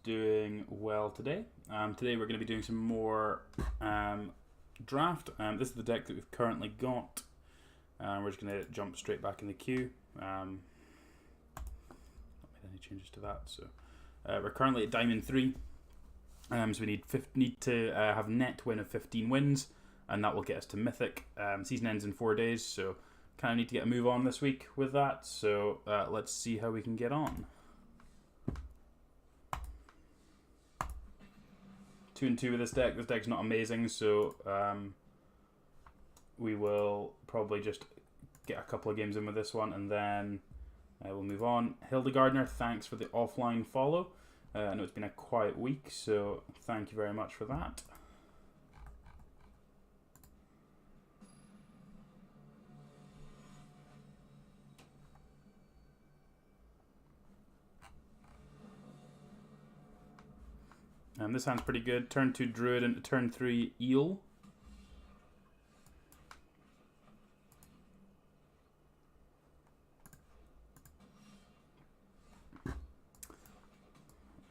doing well today. Today we're going to be doing some more draft. This is the deck that we've currently got. We're just going to jump straight back in the queue. Not made any changes to that. So we're currently at Diamond 3. So we need to have net win of 15 wins, and that will get us to Mythic. Season ends in 4 days, so kind of need to get a move on this week with that. So let's see how we can get on. 2-2 with this deck. This deck's not amazing, so we will probably just get a couple of games in with this one, and then we'll move on. Hildegardner, thanks for the offline follow. I know it's been a quiet week, so thank you very much for that. This hand's pretty good. Turn 2 Druid into turn 3 Eel.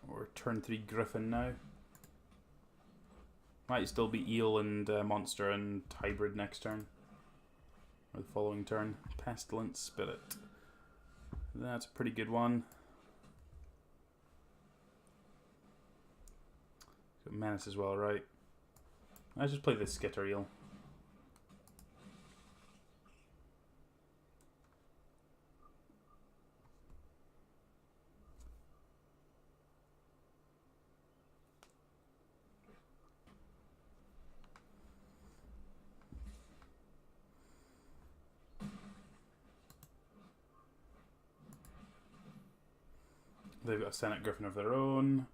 Or turn 3 Griffin now. Might still be Eel and Monster and Hybrid next turn. Or the following turn. Pestilent Spirit. That's a pretty good one. Got Menace as well, right? I just play this Skitter Eel. They've got a Senate Griffin of their own.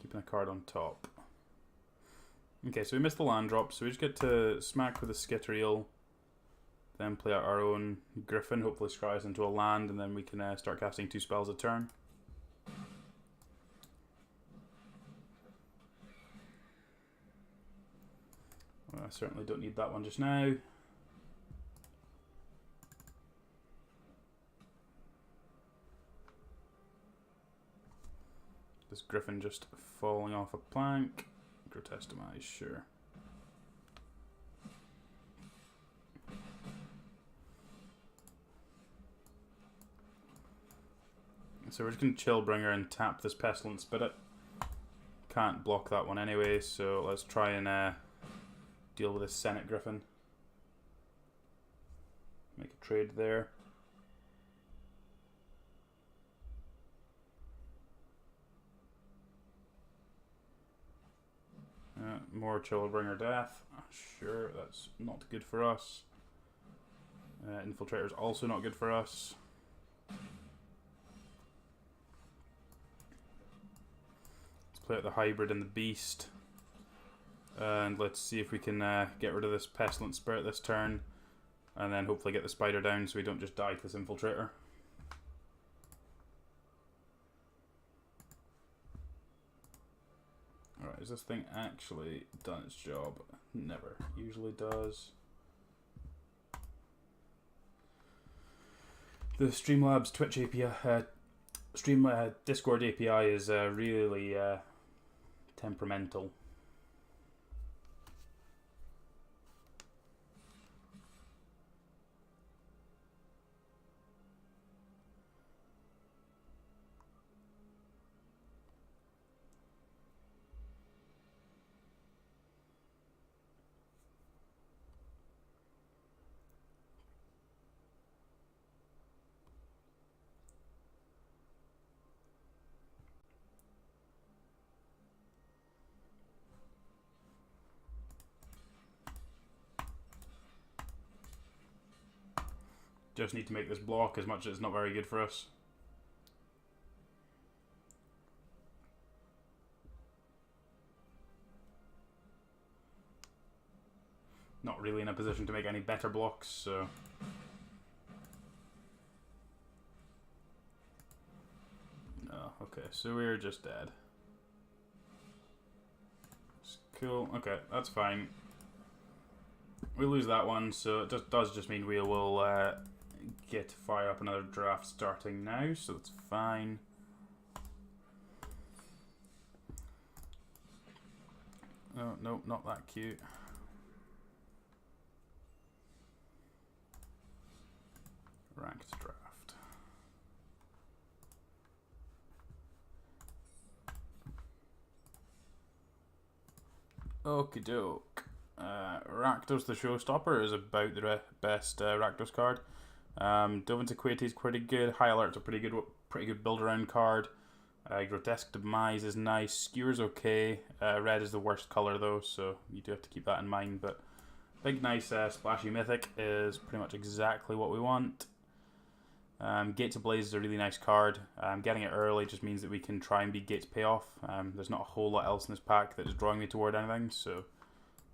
Keeping a card on top. Okay, so we missed the land drop, so we just get to smack with a Skitter Eel, then play out our own Griffin, hopefully scry us into a land, and then we can start casting 2 spells a turn. Well, I certainly don't need that one just now. This Griffin just falling off a plank. Grotestimize, sure. So we're just going to Chillbringer and tap this Pestilent Spirit. Can't block that one anyway, so let's try and deal with this Senate Griffin. Make a trade there. More Chillbringer Death. Sure, that's not good for us. Infiltrator's also not good for us. Let's play out the Hybrid and the Beast. And let's see if we can get rid of this Pestilent Spirit this turn. And then hopefully get the Spider down so we don't just die to this Infiltrator. Alright, has this thing actually done its job? Never. Usually does. The Streamlabs Twitch API, Discord API is really temperamental. Just need to make this block as much as it's not very good for us. Not really in a position to make any better blocks, so... Oh, okay, so we're just dead. It's cool, okay, that's fine. We lose that one, so it does just mean we will get to fire up another draft starting now, so that's fine. No, not that cute. Ranked draft. Okie doke. Rakdos the Showstopper is about the best Rakdos card. Dove into Quaity is pretty good. High Alert's a pretty good build around card. Grotesque Demise is nice. Skewer's okay. Red is the worst color though, so you do have to keep that in mind. But big, nice, splashy Mythic is pretty much exactly what we want. Gates of Blaze is a really nice card. Getting it early just means that we can try and beat Gates Payoff. There's not a whole lot else in this pack that is drawing me toward anything, so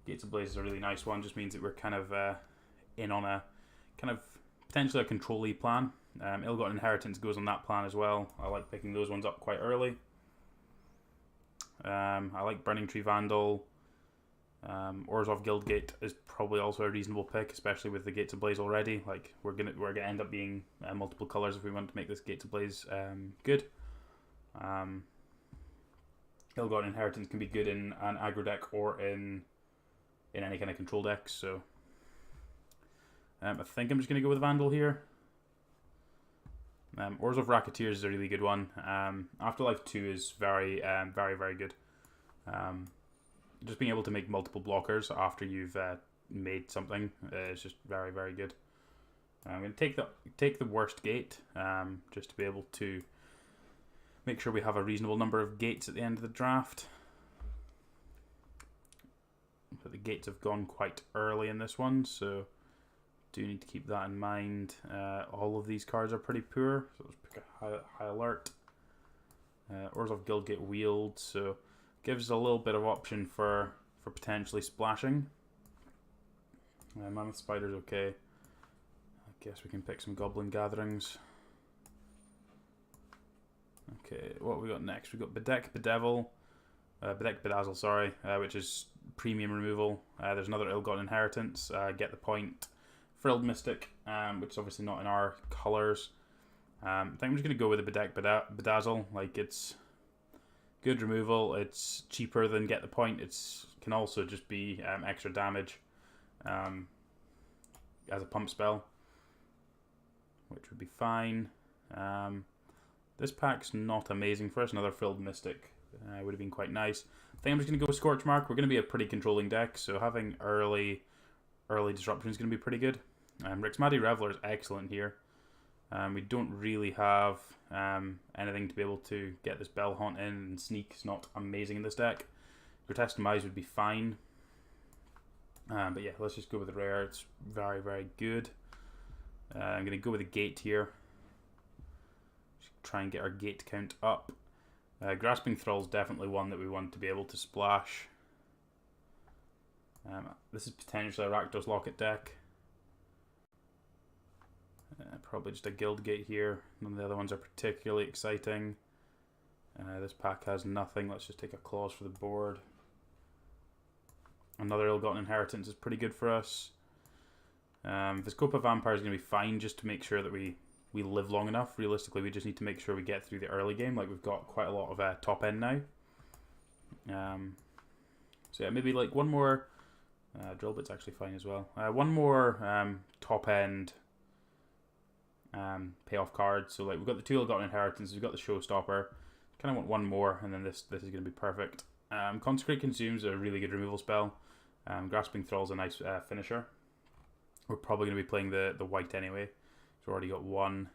Gates of Blaze is a really nice one. Just means that we're kind of in on a kind of potentially a control-y plan. Ill-Gotten Inheritance goes on that plan as well. I like picking those ones up quite early. I like Burning Tree Vandal. Orzhov Guildgate is probably also a reasonable pick, especially with the Gates of Blaze already. Like we're gonna end up being multiple colors if we want to make this Gates of Blaze good. Ill-Gotten Inheritance can be good in an aggro deck or in any kind of control deck. So I think I'm just gonna go with Vandal here. Orzhov Racketeers is a really good one. Afterlife 2 is very good. Just being able to make multiple blockers after you've made something is just very, very good. I'm going to take the worst gate just to be able to make sure we have a reasonable number of gates at the end of the draft. But the gates have gone quite early in this one, so do need to keep that in mind. All of these cards are pretty poor, so let's pick a high alert. Orzhov Guildgate Wield, so gives us a little bit of option for potentially splashing. Mammoth Spider's okay. I guess we can pick some Goblin Gatherings. Okay, what have we got next? We've got Bedeck Bedevil. Bedeck Bedazzle, sorry, which is premium removal. There's another Ill-Gotten Inheritance, get the point. Frilled Mystic, which is obviously not in our colours. I think I'm just going to go with the Bedeck Bedazzle. Like, it's good removal, it's cheaper than get the point, it's can also just be extra damage as a pump spell, which would be fine. This pack's not amazing for us. Another Frilled Mystic would have been quite nice. I think I'm just going to go with Scorch Mark. We're going to be a pretty controlling deck, so having early disruption is going to be pretty good. Rixmadi Reveler is excellent here. We don't really have anything to be able to get this Bell Haunt in, and Sneak is not amazing in this deck. Grotesque Demise would be fine. But yeah, let's just go with the rare. It's very, very good. I'm going to go with the gate here. Just try and get our gate count up. Grasping Thrall is definitely one that we want to be able to splash. This is potentially a Rakdos Locket deck. Probably just a Guildgate here. None of the other ones are particularly exciting. This pack has nothing. Let's just take a Claws for the board. Another Ill-Gotten Inheritance is pretty good for us. The Scope of Vampire is going to be fine just to make sure that we live long enough. Realistically, we just need to make sure we get through the early game. Like, we've got quite a lot of top end now. So yeah, maybe like one more... Drill Bit's actually fine as well. One more top end payoff card. So like we've got the two Ill-Gotten Inheritance, we've got the Showstopper. Kind of want one more, and then this is going to be perfect. Consecrate Consumes a really good removal spell. Grasping Thrall is a nice finisher. We're probably going to be playing the white anyway. So we've already got one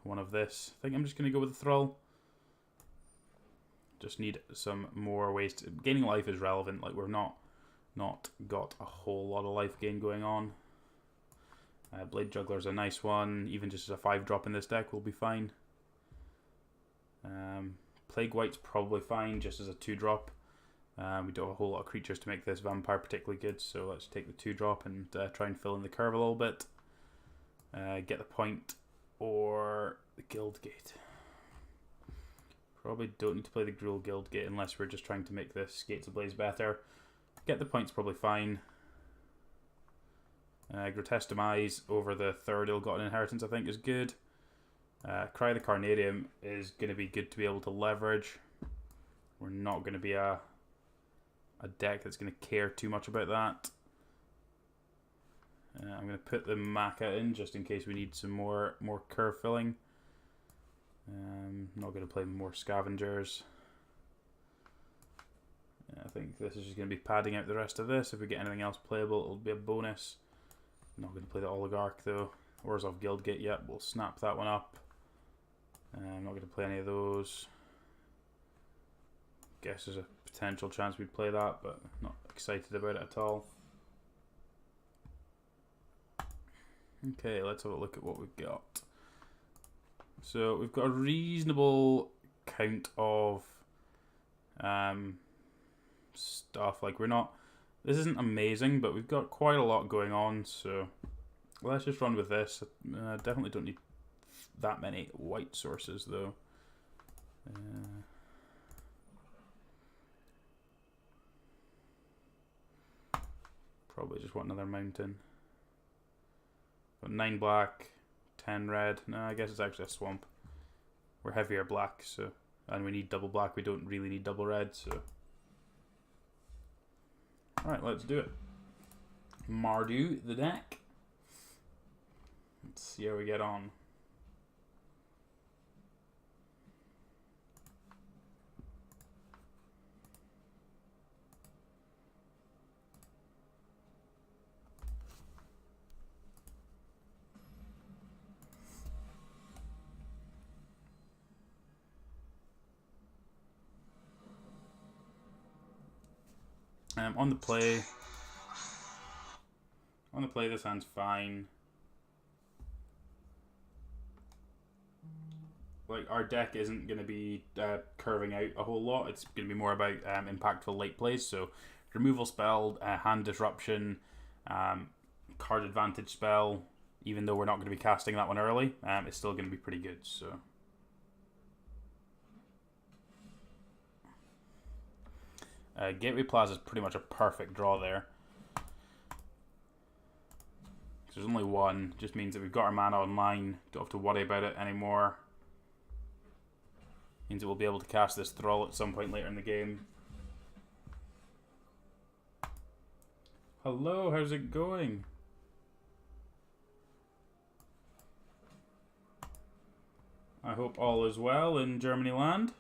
of this. I think I'm just going to go with the Thrall. Just need some more ways to... Gaining life is relevant. Like, we're not got a whole lot of life gain going on. Blade Juggler's a nice one. Even just as a 5-drop in this deck will be fine. Plague White's probably fine just as a 2-drop. We don't have a whole lot of creatures to make this Vampire particularly good, so let's take the 2-drop and try and fill in the curve a little bit. Get the point or the Guildgate. Probably don't need to play the Gruul Guildgate unless we're just trying to make this Gates Ablaze better. Get the point's probably fine. Grotesque Demise over the third Ill-Gotten Inheritance I think is good. Cry the Carnarium is going to be good to be able to leverage. We're not going to be a a deck that's going to care too much about that. I'm going to put the Maca in just in case we need some more curve filling. Not going to play more Scavengers. I think this is just going to be padding out the rest of this. If we get anything else playable, it'll be a bonus. Not going to play the Oligarch though. Orzhov Guildgate yet. We'll snap that one up. I'm not going to play any of those. Guess there's a potential chance we'd play that, but not excited about it at all. Okay, let's have a look at what we've got. So we've got a reasonable count of stuff. Like, we're not... This isn't amazing, but we've got quite a lot going on, so let's just run with this. Definitely don't need that many white sources, though. Probably just want another mountain. Got 9 black, 10 red. No, I guess it's actually a swamp. We're heavier black, so... And we need double black. We don't really need double red, so... Alright, let's do it. Mardu, the deck. Let's see how we get on. On the play, this hand's fine. Like, our deck isn't going to be curving out a whole lot. It's going to be more about impactful late plays. So, removal spell, hand disruption, card advantage spell. Even though we're not going to be casting that one early, it's still going to be pretty good. So. Gateway Plaza is pretty much a perfect draw there. There's only one, just means that we've got our mana online, don't have to worry about it anymore. Means that we'll be able to cast this Thrall at some point later in the game. Hello, how's it going? I hope all is well in Germany land.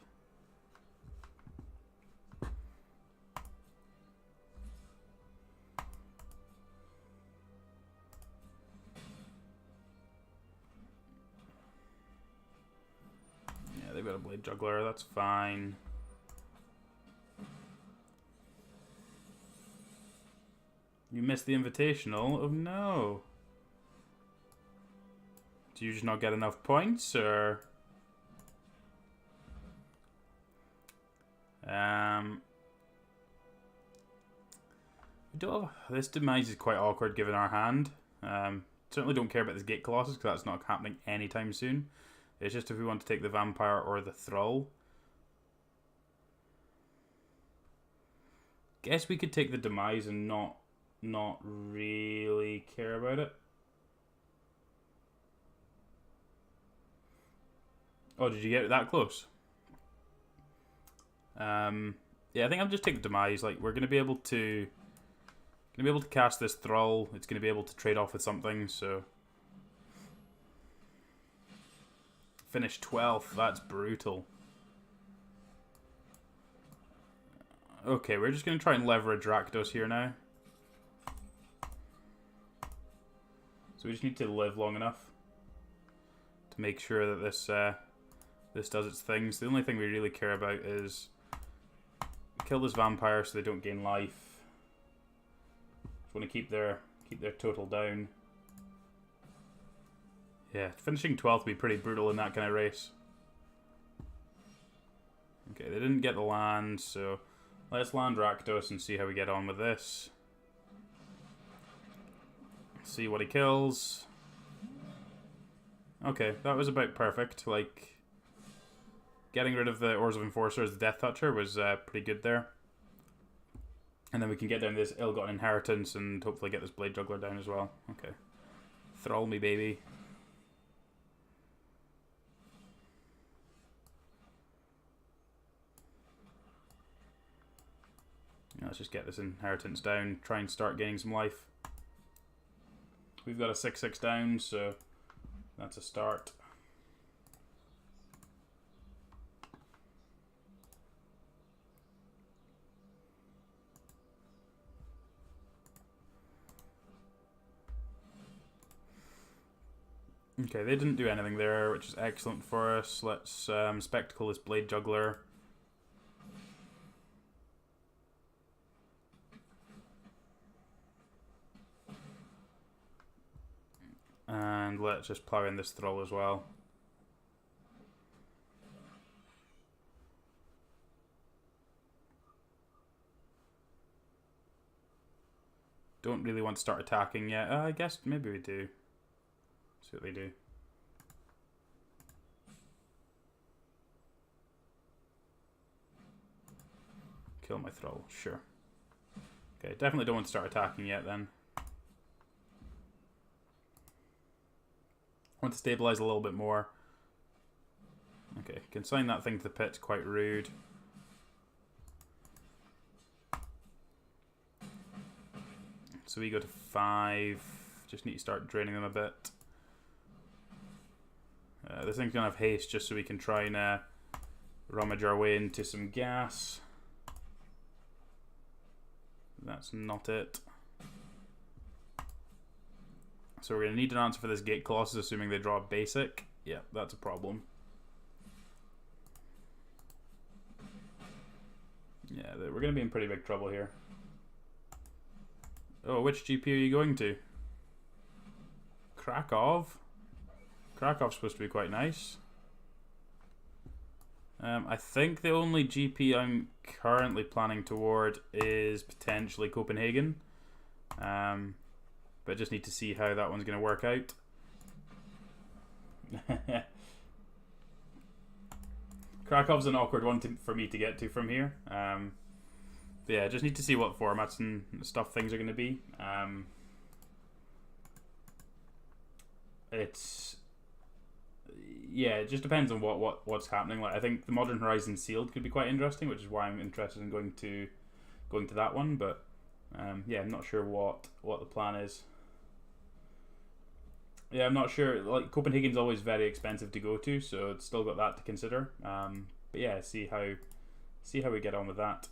They've got a Blade Juggler, that's fine. You missed the invitational? Oh no. Do you just not get enough points, or? We don't have... This Demise is quite awkward given our hand. Certainly don't care about this Gate Colossus because that's not happening anytime soon. It's just if we want to take the Vampire or the Thrall. Guess we could take the Demise and not really care about it. Oh, did you get it that close? Yeah, I think I'll just take the Demise. Like, we're gonna be able to cast this Thrall. It's gonna be able to trade off with something, so. Finish 12th, that's brutal. Okay, we're just going to try and leverage Rakdos here now. So we just need to live long enough to make sure that this does its things. The only thing we really care about is kill this vampire so they don't gain life. Just want to keep their total down. Yeah, finishing 12th would be pretty brutal in that kind of race. Okay, they didn't get the land, so let's land Rakdos and see how we get on with this. See what he kills. Okay, that was about perfect. Like, getting rid of the Orzhov Enforcer as the Death Toucher was pretty good there. And then we can get down this Ill-Gotten Inheritance and hopefully get this Blade Juggler down as well. Okay. Thrall me, baby. Let's just get this inheritance down, try and start gaining some life. We've got a 6/6 down, so that's a start. Okay, they didn't do anything there, which is excellent for us. Let's spectacle this Blade Juggler. And let's just plow in this Thrall as well. Don't really want to start attacking yet. I guess maybe we do. See what they do. Kill my Thrall, sure. Okay, definitely don't want to start attacking yet then. I want to stabilize a little bit more. Okay, consign that thing to the pit, quite rude. So we go to 5. Just need to start draining them a bit. This thing's going to have haste just so we can try and rummage our way into some gas. That's not it. So we're going to need an answer for this Gate Colossus, assuming they draw a basic. Yeah, that's a problem. Yeah, we're going to be in pretty big trouble here. Oh, which GP are you going to? Krakow? Krakow's supposed to be quite nice. I think the only GP I'm currently planning toward is potentially Copenhagen. But I just need to see how that one's going to work out. Krakow's an awkward one for me to get to from here. Yeah, I just need to see what formats and stuff things are going to be. Yeah, it just depends on what's happening. Like, I think the Modern Horizon Sealed could be quite interesting, which is why I'm interested in going to that one. But yeah, I'm not sure what the plan is. Yeah, I'm not sure. Like, Copenhagen's always very expensive to go to, so it's still got that to consider. But yeah, see how we get on with that.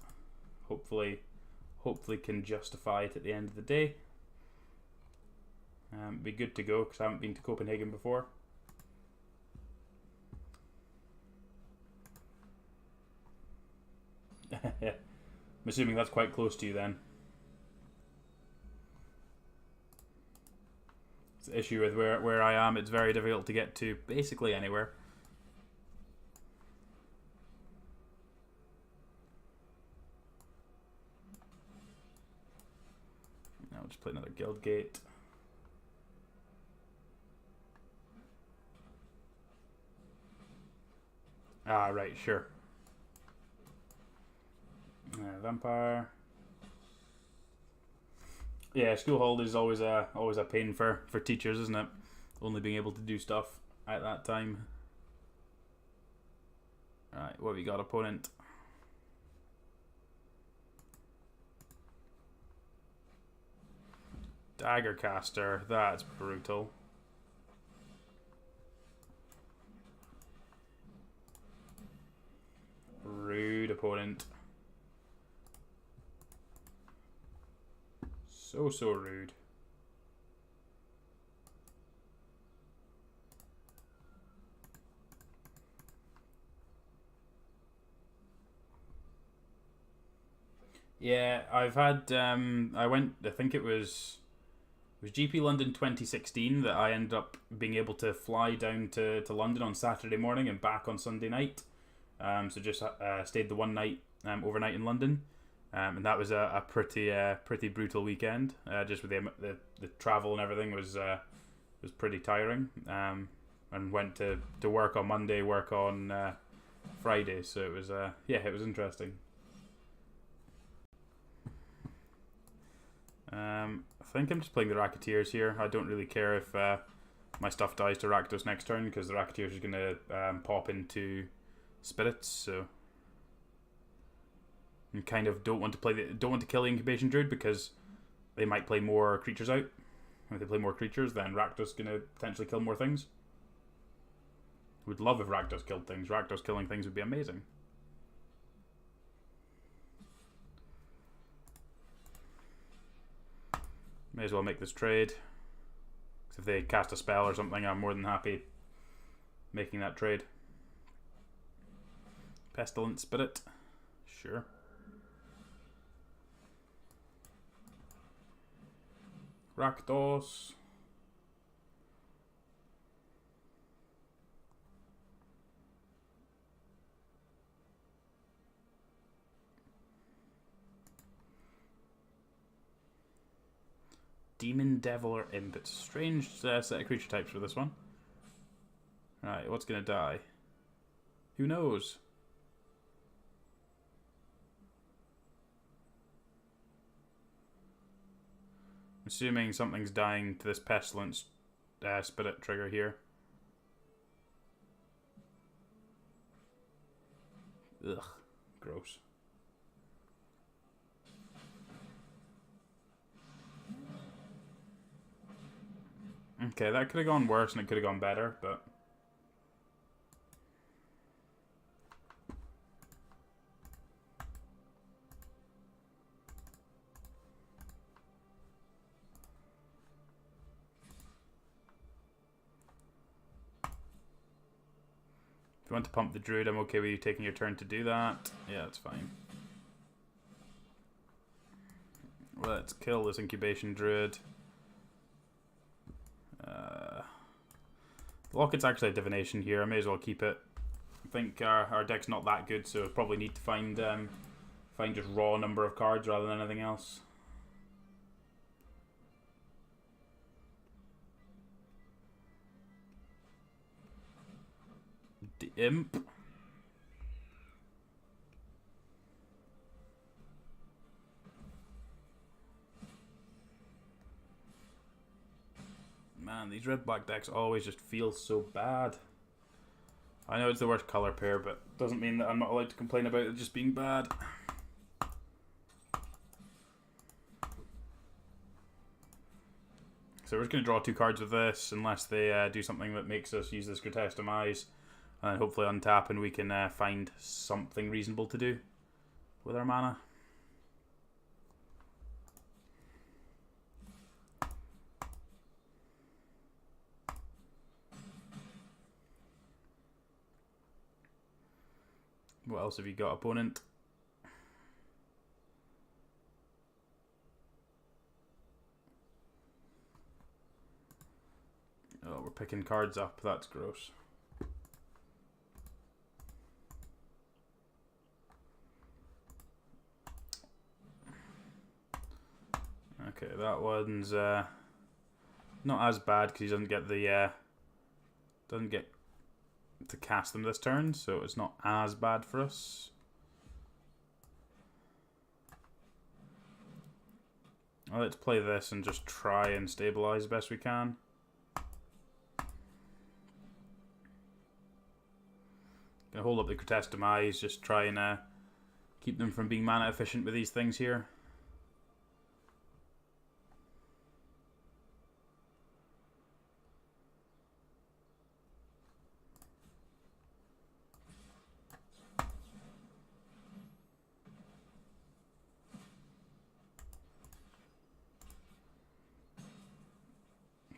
Hopefully can justify it at the end of the day. Be good to go because I haven't been to Copenhagen before. I'm assuming that's quite close to you then. It's the issue with where I am. It's very difficult to get to basically anywhere. Now I'll just play another Guild Gate. Ah, right, sure. Vampire. Yeah, school holidays is always a pain for teachers, isn't it? Only being able to do stuff at that time. Alright, what have we got, opponent? Daggercaster, that's brutal. Rude opponent. So rude. Yeah, I've had I think it was GP London 2016 that I ended up being able to fly down to London on Saturday morning and back on Sunday night. So just stayed the one night overnight in London. And that was a pretty brutal weekend. Just with the travel and everything was pretty tiring. And went to work on Monday, work on Friday. So it was yeah, it was interesting. I think I'm just playing the Racketeers here. I don't really care if my stuff dies to Rakdos next turn because the Racketeers is going to pop into Spirits. So and kind of don't want to kill the Incubation Druid because they might play more creatures out. If they play more creatures, then Rakdos gonna potentially kill more things. Would love if Rakdos killed things. Rakdos killing things would be amazing. May as well make this trade. Because if they cast a spell or something, I'm more than happy making that trade. Pestilent Spirit. Sure. Rakdos. Demon, Devil, or Imp. It's a strange set of creature types for this one. Right, what's going to die? Who knows? Assuming something's dying to this Pestilence Spirit trigger here. Ugh, gross. Okay, that could have gone worse and it could have gone better, but... If you want to pump the Druid, I'm okay with you taking your turn to do that. Yeah, that's fine. Let's kill this Incubation Druid. Locket's actually a divination here. I may as well keep it. I think our deck's not that good, so probably need to find just raw number of cards rather than anything else. The Imp. Man, these red-black decks always just feel so bad. I know it's the worst color pair, but doesn't mean that I'm not allowed to complain about it just being bad. So we're just going to draw 2 cards with this, unless they do something that makes us use this Grotesque Demise, and then hopefully untap and we can find something reasonable to do with our mana. What else have you got, opponent? Oh, we're picking cards up. That's gross. Okay, that one's not as bad because he doesn't get the doesn't get to cast them this turn, so it's not as bad for us. Well, let's play this and just try and stabilize the best we can. Gonna hold up the Grotesque Demise, just try and keep them from being mana efficient with these things here.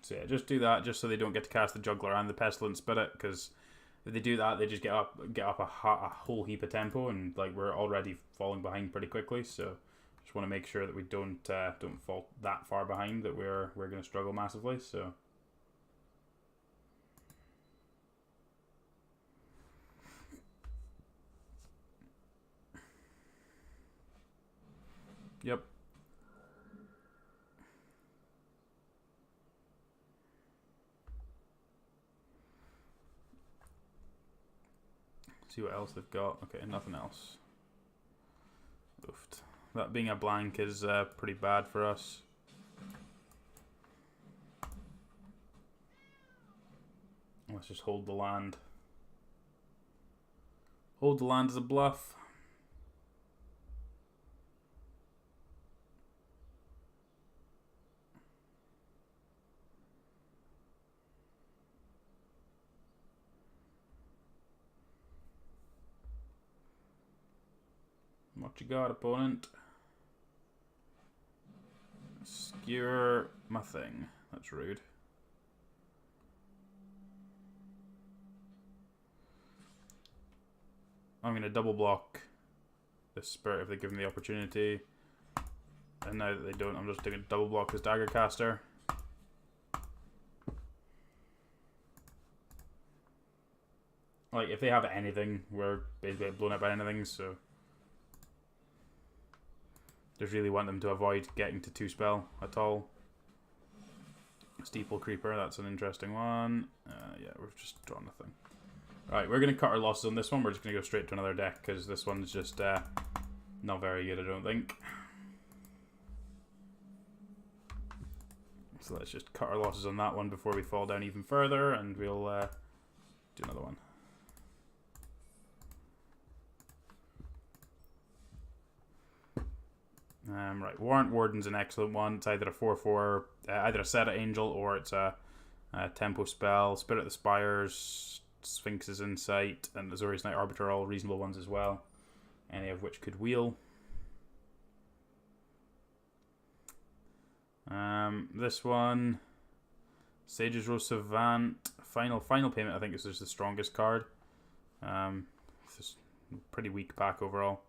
So yeah, just do that, just so they don't get to cast the Juggler and the Pestilent Spirit, because if they do that, they just get up a whole heap of tempo, and like we're already falling behind pretty quickly. So just want to make sure that we don't fall that far behind that we're going to struggle massively. So. Yep. See what else they've got. Okay, nothing else. Oofed. That being a blank is pretty bad for us. Let's just hold the land. Hold the land as a bluff. What you got, opponent? Skewer my thing. That's rude. I'm going to double block the Spirit if they give me the opportunity. And now that they don't, I'm just taking double block this Dagger Caster. Like, if they have anything, we're basically blown up by anything, so just really want them to avoid getting to 2-spell at all. Steeple Creeper, that's an interesting one. Yeah, we've just drawn nothing. Right, we're going to cut our losses on this one. We're just going to go straight to another deck, because this one's just not very good, I don't think. So let's just cut our losses on that one before we fall down even further, and we'll do another one. Right, Warrant Warden's an excellent one. It's either a 4/4, either a Seta Angel, or it's a tempo spell. Spirit the Spires, Sphinx's Insight, and Azorius Knight Arbiter are all reasonable ones as well. Any of which could wheel. This one, Sage's Rose Savant, Final Payment. I think this is the strongest card. This is a pretty weak pack overall.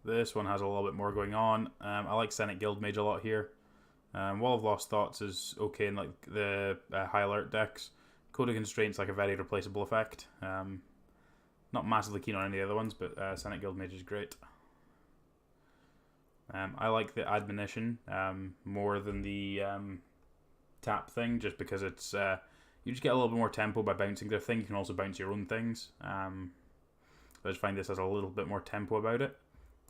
This one has a little bit more going on. I like Senate Guild Mage a lot here. Wall of Lost Thoughts is okay in like the high alert decks. Code of Constraint's like a very replaceable effect. Not massively keen on any other ones, but Senate Guild Mage is great. I like the Admonition more than the tap thing, just because it's you just get a little bit more tempo by bouncing their thing. You can also bounce your own things. I just find this has a little bit more tempo about it.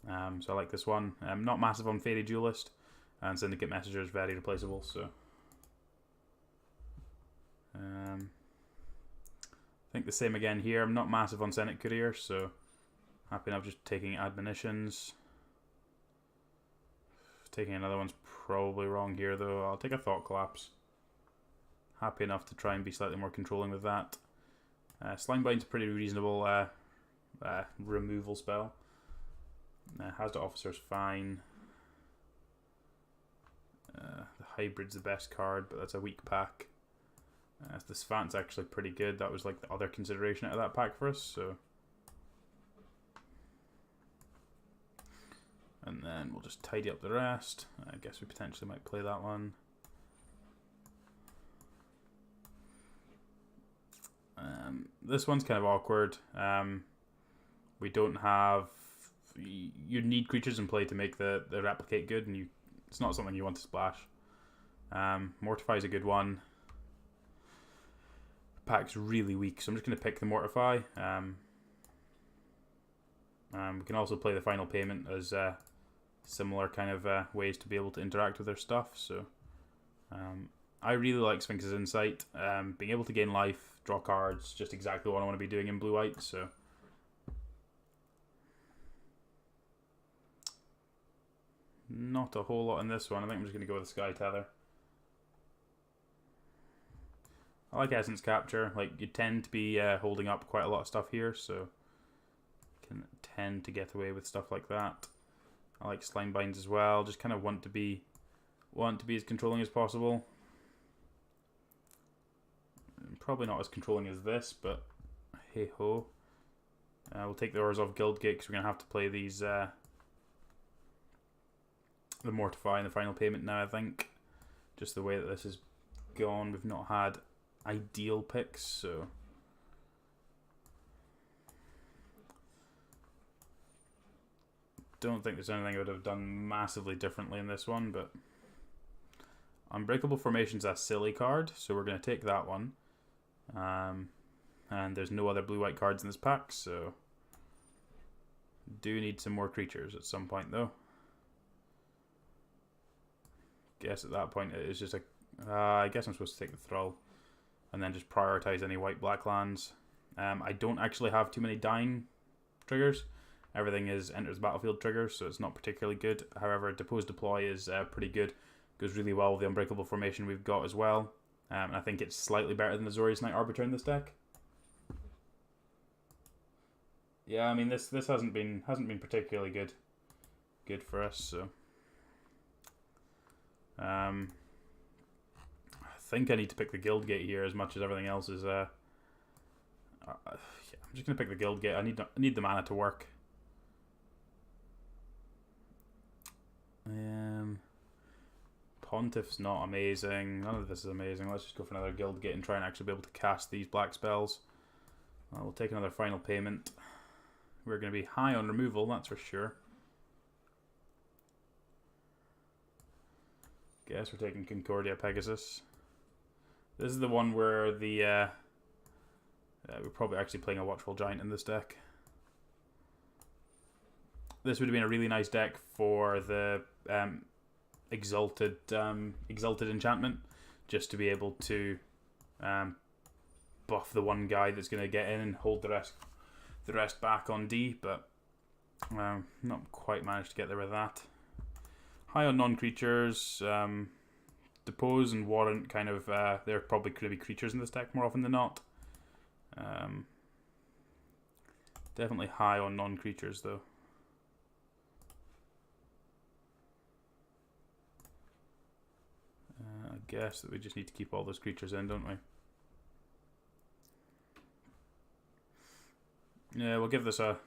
So I like this one. Not massive on Fairy Duelist, and Syndicate Messenger is very replaceable. So I think the same again here. I'm not massive on Senate Courier, so happy enough just taking Admonitions. Taking another one's probably wrong here, though. I'll take a Thought Collapse. Happy enough to try and be slightly more controlling with that. Slimebind's a pretty reasonable removal spell. Asda Officer's fine. The Hybrid's the best card, but that's a weak pack. The Savant's actually pretty good. That was like the other consideration out of that pack for us, so. And then we'll just tidy up the rest. I guess we potentially might play that one. This one's kind of awkward. We don't have... You need creatures in play to make the replicate good, and it's not something you want to splash. Mortify is a good one. Pack's really weak, so I'm just going to pick the Mortify. We can also play the Final Payment as similar kind of ways to be able to interact with their stuff. So I really like Sphinx's Insight. Being able to gain life, draw cards, just exactly what I want to be doing in blue-white. So not a whole lot in this one. I think I'm just going to go with the Sky Tether. I like Essence Capture. Like, you tend to be holding up quite a lot of stuff here, so can tend to get away with stuff like that. I like Slimebinds as well. Just kind of want to be as controlling as possible. Probably not as controlling as this, but hey ho. We'll take the Orzhov Guildgate because we're gonna have to play these the Mortify and the Final Payment now. I think just the way that this has gone, we've not had ideal picks, so. Don't think there's anything I would have done massively differently in this one, but Unbreakable Formation's a silly card, so we're going to take that one. And there's no other blue-white cards in this pack, so do need some more creatures at some point, though. Guess at that point it is just a... I guess I'm supposed to take the Thrall and then just prioritize any white-black lands. I don't actually have too many dying triggers. Everything is enters the battlefield triggers, so it's not particularly good. However, Depose Deploy is pretty good. Goes really well with the Unbreakable Formation we've got as well. And I think it's slightly better than the Azorius Knight Arbiter in this deck. Yeah, I mean this hasn't been particularly good for us. So I think I need to pick the guild gate here as much as everything else is. Yeah, I'm just gonna pick the guild gate. I need the mana to work. Pontiff's not amazing. None of this is amazing. Let's just go for another guild gate and try and actually be able to cast these black spells. We'll take another final payment. We're going to be high on removal, that's for sure. Guess we're taking Concordia Pegasus. This is the one where the we're probably actually playing a Watchful Giant in this deck. This would have been a really nice deck for the Exalted Enchantment, just to be able to buff the one guy that's going to get in and hold the rest back on D, but not quite managed to get there with that. High on non-creatures. Depose and Warrant kind of they're probably going to be creatures in this deck more often than not. Definitely high on non-creatures though. I guess that we just need to keep all those creatures in, don't we? Yeah, we'll give this a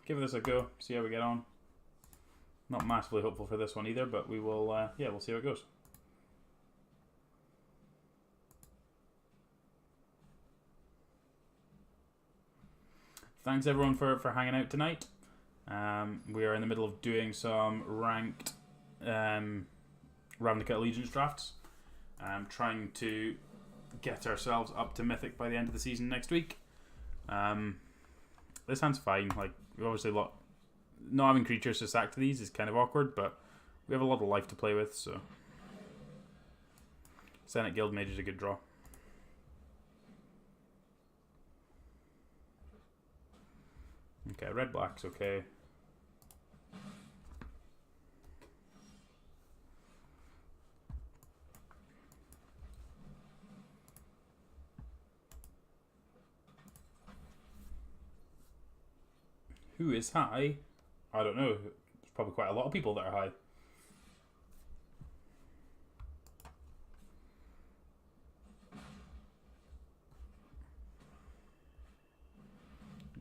go. See how we get on. Not massively hopeful for this one either, but we will. Yeah, we'll see how it goes. Thanks everyone for hanging out tonight. We are in the middle of doing some ranked Ravnica Allegiance drafts. Trying to get ourselves up to Mythic by the end of the season next week. This hand's fine. Like, we obviously not having creatures to sack to these is kind of awkward, but we have a lot of life to play with, so Senate Guild Mage is a good draw. Okay, red black's okay. Who is high? I don't know. There's probably quite a lot of people that are high.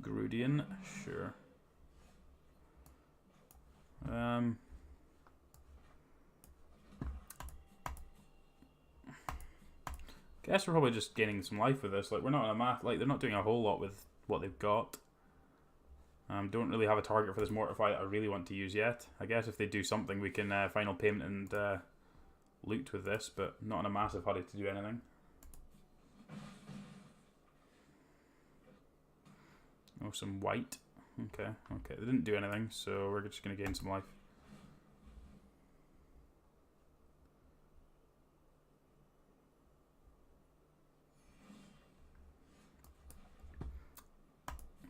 Grudian, sure. Guess we're probably just gaining some life with this. Like, we're not in a math. Like, they're not doing a whole lot with what they've got. Don't really have a target for this Mortify that I really want to use yet. I guess if they do something, we can final payment and loot with this, but not in a massive hurry to do anything. Oh, some white. Okay. They didn't do anything, so we're just going to gain some life.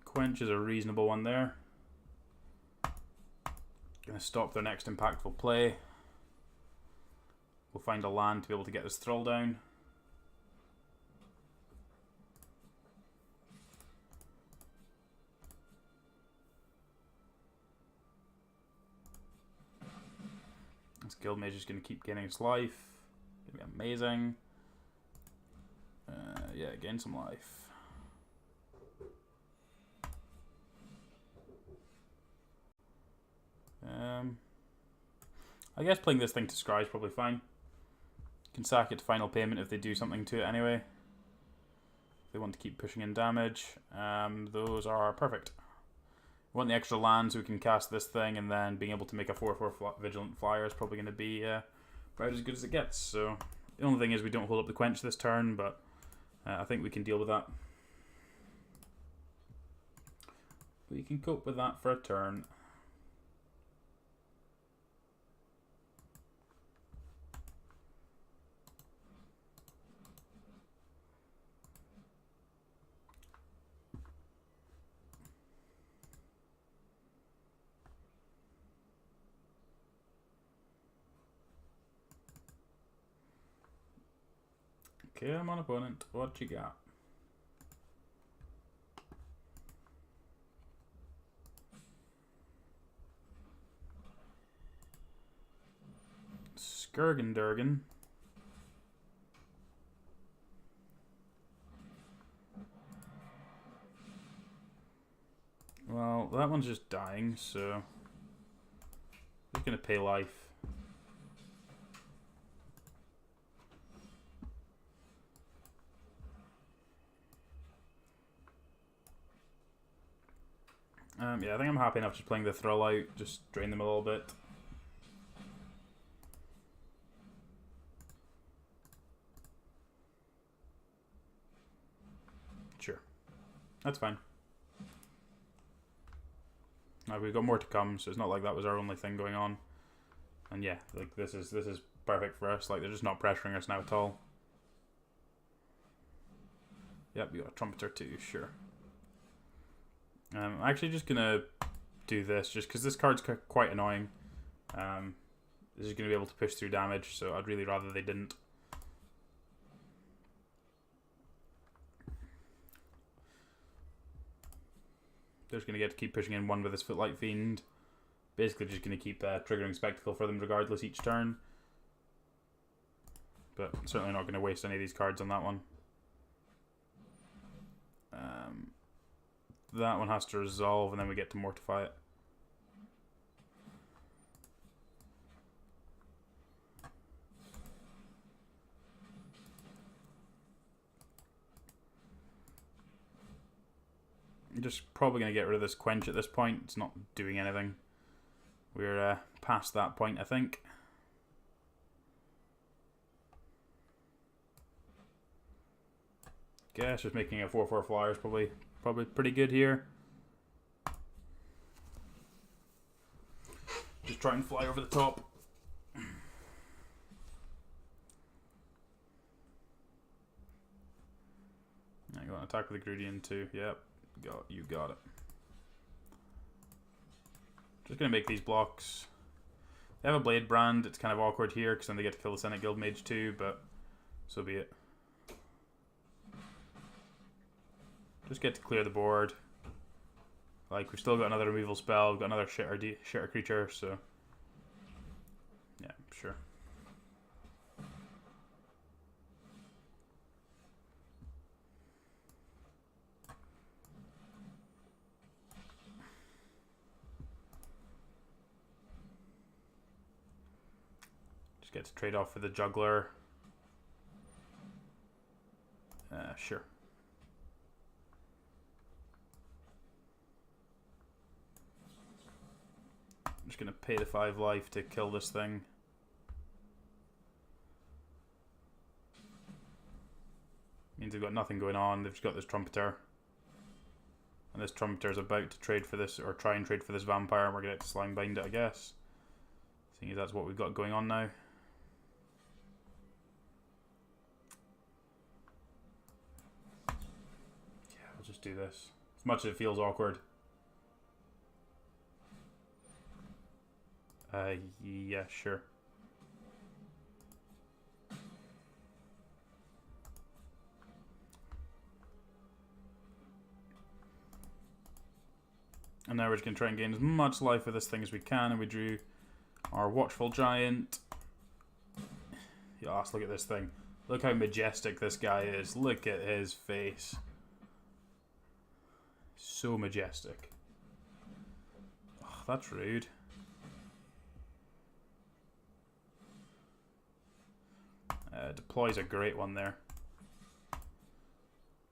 Quench is a reasonable one there. Going to stop their next impactful play. We'll find a land to be able to get this Thrall down. This Guild Mage is going to keep gaining its life. Going to be amazing. Yeah, gain some life. I guess playing this thing to Scry is probably fine. Can sack it to final payment if they do something to it anyway. If they want to keep pushing in damage, those are perfect. We want the extra land so we can cast this thing, and then being able to make a 4/4 Vigilant Flyer is probably going to be about as good as it gets. So the only thing is we don't hold up the Quench this turn, but I think we can deal with that. We can cope with that for a turn. Okay, I'm on opponent. What you got? Skirgendurgen. Well, that one's just dying, so... I'm just going to pay life. Yeah, I think I'm happy enough just playing the Thrill out, just drain them a little bit. Sure. That's fine. We've got more to come, so it's not like that was our only thing going on. And yeah, like this is perfect for us. Like they're just not pressuring us now at all. Yep, we got a trumpeter too, sure. I'm actually just gonna do this just because this card's quite annoying. This is gonna be able to push through damage, so I'd really rather they didn't. They're just gonna get to keep pushing in one with this Footlight Fiend. Basically, just gonna keep triggering Spectacle for them regardless each turn. But certainly not gonna waste any of these cards on that one. That one has to resolve, and then we get to mortify it. I'm just probably going to get rid of this Quench at this point. It's not doing anything. We're past that point, I think. Guess just making a 4/4 flyer is probably pretty good here. Just try and fly over the top. I got an attack with the Grudian too. Yep, you got it. Just gonna make these blocks. They have a Blade Brand. It's kind of awkward here because then they get to kill the Senate Guild Mage too, but so be it. Just get to clear the board. Like, we've still got another removal spell, we've got another shitter creature, so... yeah, sure. Just get to trade off for the Juggler. Sure. I'm just going to pay the 5 life to kill this thing. Means they've got nothing going on. They've just got this Trumpeter. And this Trumpeter is about to trade for this, or try and trade for this Vampire, and we're going to Slime Bind it, I guess. Seeing as that's what we've got going on now. Yeah, we'll just do this. As much as it feels awkward. Yeah, sure. And now we're just going to try and gain as much life with this thing as we can, and we drew our Watchful Giant. Yes, look at this thing. Look how majestic this guy is. Look at his face. So majestic. Oh, that's rude. Deploy's a great one there.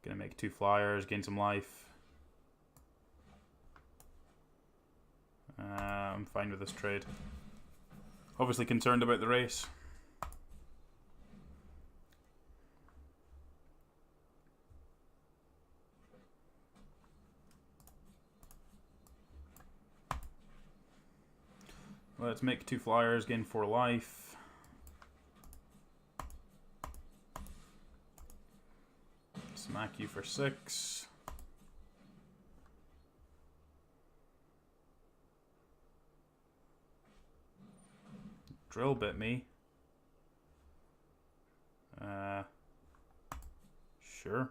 Gonna make 2 flyers, gain some life. I'm fine with this trade. Obviously concerned about the race. Let's make 2 flyers, gain 4 life. Smack you for 6. Drill bit me. Sure.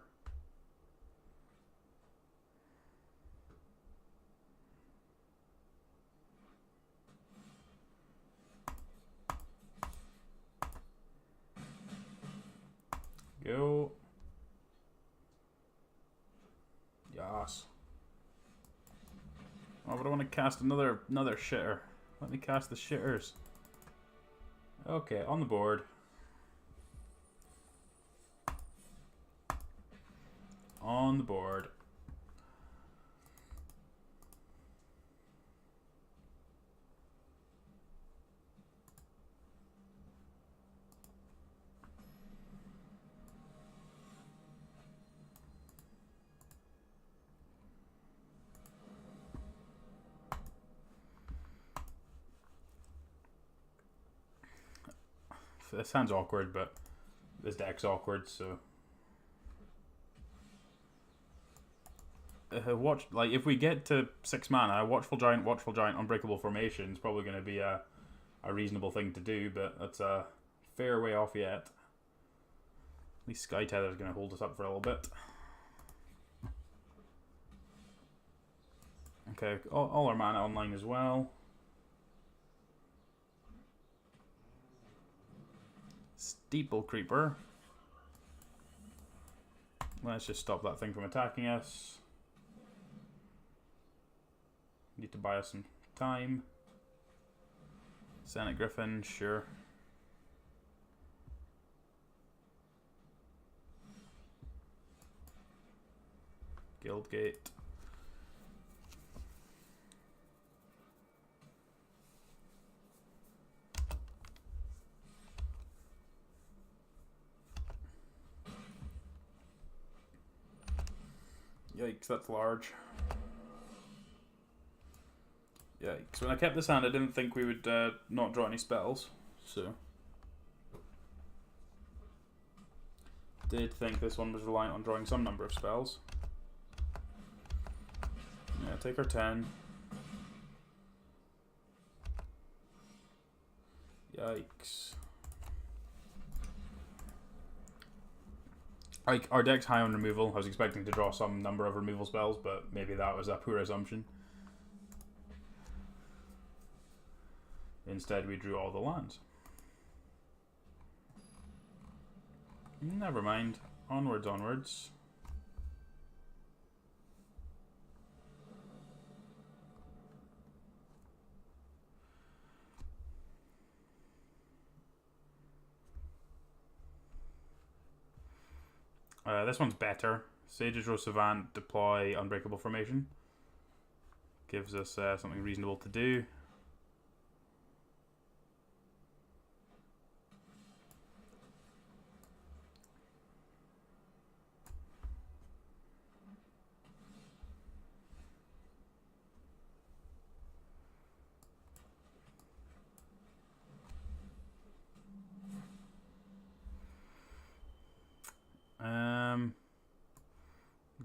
I don't want to cast another shitter. Let me cast the shitters. Okay, on the board. On the board. This sounds awkward, but this deck's awkward, so... watch, like, if we get to 6 mana, Watchful Giant, Unbreakable Formation is probably going to be a reasonable thing to do, but that's a fair way off yet. At least Sky Tether is going to hold us up for a little bit. Okay, all our mana online as well. Steeple Creeper. Let's just stop that thing from attacking us. Need to buy us some time. Senate Griffin, sure. Guildgate. Yikes, that's large. Yikes. When I kept this hand, I didn't think we would not draw any spells, so... Did think this one was reliant on drawing some number of spells. Yeah, take our 10. Yikes. Like, our deck's high on removal. I was expecting to draw some number of removal spells, but maybe that was a poor assumption. Instead, we drew all the lands. Never mind. Onwards, onwards. This one's better. Sage's Row Savant, deploy Unbreakable Formation. Gives us something reasonable to do.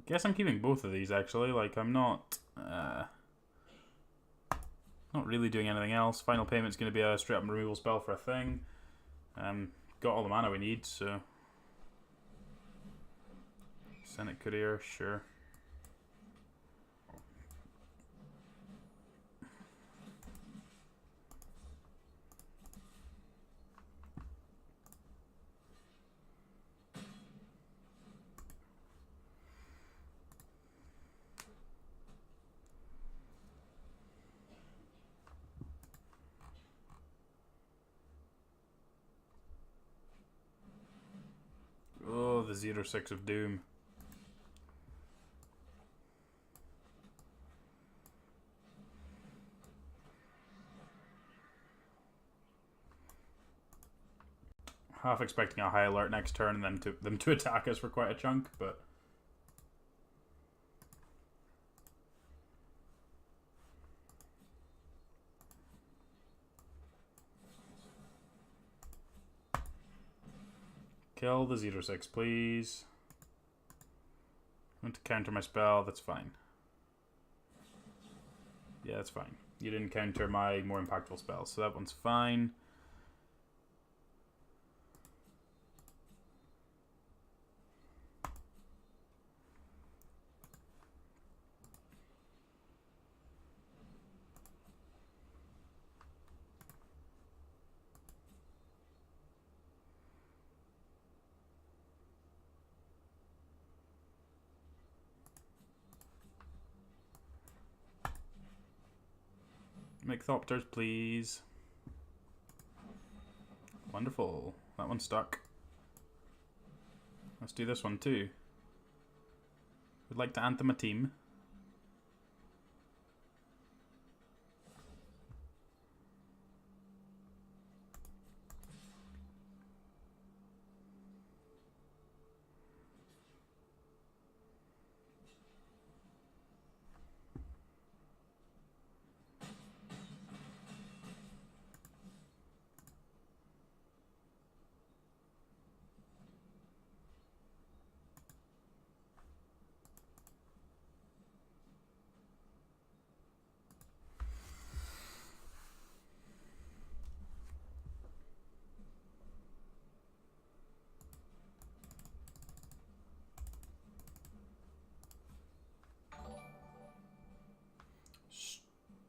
Guess I'm keeping both of these actually. Like, I'm not really doing anything else. Final Payment's going to be a straight up removal spell for a thing. Got all the mana we need, so Senate Courier, sure. Oh, the 0/6 of Doom. Half expecting a high alert next turn and then them to attack us for quite a chunk, but kill the 0/6, please. I want to counter my spell, that's fine. Yeah, that's fine. You didn't counter my more impactful spells, so that one's fine. Mycthopters, please. Wonderful. That one's stuck. Let's do this one too. Would like to anthem a team.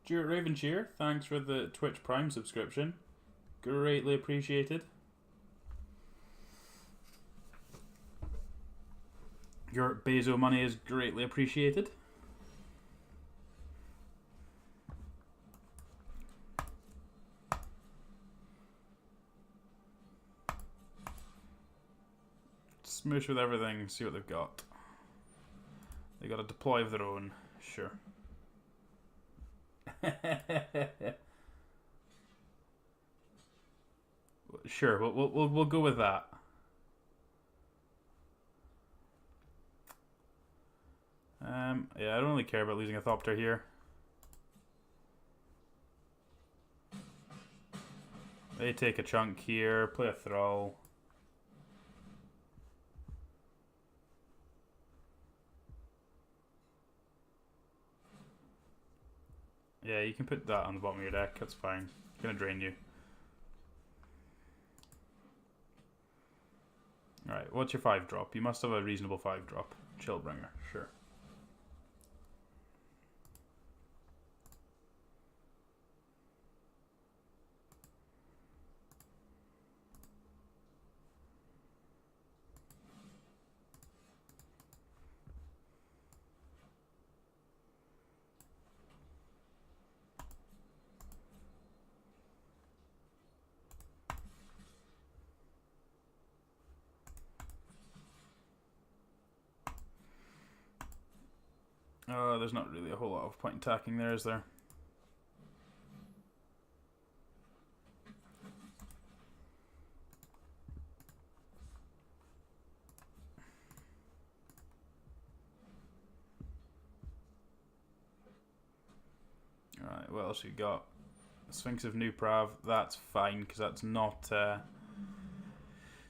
Stuart Ravenshire, thanks for the Twitch Prime subscription. Greatly appreciated. Your Bezo money is greatly appreciated. Smoosh with everything, see what they've got. They got a deploy of their own, sure. Sure, we'll go with that. Yeah, I don't really care about losing a Thopter here. They take a chunk here, play a Thrall. Yeah, you can put that on the bottom of your deck, that's fine. It's gonna drain you. Alright, what's your 5-drop? You must have a reasonable 5-drop. Chillbringer, sure. There's not really a whole lot of point in attacking there, is there? Alright, what else we got? Sphinx of New Prav, that's fine, because that's not the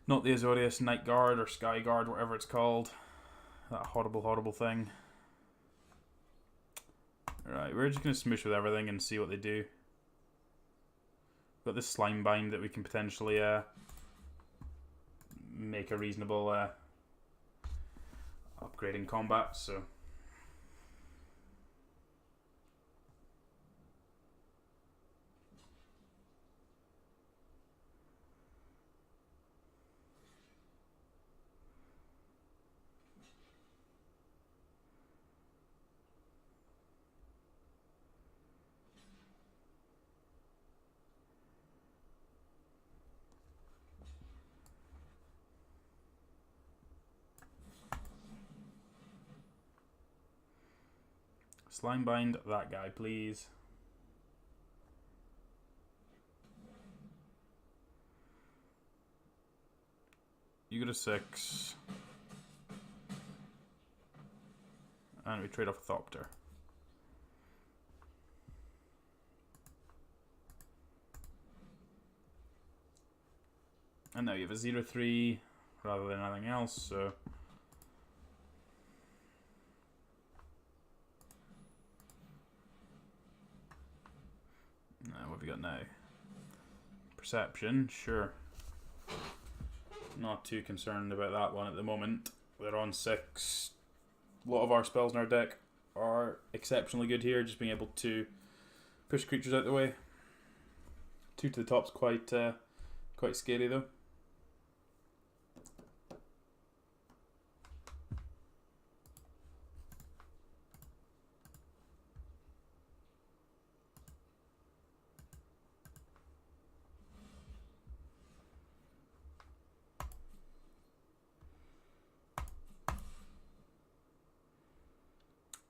Azorius Night Guard or Sky Guard, whatever it's called. That horrible thing. Right, we're just going to smoosh with everything and see what they do. Got this Slime Bind that we can potentially make a reasonable upgrade in combat, so... Slime Bind that guy, please. You go to 6. And we trade off a Thopter. And now you have a 0-3 rather than anything else, so... What have we got now? Perception, sure. Not too concerned about that one at the moment. They're on 6. A lot of our spells in our deck are exceptionally good here, just being able to push creatures out the way. 2 to the top's quite scary though.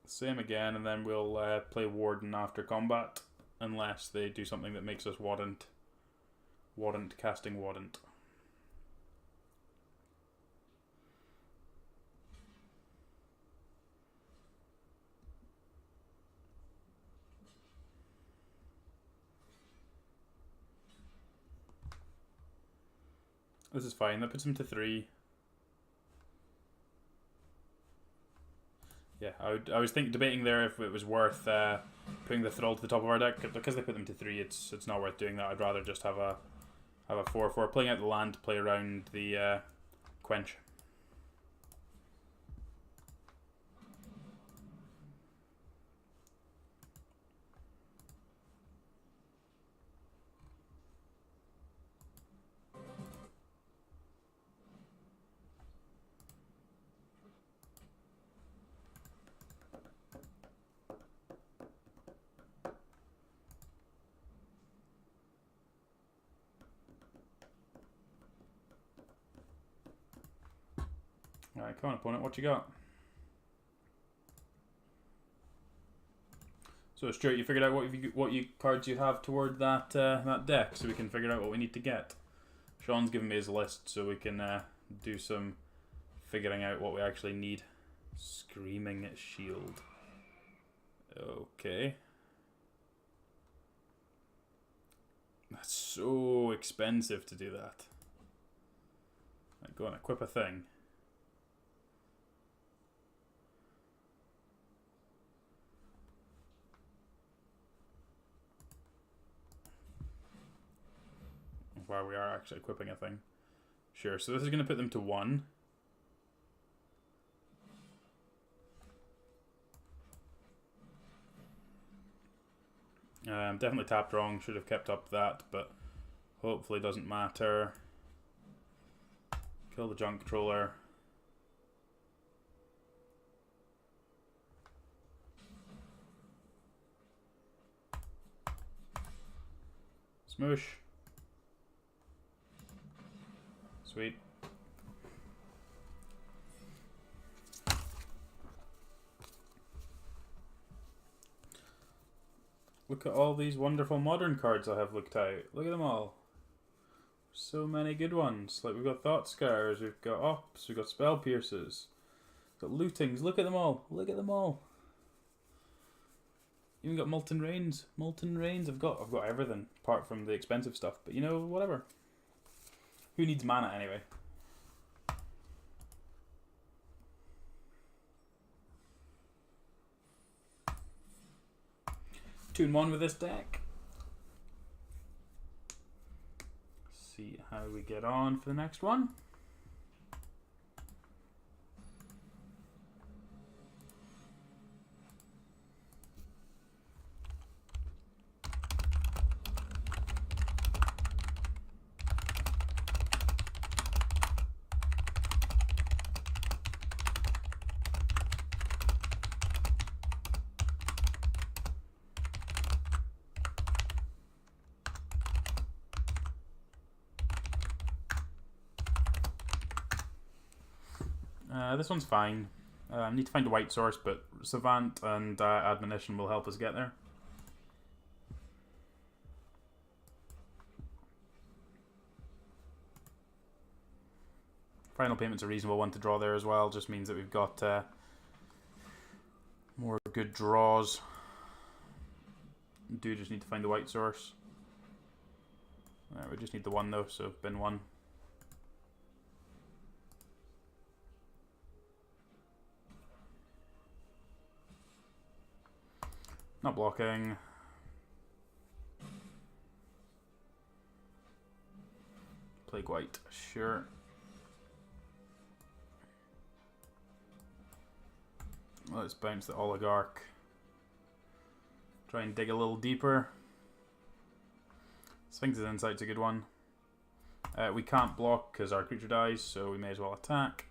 Same again, and then we'll play Warden after combat, unless they do something that makes us Warrant casting Warrant. This is fine. That puts him to 3. Yeah, I was debating there if it was worth putting the Thrall to the top of our deck, because they put them to 3. It's not worth doing that. I'd rather just have a 4/4, playing out the land to play around the Quench. Alright, come on, opponent, what you got? So Stuart, you figured out what cards you have toward that that deck, so we can figure out what we need to get. Sean's given me his list, so we can do some figuring out what we actually need. Screaming Shield. Okay. That's so expensive to do that. Like, go and equip a thing. Where we are actually equipping a thing. Sure, so this is going to put them to 1. Definitely tapped wrong, should have kept up that, but hopefully doesn't matter. Kill the junk controller. Smoosh. Sweet. Look at all these wonderful modern cards I have looked out. Look at them all. So many good ones. Like, we've got Thought Scours, we've got Ops, we've got Spell Pierces, we've got Lootings. Look at them all. Look at them all. Even got Molten Rains. Molten Rains. I've got everything apart from the expensive stuff. But you know, whatever. Who needs mana anyway? Tune 1 with this deck. See how we get on for the next one. This one's fine. I need to find a white source, but Savant and Admonition will help us get there. Final Payment's a reasonable one to draw there as well. Just means that we've got more good draws. We do just need to find the white source. We just need the 1 though, so bin 1. Not blocking. Plague White, sure. Let's bounce the Oligarch. Try and dig a little deeper. Sphinx's Insight's a good one. We can't block because our creature dies, so we may as well attack.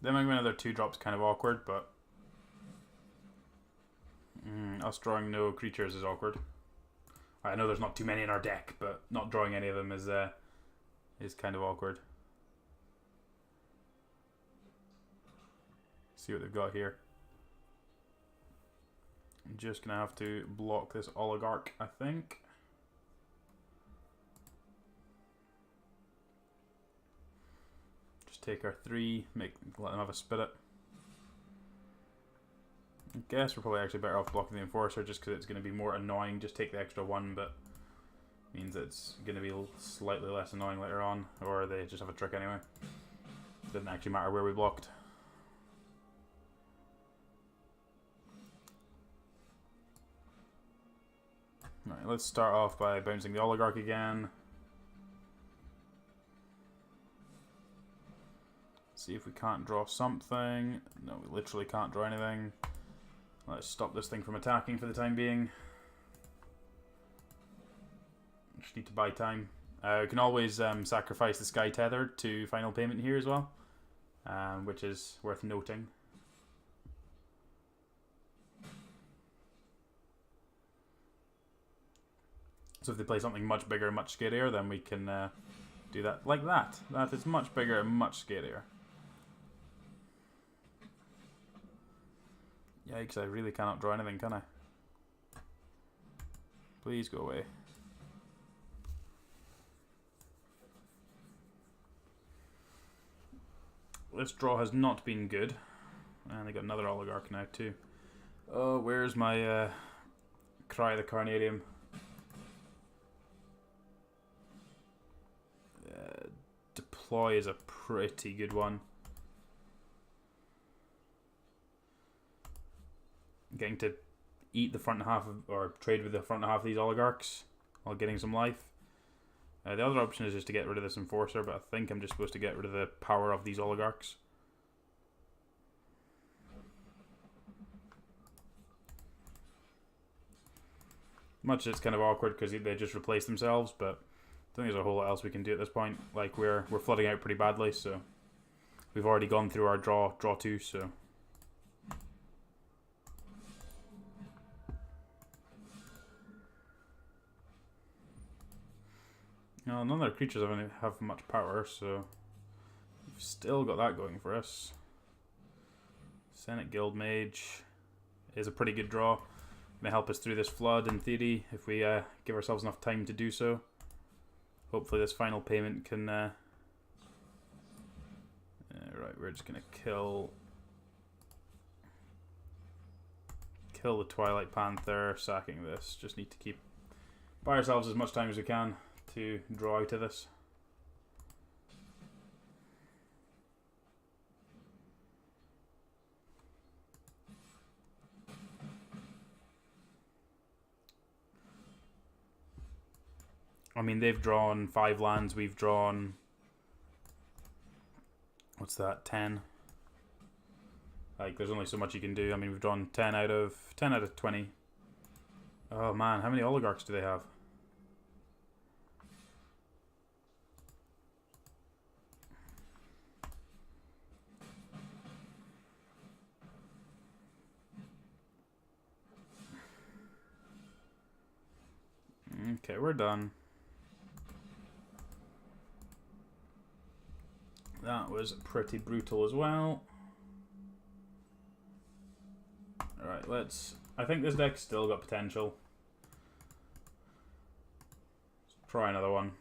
Then maybe another 2-drop's kind of awkward, but us drawing no creatures is awkward. I know there's not too many in our deck, but not drawing any of them is kind of awkward. See what they've got here. I'm just gonna have to block this oligarch, I think. Just take our 3, let them have a spirit. I guess we're probably actually better off blocking the enforcer just because it's going to be more annoying. Just take the extra 1, but means it's going to be slightly less annoying later on, or they just have a trick anyway. It doesn't actually matter where we blocked. Right, let's start off by bouncing the oligarch again. See if we can't draw something. No, we literally can't draw anything. Let's stop this thing from attacking for the time being. Just need to buy time. We can always sacrifice the Sky Tether to final payment here as well, which is worth noting. So if they play something much bigger and much scarier, then we can do that like that. That is much bigger and much scarier. Yikes, I really cannot draw anything, can I? Please go away. This draw has not been good. And they got another oligarch now too. Oh, where's my Cry the Carnarium? Deploy is a pretty good one. Getting to eat the front half of, or trade with the front half of these oligarchs while getting some life. The other option is just to get rid of this enforcer, but I think I'm just supposed to get rid of the power of these oligarchs. Much it's kind of awkward because they just replace themselves, but I think there's a whole lot else we can do at this point. Like we're flooding out pretty badly, so we've already gone through our draw 2, so. None of our creatures have much power, so we've still got that going for us. Senate Guild Mage is a pretty good draw. Going to help us through this flood in theory if we give ourselves enough time to do so. Hopefully this final payment can... right, we're just going to kill the Twilight Panther, sacking this. Just need to buy ourselves as much time as we can to draw out of this. I mean, they've drawn 5 lands, we've drawn... What's that, 10? Like, there's only so much you can do. I mean, we've drawn 10 out of 20. Oh man, how many oligarchs do they have? Okay, we're done. That was pretty brutal as well. Alright, let's... I think this deck's still got potential. Let's try another one.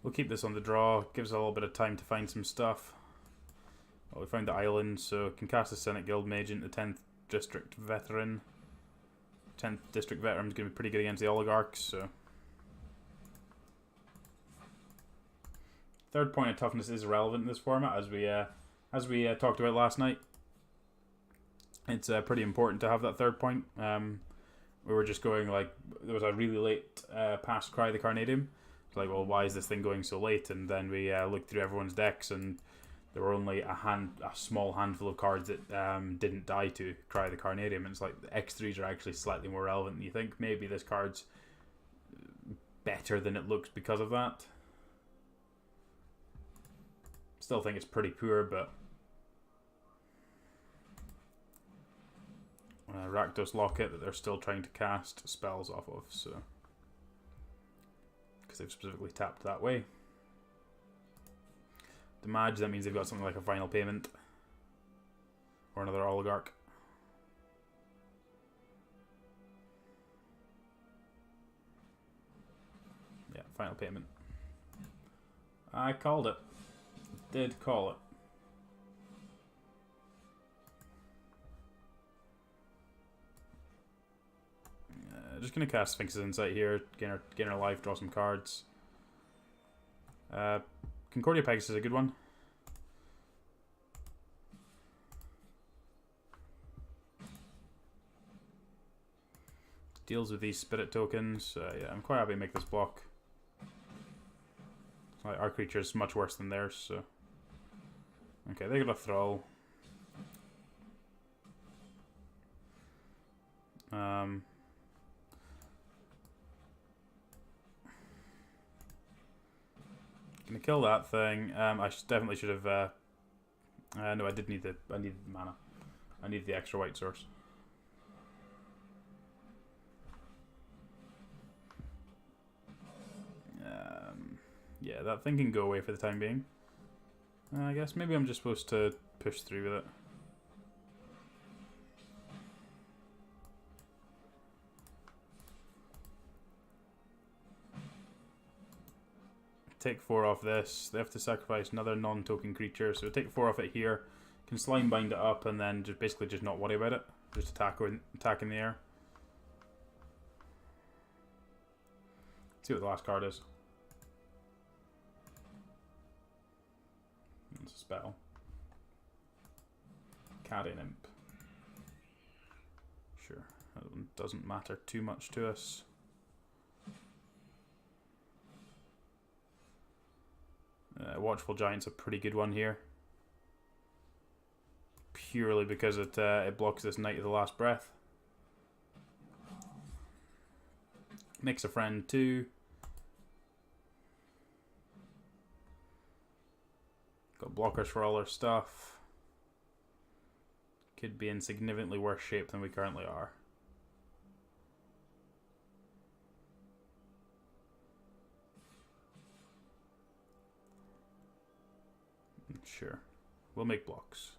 We'll keep this on the draw, gives us a little bit of time to find some stuff. Well, we found the island, so can cast the Senate Guild Mage into 10th District Veteran. 10th District Veteran is going to be pretty good against the Oligarchs, so... Third point of toughness is relevant in this format, as we talked about last night. It's pretty important to have that third point. We were just going like, there was a really late past Cry the Carnarium. It's like, well, why is this thing going so late? And then we looked through everyone's decks, and there were only a small handful of cards that didn't die to Cry the Carnarium. And it's like the X3s are actually slightly more relevant than you think. Maybe this card's better than it looks because of that. Still think it's pretty poor, but Rakdos Locket that they're still trying to cast spells off of, so because they've specifically tapped that way. Damage, that means they've got something like a Final Payment or another Oligarch. Yeah, Final Payment. I called it. Did call it. Just gonna cast Sphinx's Insight here, gain her life, draw some cards. Concordia Pegasus is a good one. Deals with these spirit tokens. Yeah, I'm quite happy to make this block. Like, our creature is much worse than theirs, so. Okay, they got a Thrall. Gonna kill that thing. I definitely should have. No, I did need the. I needed the mana. I needed the extra white source. Yeah, that thing can go away for the time being. I guess maybe I'm just supposed to push through with it. Take 4 off this. They have to sacrifice another non-token creature, so take 4 off it here. Can Slime Bind it up and then just basically just not worry about it. Just attack in the air. Let's see what the last card is. It's a spell. Carrion Imp. Sure, that one doesn't matter too much to us. Watchful Giant's a pretty good one here. Purely because it blocks this Knight of the Last Breath. Makes a friend too. Got blockers for all our stuff. Could be in significantly worse shape than we currently are. Sure. We'll make blocks.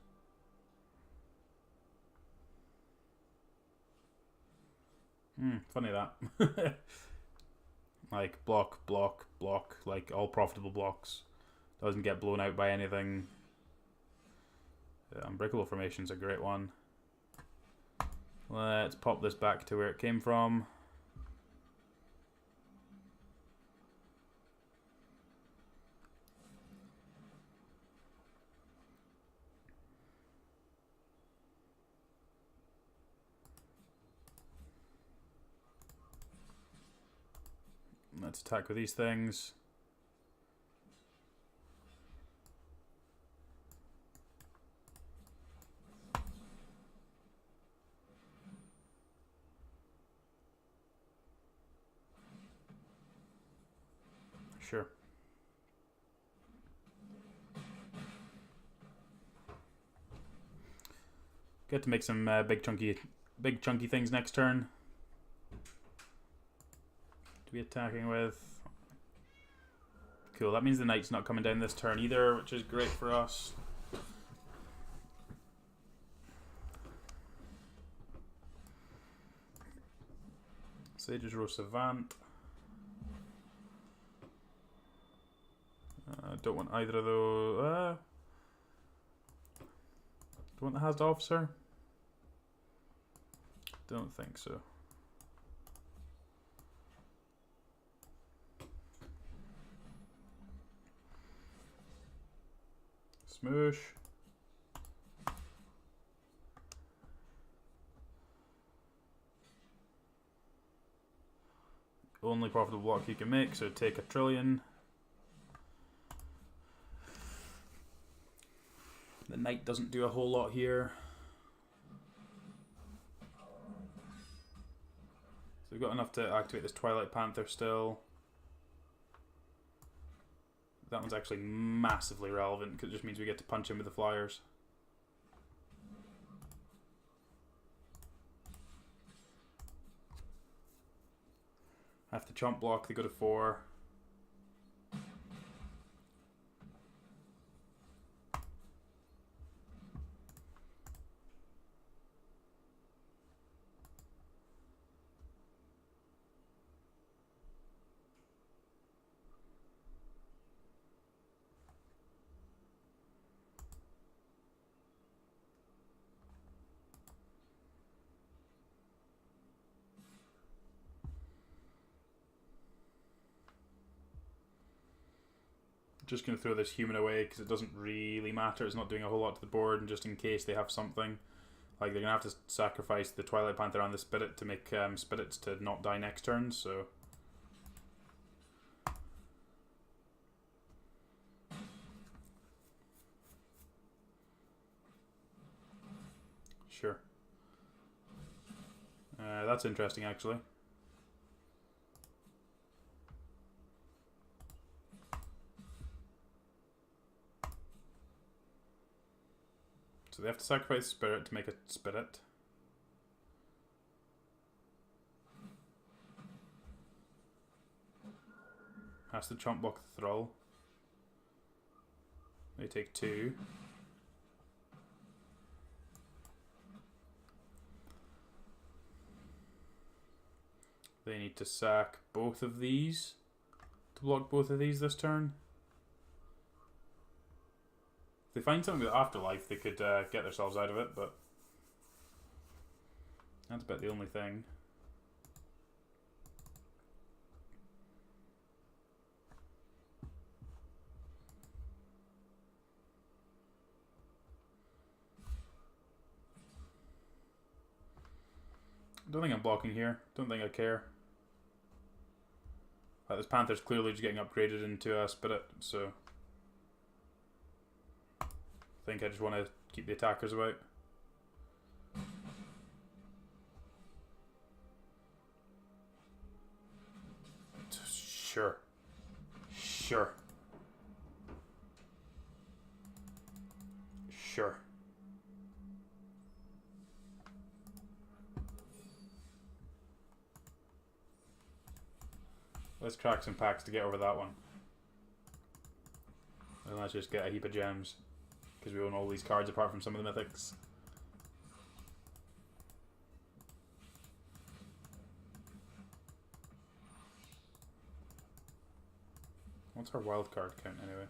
Funny that. Like, block, block, block. Like, all profitable blocks. Doesn't get blown out by anything. Unbreakable Formation's a great one. Let's pop this back to where it came from. Let's attack with these things. Sure. Get to make some big chunky things next turn. To be attacking with. Cool. That means the Knight's not coming down this turn either, which is great for us. Sage's Row Savant. Don't want either of those. Do you want the Asda Officer? Don't think so. Smoosh. only profitable block you can make, so take a trillion. The knight doesn't do a whole lot here. So we've got enough to activate this Twilight Panther still. That one's actually massively relevant because it just means we get to punch in with the flyers. Have to chump block, they go to 4. Just going to throw this human away because it doesn't really matter. It's not doing a whole lot to the board, and just in case they have something. Like, they're going to have to sacrifice the Twilight Panther and the Spirit to make Spirits to not die next turn, so... Sure. That's interesting, actually. So they have to sacrifice Spirit to make a Spirit. Has to chump block the Thrall. They take 2. They need to sack both of these to block both of these this turn. If they find something with Afterlife, they could get themselves out of it, but that's about the only thing. Don't think I'm blocking here. Don't think I care. This Panther's clearly just getting upgraded into a Spirit, so I think I just want to keep the attackers about. Sure. Sure. Sure. Let's crack some packs to get over that one. And let's just get a heap of gems, because we own all these cards apart from some of the mythics. What's our wild card count anyway?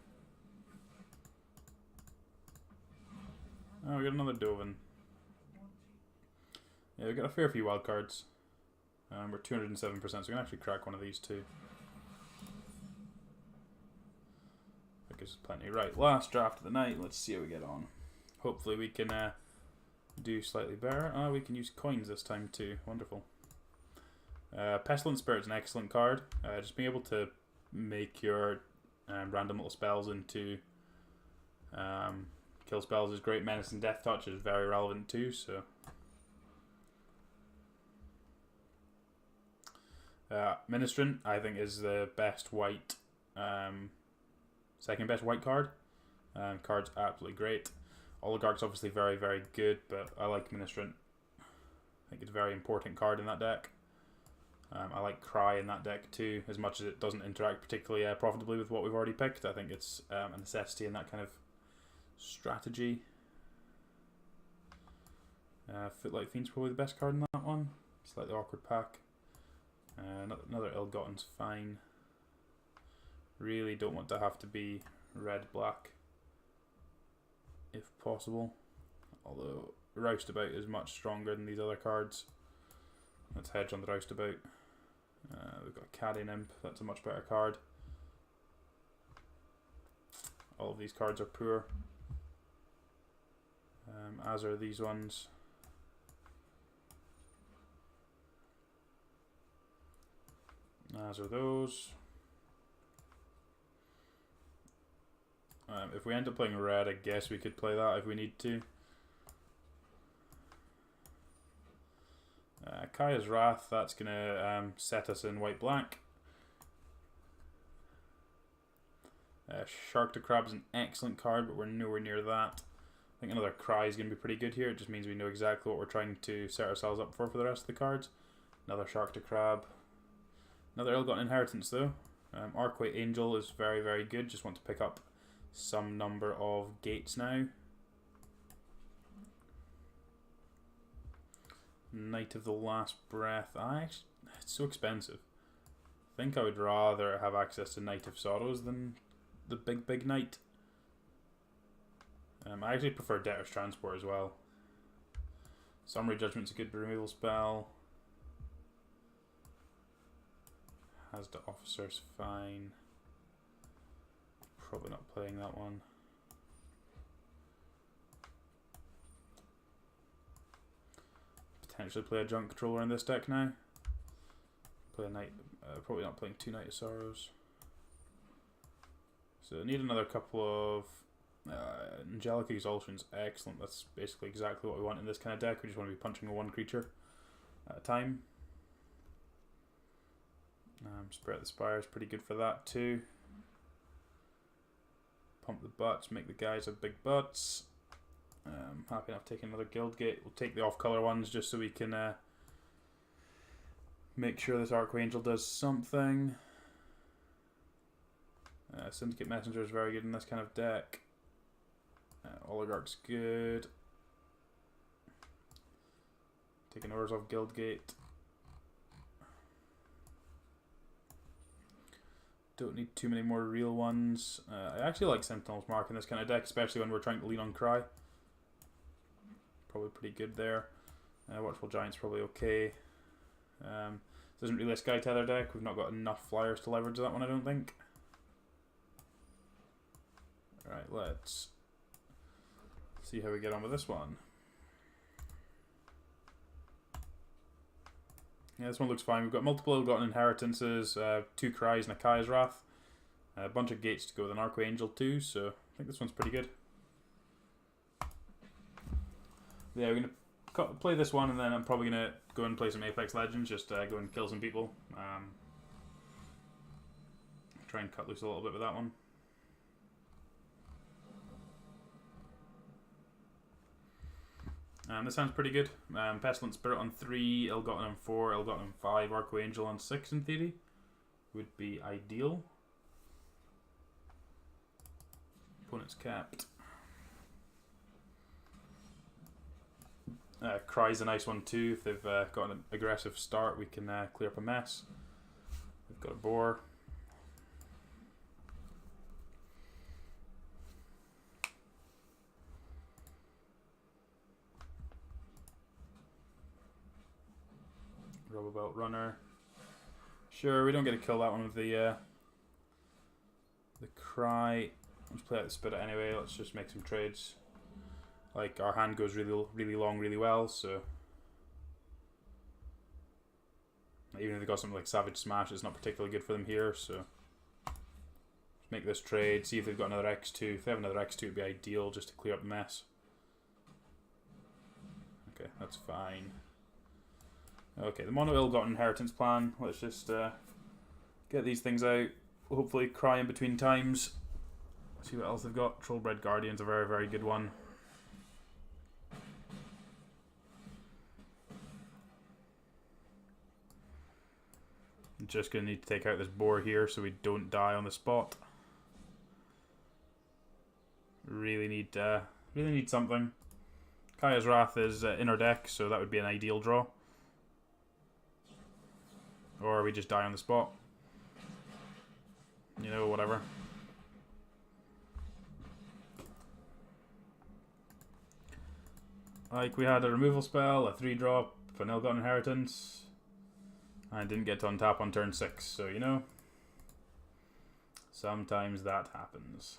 Oh, we got another Dovin. Yeah, we got a fair few wild cards. We're 207%, so we can actually crack one of these too. That gives us plenty. Right, last draft of the night. Let's see how we get on. Hopefully we can do slightly better. Oh, we can use coins this time too. Wonderful. Pestilent Spirit's an excellent card. Just being able to make your random little spells into kill spells is great. Menace and Death Touch is very relevant too, so... Ministrant, I think, is the best white, second best white card. Card's absolutely great. Oligarch's obviously very, very good, but I like Ministrant. I think it's a very important card in that deck. I like Cry in that deck too, as much as it doesn't interact particularly profitably with what we've already picked. I think it's a necessity in that kind of strategy. Footlight Fiend's probably the best card in that one. Slightly awkward pack. Another Ill-Gotten's fine. Really don't want to have to be red-black, if possible. Although Roustabout is much stronger than these other cards. Let's hedge on the Roustabout. We've got Caddy Nymph, that's a much better card. All of these cards are poor, as are these ones. As are those. If we end up playing red, I guess we could play that if we need to. Kaya's Wrath, that's going to set us in white-black. Shark to Crab is an excellent card, but we're nowhere near that. I think another Cry is going to be pretty good here. It just means we know exactly what we're trying to set ourselves up for the rest of the cards. Another Shark to Crab. Another Ill-Gotten Inheritance, though. Archway Angel is very, very good. Just want to pick up some number of gates now. Knight of the Last Breath. It's so expensive. I think I would rather have access to Knight of Sorrows than the big knight. I actually prefer Debtor's Transport as well. Summary Judgment's a good removal spell. Asda Officer's fine. Probably not playing that one. Potentially play a Junk Controller in this deck now. Play a Knight. Probably not playing 2 Knight of Sorrows. So I need another couple of Angelic Exaltation's excellent. That's basically exactly what we want in this kind of deck. We just want to be punching one creature at a time. Spirit of the Spire is pretty good for that too. Pump the butts, make the guys have big butts. Happy enough taking another Guildgate. We'll take the off-color ones just so we can make sure this Archway Angel does something. Syndicate Messenger is very good in this kind of deck. Oligarch's good. Taking orders off Guildgate. Don't need too many more real ones. I actually like Sentinel's Mark in this kind of deck, especially when we're trying to lean on Cry. Probably pretty good there. Watchful Giant's probably okay. This isn't really a Sky Tether deck. We've not got enough flyers to leverage that one, I don't think. Alright, let's see how we get on with this one. Yeah, this one looks fine. We've got multiple Ill-Gotten Inheritances, 2 Cries and a Kaya's Wrath. A bunch of gates to go with an Archway Angel too, so I think this one's pretty good. Yeah, we're going to play this one and then I'm probably going to go and play some Apex Legends, just go and kill some people. Try and cut loose a little bit with that one. This sounds pretty good. Pestilent Spirit on 3, Ill-Gotten on 4, Ill-Gotten on 5, Archway Angel on 6 in theory. Would be ideal. Opponent's capped. Cry's a nice one too. If they've got an aggressive start, we can clear up a mess. We've got a boar. Rubber Runner. Sure, we don't get to kill that one with the Cry. Let's play out the Spirit anyway. Let's just make some trades. Like, our hand goes really long, really well, so even if they've got something like Savage Smash, it's not particularly good for them here, so let's make this trade, see if they've got another X2. If they have another X2, it'd be ideal just to clear up the mess. Okay, that's fine. Okay, the mono Ill-Gotten Inheritance plan. Let's just get these things out. Hopefully Cry in between times. See what else they've got. Trollbred Guardian's a very, very good one. I'm just going to need to take out this boar here so we don't die on the spot. Really need something. Kaya's Wrath is in our deck, so that would be an ideal draw. Or we just die on the spot. You know, whatever. Like, we had a removal spell, a 3-drop, an Ill-Gotten Inheritance. I didn't get to untap on turn 6, so you know. Sometimes that happens.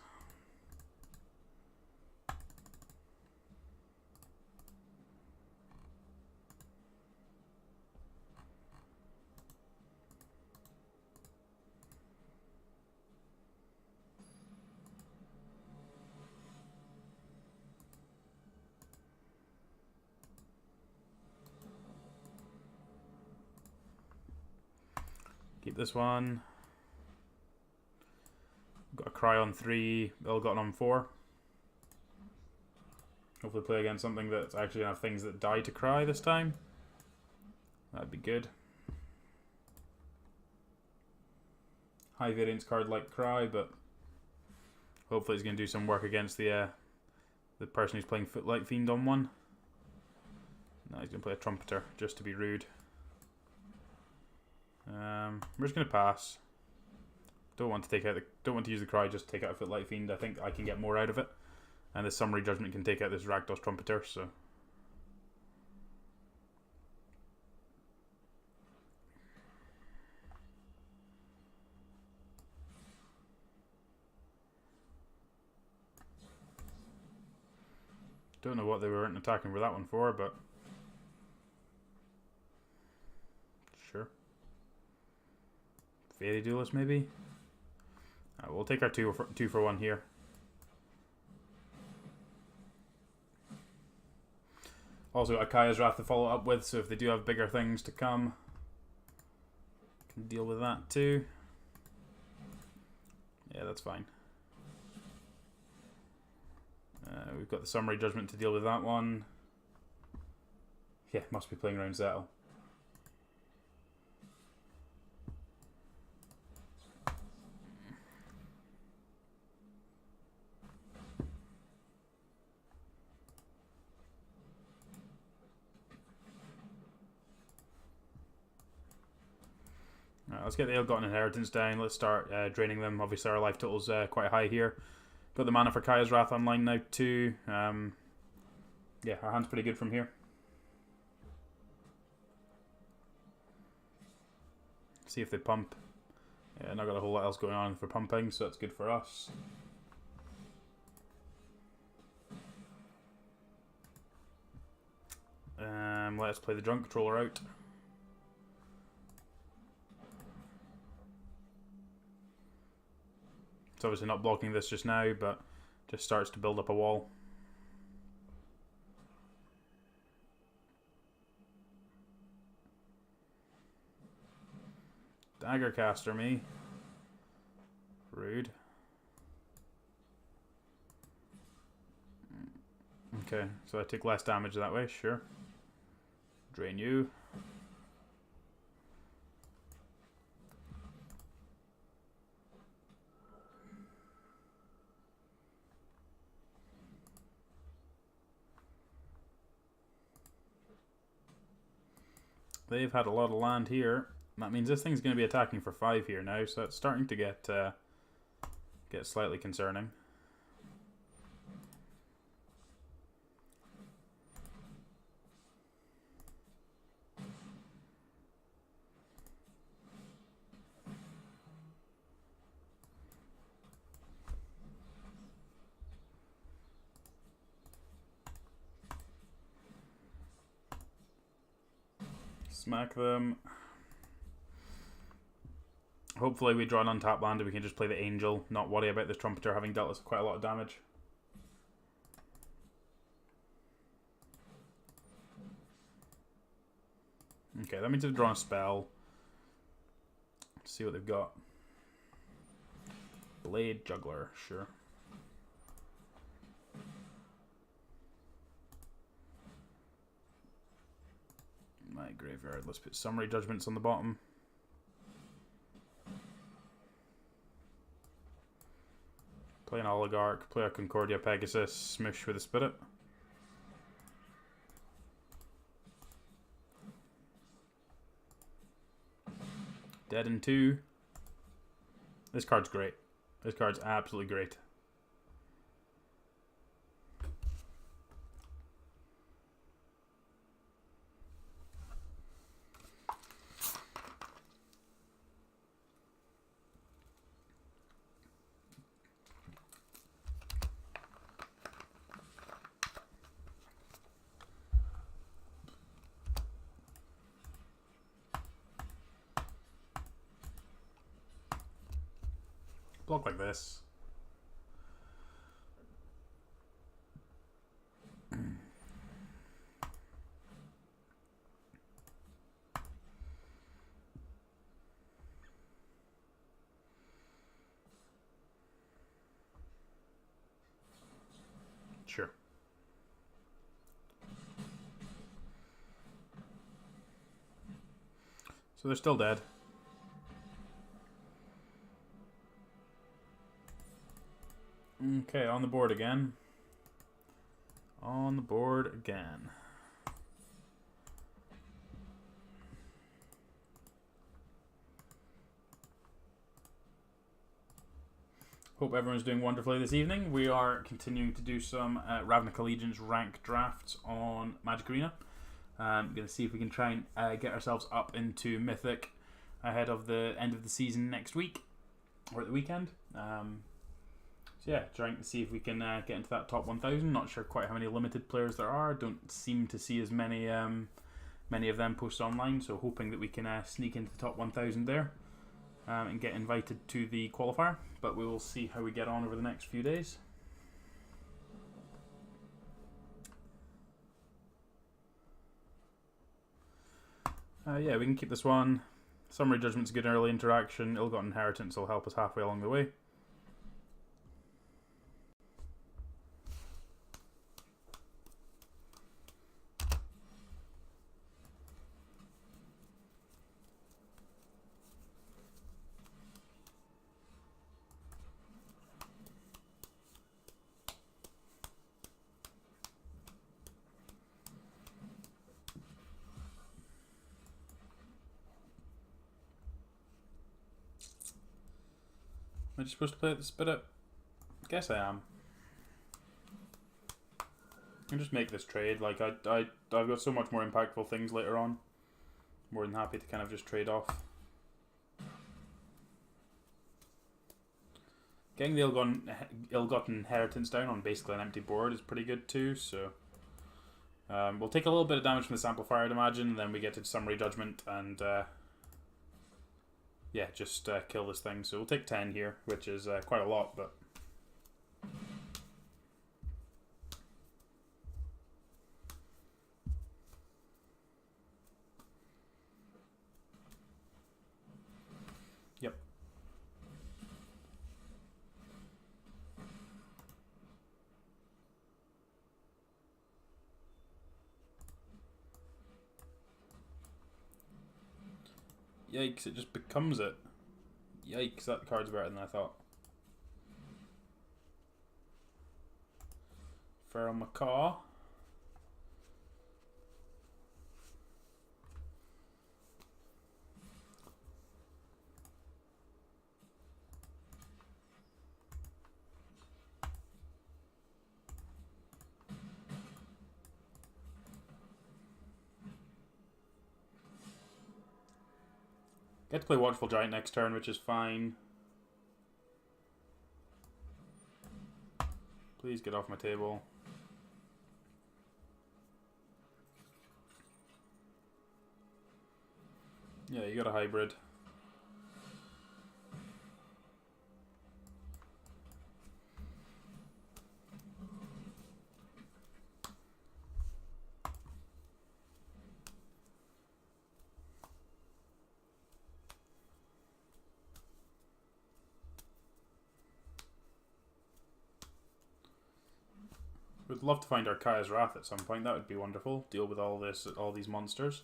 Keep this one. Got a cry on 3, ill gotten on 4. Hopefully play against something that's actually gonna have things that die to cry this time. That'd be good. High variance card like cry, but hopefully it's gonna do some work against the person who's playing Footlight Fiend on 1. No, he's gonna play a Trumpeter just to be rude. We're just gonna pass. Don't want to use the cry just to take out a Footlight Fiend. I think I can get more out of it. And the Summary Judgment can take out this Rakdos Trumpeter, so. Don't know what they weren't attacking for that one for, but. Sure. Fairy Duelist, maybe? We'll take our 2 for 1 here. Also got Akaya's Wrath to follow up with, so if they do have bigger things to come, can deal with that too. Yeah, that's fine. We've got the Summary Judgment to deal with that one. Yeah, must be playing around Zettel. Let's get the Ill-Gotten Inheritance down. Let's start draining them. Obviously our life total's quite high here. Got the mana for Kaya's Wrath online now too. Yeah, our hand's pretty good from here. See if they pump. Yeah, not got a whole lot else going on for pumping, so that's good for us. Let's play the Drunk Controller out. It's obviously not blocking this just now, but just starts to build up a wall. Dagger caster me. Rude. Okay, so I take less damage that way, sure. Drain you. They've had a lot of land here. That means this thing's going to be attacking for 5 here now, so it's starting to get slightly concerning. Smack them. Hopefully we draw an untapped land and we can just play the Angel, not worry about this Trumpeter having dealt us quite a lot of damage. Okay, that means they've drawn a spell. Let's see what they've got. Blade Juggler, sure. My graveyard. Let's put Summary Judgments on the bottom. Play an Oligarch, play a Concordia Pegasus, smush with a Spirit. Dead in 2. This card's great. This card's absolutely great. Block like this. So they're still dead. Okay, on the board again. On the board again. Hope everyone's doing wonderfully this evening. We are continuing to do some Ravnica Legion's rank drafts on Magic Arena. I'm going to see if we can try and get ourselves up into Mythic ahead of the end of the season next week, or at the weekend. So yeah, trying to see if we can get into that top 1,000. Not sure quite how many limited players there are. Don't seem to see as many many of them posted online, so hoping that we can sneak into the top 1,000 there and get invited to the qualifier. But we will see how we get on over the next few days. Yeah, we can keep this one. Summary Judgment's good early interaction. Ill-Gotten Inheritance will help us halfway along the way. Am I just supposed to play at the spit up? Guess I am. I'll just make this trade. Like I've got so much more impactful things later on. More than happy to kind of just trade off. Getting the ill-gotten inheritance down on basically an empty board is pretty good too. So we'll take a little bit of damage from this amplifier, I'd imagine, and then we get to Summary Judgment and yeah, just kill this thing. So we'll take 10 here, which is quite a lot, but yep. Yikes, it just becomes it. Yikes, that card's better than I thought. Feral Macaw. Get to play Watchful Giant next turn, which is fine. Please get off my table. Yeah, you got a hybrid. Would love to find Archaea's Wrath at some point. That would be wonderful. Deal with all these monsters,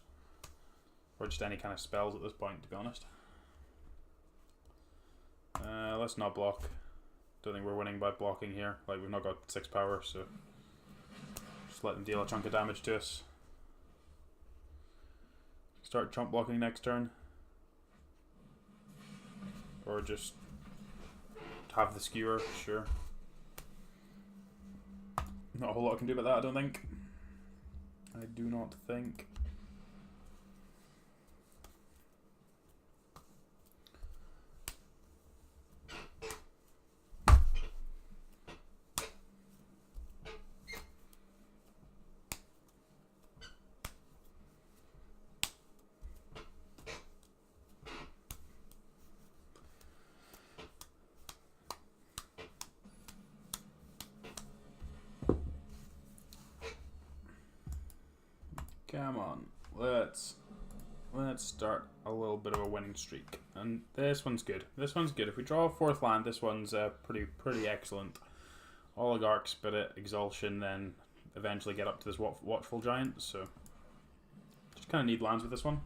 or just any kind of spells at this point, to be honest. Let's not block. Don't think we're winning by blocking here. Like, we've not got 6 power, so just let them deal a chunk of damage to us. Start chump blocking next turn, or just have the skewer. Sure. Not a whole lot I can do about that, I don't think. I do not think. Come on, let's start a little bit of a winning streak, and this one's good. This one's good. If we draw a 4th land, this one's pretty excellent. Oligarch, Spirit, Exaltation, then eventually get up to this Watchful Giant. So just kind of need lands with this one.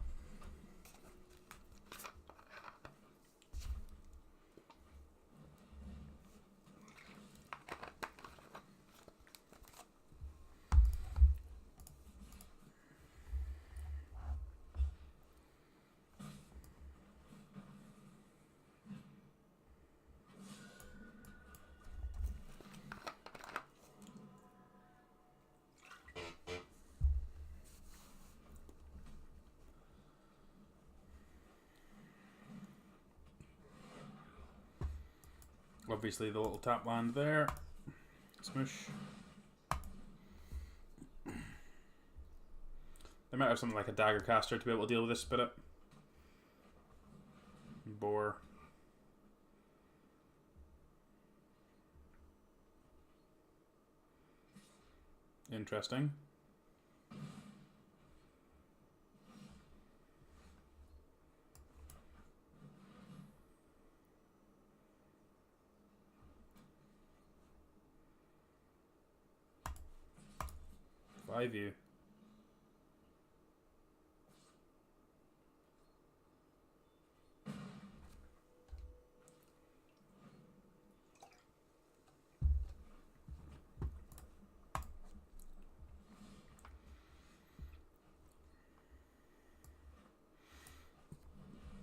Obviously the little tap land there. Smoosh. They might have something like a dagger caster to be able to deal with this spirit. Boar. Interesting. Five you.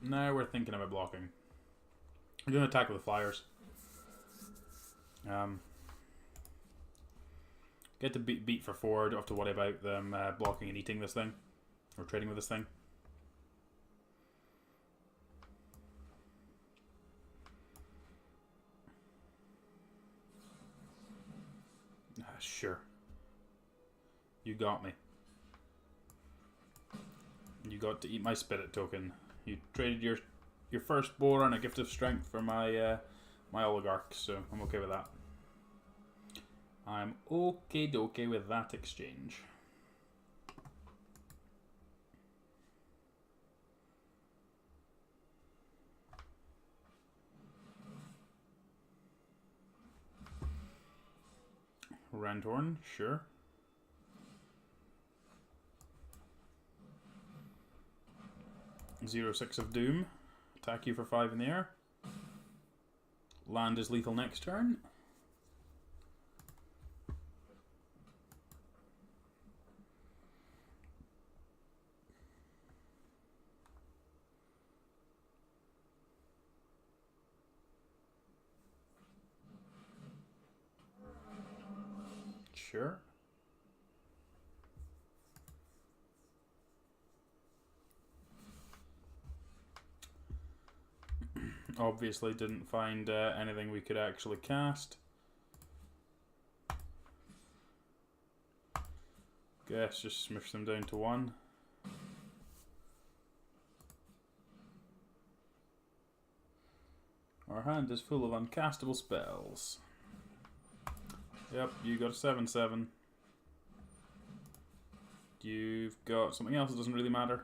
Now we're thinking about blocking. We're going to attack with the flyers. Get to beat for 4. Don't have to worry about them blocking and eating this thing. Or trading with this thing. Sure. You got me. You got to eat my spirit token. You traded your first boar and a gift of strength for my my oligarch, so I'm okay with that. I'm okay dokie with that exchange. Rantorn, sure. Zero 6 of Doom. Attack you for 5 in the air. Land is lethal next turn. Sure. Obviously didn't find anything we could actually cast. Guess just smush them down to 1. Our hand is full of uncastable spells. Yep, you got a 7/7. You've got something else that doesn't really matter.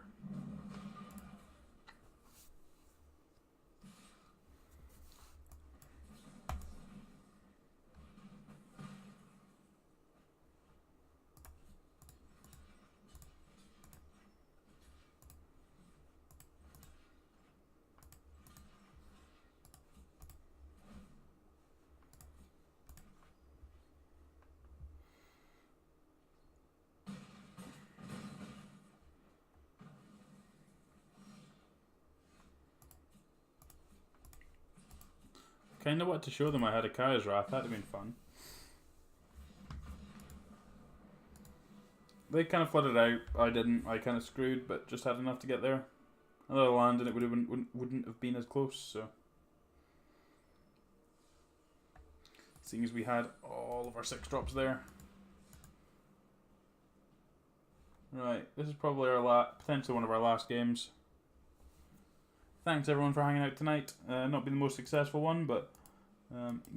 Kinda what to show them I had a Kaya's Wrath, that'd have been fun. They kind of flooded out, I didn't, I kind of screwed, but just had enough to get there. Another land and it wouldn't have been as close, so. Seeing as we had all of our 6 drops there. Right, this is probably our potentially one of our last games. Thanks everyone for hanging out tonight. Not been the most successful one, but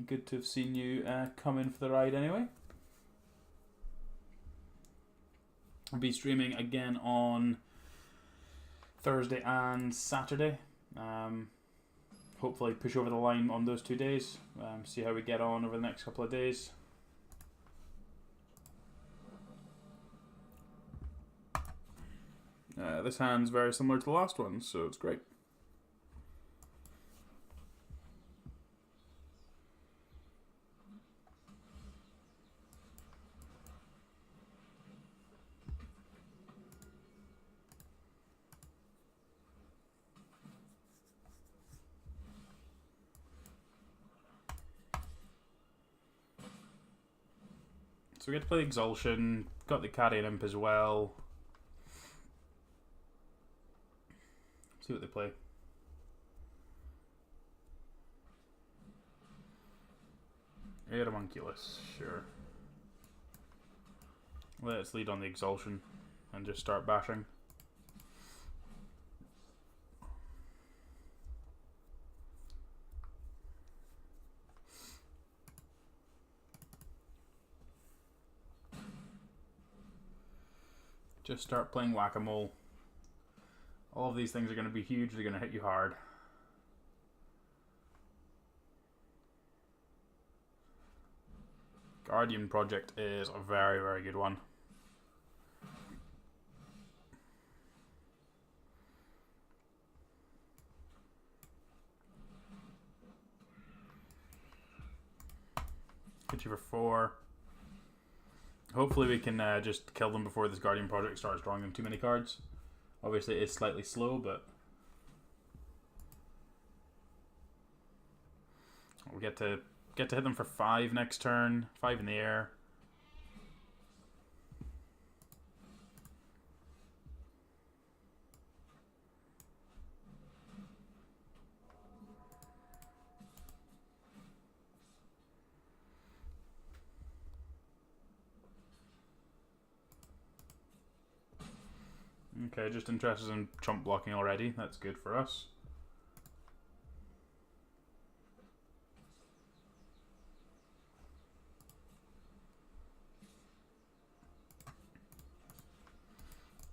good to have seen you come in for the ride anyway. I'll be streaming again on Thursday and Saturday. Hopefully push over the line on those 2 days. See how we get on over the next couple of days. This hand's very similar to the last one, so it's great. So we get to play Exulsion, got the Carrion Imp as well. See what they play. Homunculus, sure. Let's lead on the Exaltation and just start bashing. Just start playing whack-a-mole. All of these things are going to be huge, they're going to hit you hard. Guardian Project is a very, very good one. Hit you for 4. Hopefully we can just kill them before this Guardian Project starts drawing them too many cards. Obviously it is slightly slow, but we get to hit them for 5 next turn. 5 in the air. Okay, just interested in chump blocking already. That's good for us.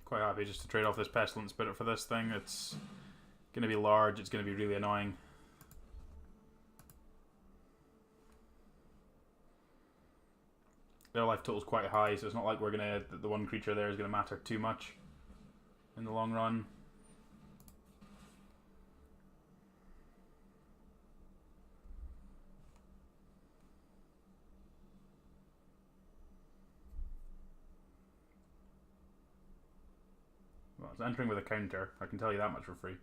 Quite happy just to trade off this Pestilent Spirit for this thing. It's going to be large, it's going to be really annoying. Their life total is quite high, so it's not like we're going to, the one creature there is going to matter too much in the long run. Well, it's entering with a counter, I can tell you that much for free.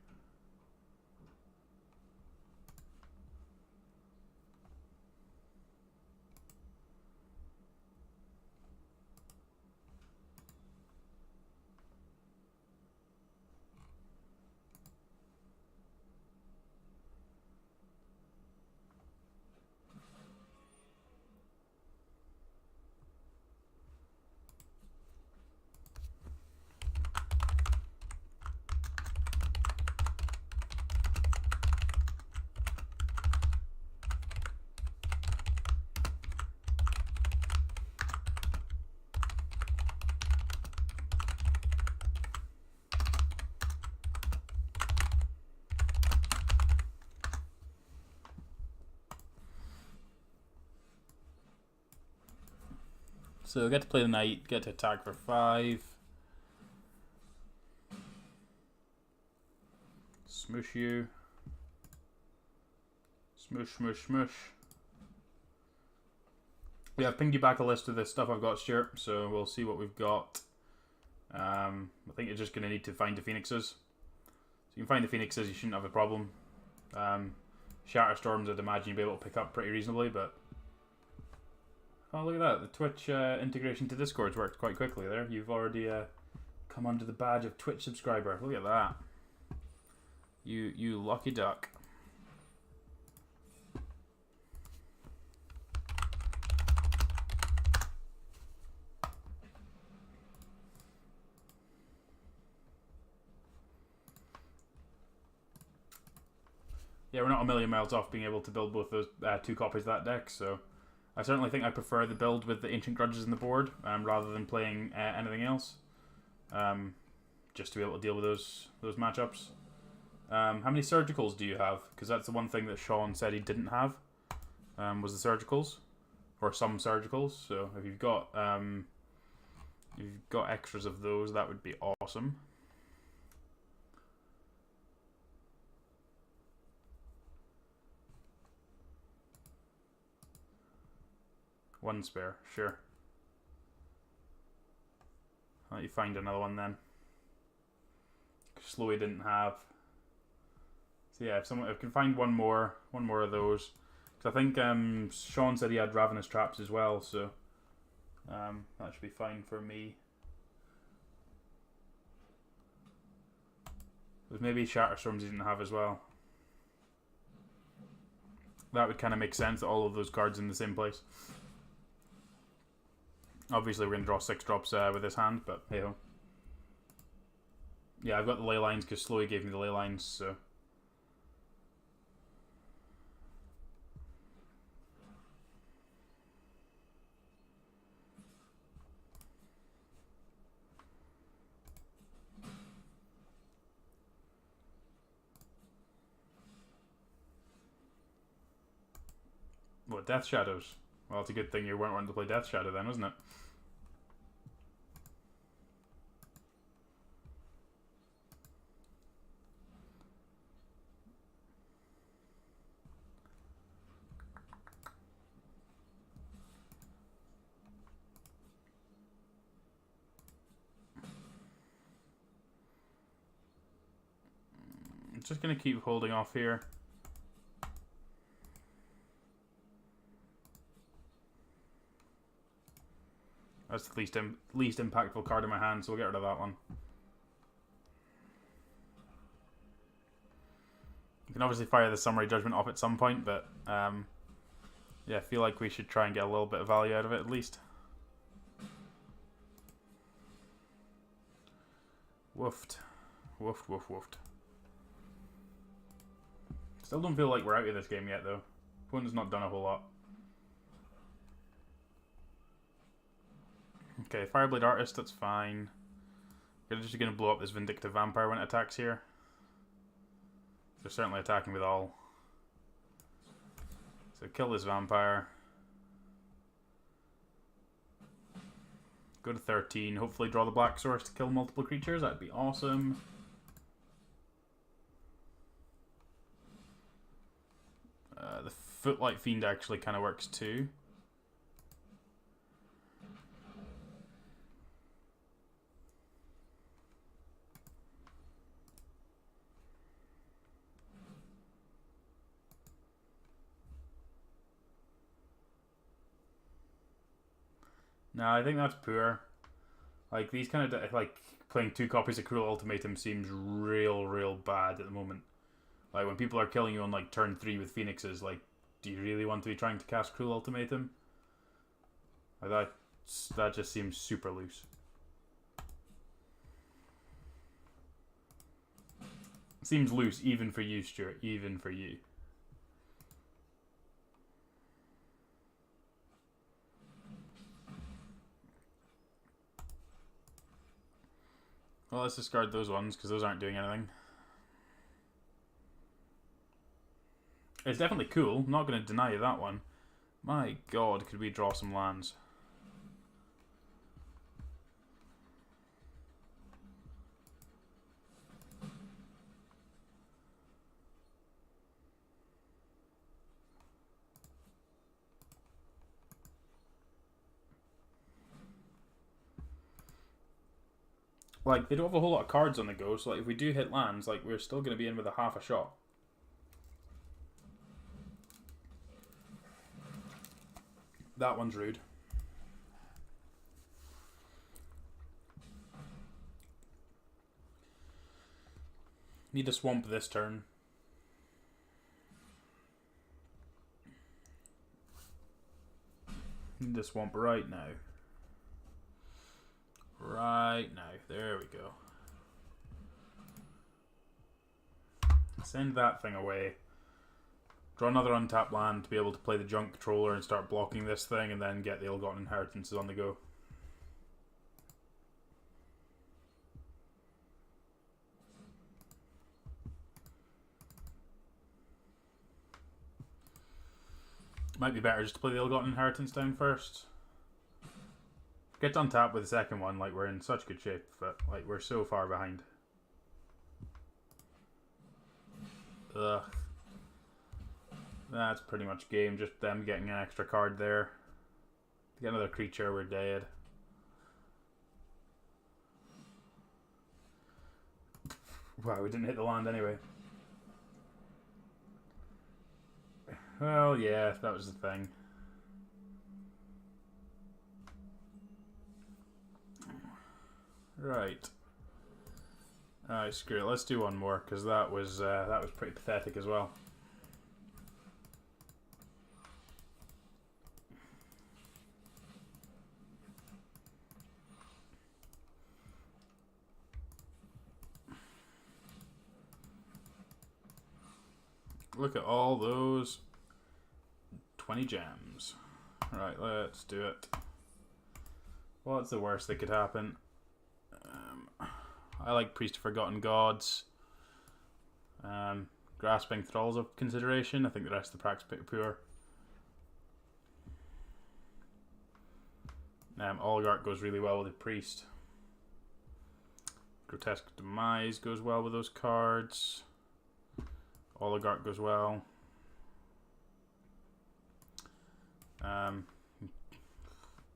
So get to play the knight, get to attack for 5. Smoosh you. Smoosh, smoosh, smoosh. Yeah, I've pinged you back a list of the stuff I've got, Stuart, so we'll see what we've got. I think you're just going to need to find the Phoenixes. So you can find the Phoenixes, you shouldn't have a problem. Shatterstorms, I'd imagine you'll be able to pick up pretty reasonably, but... Oh, look at that. The Twitch integration to Discord's worked quite quickly there. You've already come under the badge of Twitch subscriber. Look at that. You lucky duck. Yeah, we're not a million miles off being able to build both those 2 copies of that deck, so... I certainly think I prefer the build with the Ancient Grudges in the board rather than playing anything else. Just to be able to deal with those matchups. How many Surgicals do you have? Because that's the one thing that Sean said he didn't have. Was the Surgicals. Or some Surgicals. So if you've got extras of those, that would be awesome. One spare, sure. I'll let you find another one then. Slowy didn't have. So yeah, if I can find one more of those. Because I think Sean said he had Ravenous Traps as well, so that should be fine for me. There's maybe Shatterstorms he didn't have as well. That would kind of make sense, that all of those cards in the same place. Obviously, we're going to draw 6 drops with this hand, but hey-ho. Yeah, I've got the ley lines because Slowy gave me the ley lines, so... What, Death Shadows? Well, it's a good thing you weren't wanting to play Death Shadow then, wasn't it? I'm just going to keep holding off here. That's the least impactful card in my hand, so we'll get rid of that one. You can obviously fire the Summary Judgment off at some point, but yeah, I feel like we should try and get a little bit of value out of it at least. Woofed. Woofed, woofed, woofed. Still don't feel like we're out of this game yet, though. Opponent's not done a whole lot. Okay, Fireblade Artist, that's fine. We're just going to blow up this Vindictive Vampire when it attacks here. They're certainly attacking with all. So kill this Vampire. Go to 13, hopefully draw the Black Source to kill multiple creatures, that'd be awesome. The Footlight Fiend actually kind of works too. No, I think that's poor. Like, these kind of, like, playing 2 copies of Cruel Ultimatum seems real bad at the moment. Like, when people are killing you on, like, turn 3 with Phoenixes, like, do you really want to be trying to cast Cruel Ultimatum? Like, that just seems super loose. Seems loose, even for you, Stuart, even for you. Well, let's discard those ones, because those aren't doing anything. It's definitely cool. I'm not going to deny you that one. My god, could we draw some lands? Like, they don't have a whole lot of cards on the go, so like, if we do hit lands, like, we're still going to be in with a half a shot. That one's rude. Need a swamp this turn. Need the swamp right now. Right now. There we go. Send that thing away. Draw another untapped land to be able to play the Junk Controller and start blocking this thing, and then get the Ill-Gotten Inheritances on the go. Might be better just to play the Ill-Gotten Inheritance down first. Get to untap with the second one, like, we're in such good shape, but like, we're so far behind. Ugh. That's pretty much game, just them getting an extra card there. Get another creature, we're dead. Wow, we didn't hit the land anyway. Well, yeah, that was the thing. Right. Alright, screw it. Let's do one more, because that was pretty pathetic as well. Look at all those 20 gems. Right, let's do it. What's the worst that could happen? I like Priest of Forgotten Gods. Grasping Thralls of consideration. I think the rest of the pack's pretty poor. Oligarch goes really well with the Priest. Grotesque Demise goes well with those cards. Oligarch goes well.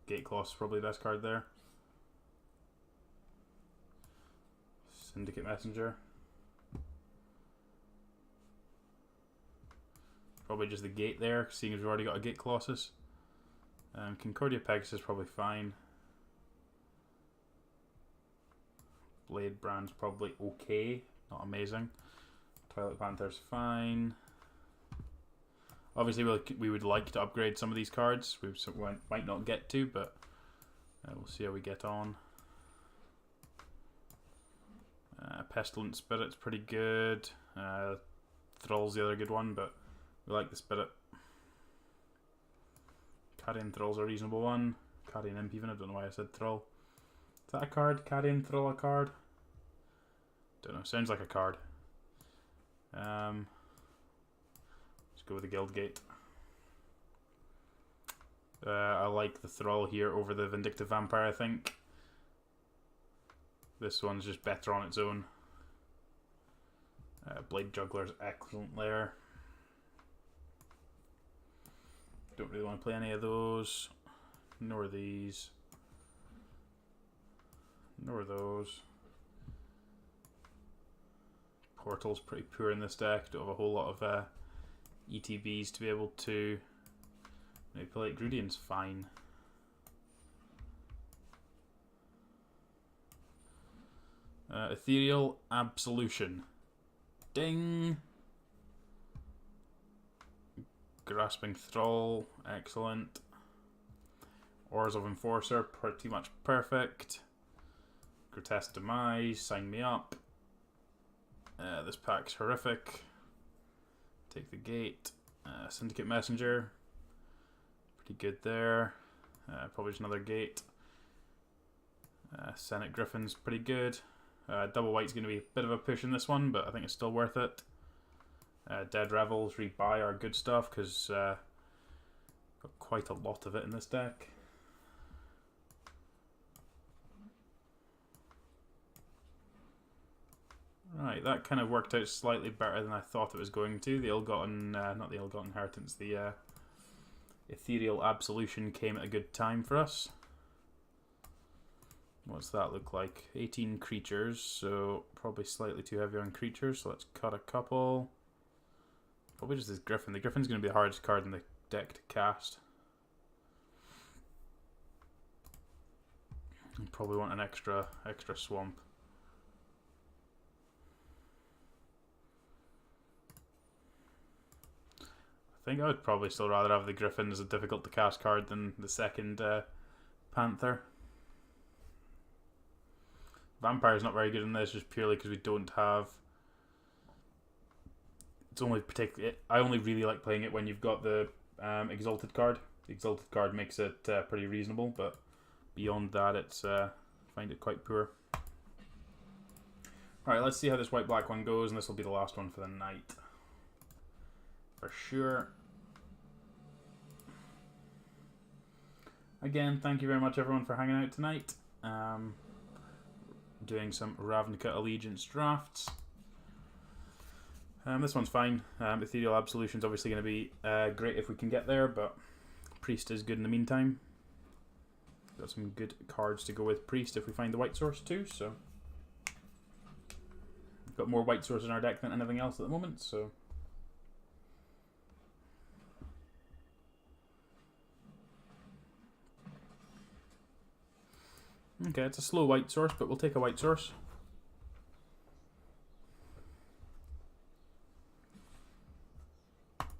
Gateclaw is probably the best card there. Syndicate Messenger. Probably just the gate there, seeing as we've already got a Gate Colossus. Concordia Pegasus is probably fine. Blade Brand's probably okay, not amazing. Twilight Panther's fine. Obviously, we would like to upgrade some of these cards. We might not get to, but we'll see how we get on. Pestilent Spirit's pretty good. Thrall's the other good one, but we like the Spirit. Carrion Thrall's a reasonable one. Carrion Imp even, I don't know why I said Thrall. Is that a card? Carrion Thrall a card? Don't know, sounds like a card. Let's go with the Guildgate. I like the Thrall here over the Vindictive Vampire, I think. This one's just better on its own. Blade Juggler's excellent there. Don't really want to play any of those. Nor these. Nor those. Portal's pretty poor in this deck. Don't have a whole lot of ETBs to be able to manipulate. Grudian's fine. Ethereal Absolution. Ding! Grasping Thrall, excellent. Ores of Enforcer, pretty much perfect. Grotesque Demise, sign me up. This pack's horrific. Take the gate. Syndicate Messenger, pretty good there. Probably just another gate. Senate Griffin's pretty good. Double White's going to be a bit of a push in this one, but I think it's still worth it. Dead Revels, rebuy our good stuff, because got quite a lot of it in this deck. Right, that kind of worked out slightly better than I thought it was going to. The Ill-Gotten, not the Ill-Gotten Inheritance, the Ethereal Absolution came at a good time for us. What's that look like? 18 creatures, so probably slightly too heavy on creatures, so let's cut a couple. Probably just this Griffin. The Griffin's going to be the hardest card in the deck to cast. And probably want an extra swamp. I think I would probably still rather have the Griffin as a difficult to cast card than the second Panther. Vampire's not very good in this, just purely because we don't have. It's only I only really like playing it when you've got the Exalted card. The Exalted card makes it pretty reasonable, but beyond that, it's I find it quite poor. Alright, let's see how this white-black one goes, and this will be the last one for the night. For sure. Again, thank you very much everyone for hanging out tonight. Doing some Ravnica Allegiance drafts. This one's fine. Ethereal Absolution's obviously going to be great if we can get there, but Priest is good in the meantime. Got some good cards to go with Priest if we find the white source too, so. We've got more white sources in our deck than anything else at the moment, so. Okay, it's a slow white source, but we'll take a white source.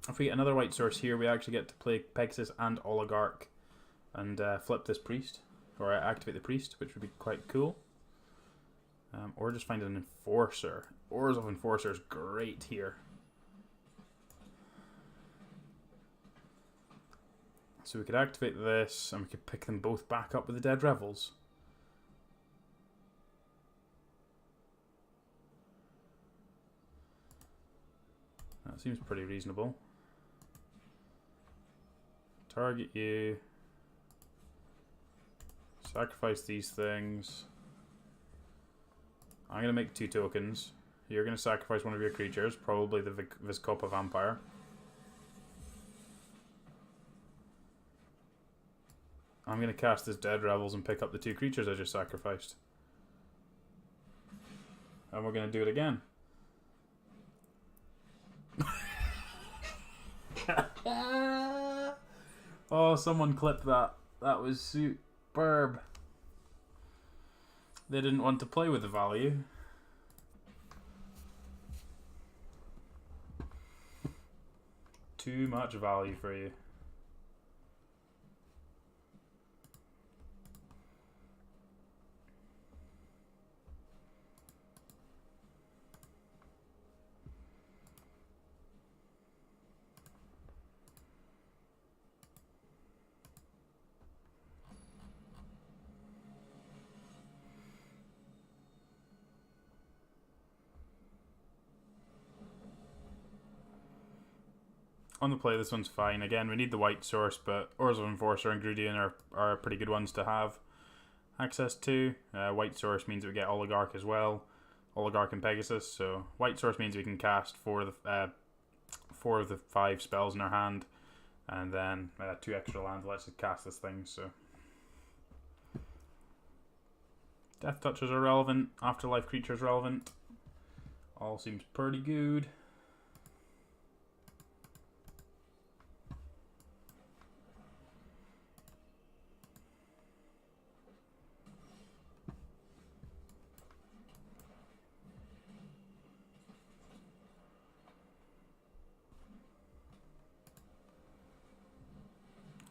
If we get another white source here, we actually get to play Pegasus and Oligarch and flip this Priest, or activate the Priest, which would be quite cool. Or just find an Enforcer. Ores of Enforcer is great here. So we could activate this, and we could pick them both back up with the Dead Revels. That seems pretty reasonable. Target you. Sacrifice these things. I'm going to make 2 tokens. You're going to sacrifice one of your creatures, probably the Vizkopa Vampire. I'm going to cast this Dead Revels and pick up the 2 creatures I just sacrificed. And we're going to do it again. Oh, someone clipped that. That was superb. They didn't want to play with the value. Too much value for you. On the play, this one's fine. Again, we need the white source, but Ores of Enforcer and Grudian are pretty good ones to have access to. White source means we get Oligarch as well. Oligarch and Pegasus. So white source means we can cast 4 of the 5 spells in our hand. And then 2 extra lands lets us cast this thing. So Death Touches are relevant. Afterlife Creatures relevant. All seems pretty good.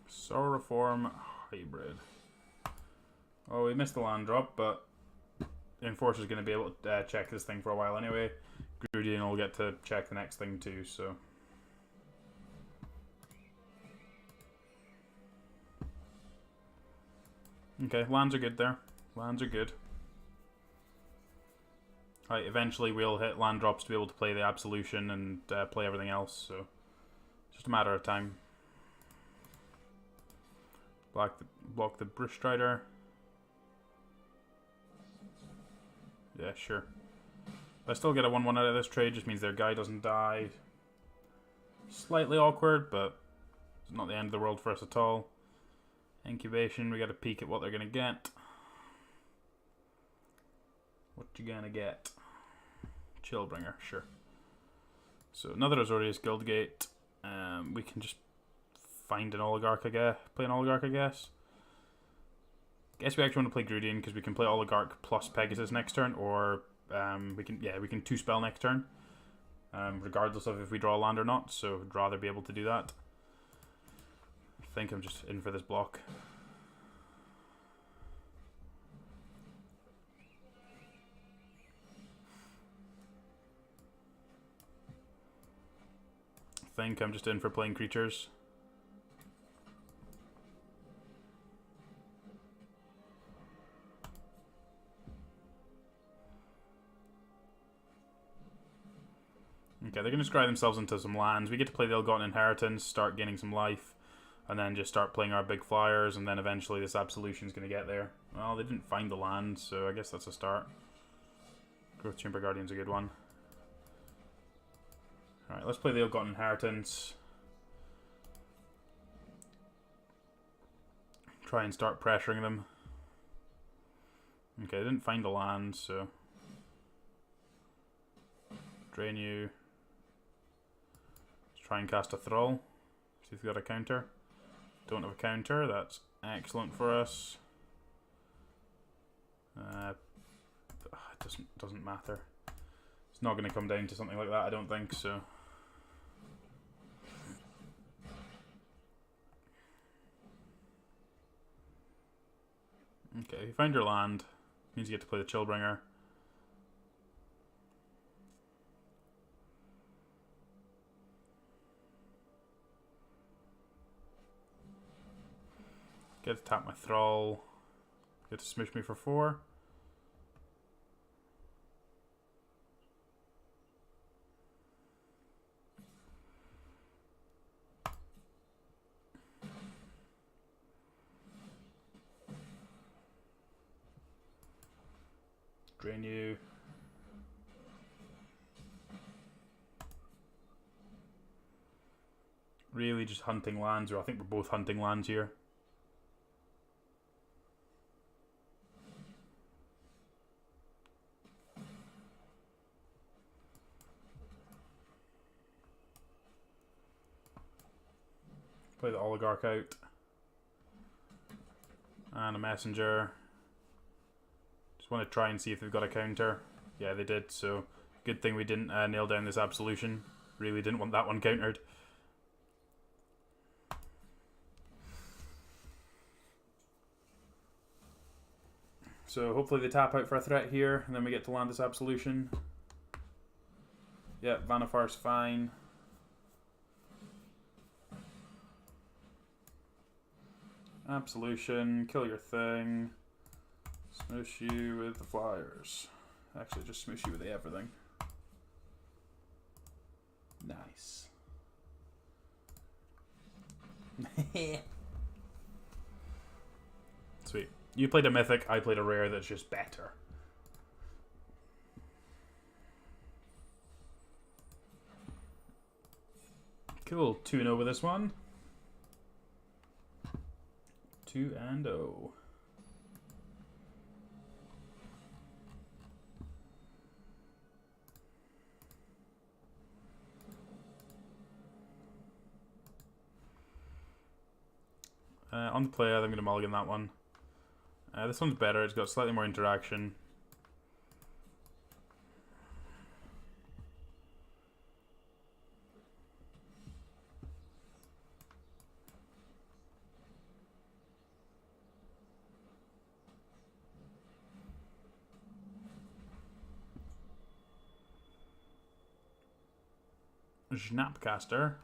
Soul Reform Hybrid. Oh, we missed the land drop, but Enforcer's going to be able to check this thing for a while anyway. Grudian will get to check the next thing too, so. Okay, lands are good there. Lands are good. Right, eventually we'll hit land drops to be able to play the Absolution and play everything else, so. Just a matter of time. Block the Brush Strider. Yeah, sure. If I still get a 1-1 out of this trade, just means their guy doesn't die. Slightly awkward, but it's not the end of the world for us at all. Incubation, we got to peek at what they're going to get. What you gonna get? Chillbringer, sure. So another Azorius Guildgate. We can just find an Oligarch, I guess. Play an Oligarch, I guess. Guess we actually want to play Grudian because we can play Oligarch plus Pegasus next turn, or we can 2-spell next turn, regardless of if we draw a land or not. So I'd rather be able to do that. I think I'm just in for this block. I think I'm just in for playing creatures. Okay, they're going to scry themselves into some lands. We get to play the Ill-Gotten Inheritance, start gaining some life, and then just start playing our big flyers, and then eventually this Absolution is going to get there. Well, they didn't find the land, so I guess that's a start. Growth Chamber Guardian's a good one. Alright, let's play the Ill-Gotten Inheritance. Try and start pressuring them. Okay, they didn't find the land, so... Drain you. Let's try and cast a Thrall. See if we've got a counter. Don't have a counter, that's excellent for us. It doesn't matter. It's not going to come down to something like that, I don't think, so... Okay, you found your land. Means you get to play the Chillbringer. Get to tap my Thrall. Get to smush me for 4. Drain you. Really just hunting lands, or I think we're both hunting lands here. Play the Oligarch out. And a Messenger. Just want to try and see if they've got a counter. Yeah, they did, so good thing we didn't nail down this Absolution. Really didn't want that one countered. So hopefully they tap out for a threat here, and then we get to land this Absolution. Yeah, Vanifar's fine. Absolution, kill your thing. Smoosh you with the flyers. Actually, just smoosh you with everything. Nice. Sweet. You played a mythic, I played a rare that's just better. Cool, 2-0 with this one. 2-0. On the play, I'm going to mulligan that one. This one's better, it's got slightly more interaction. Snapcaster.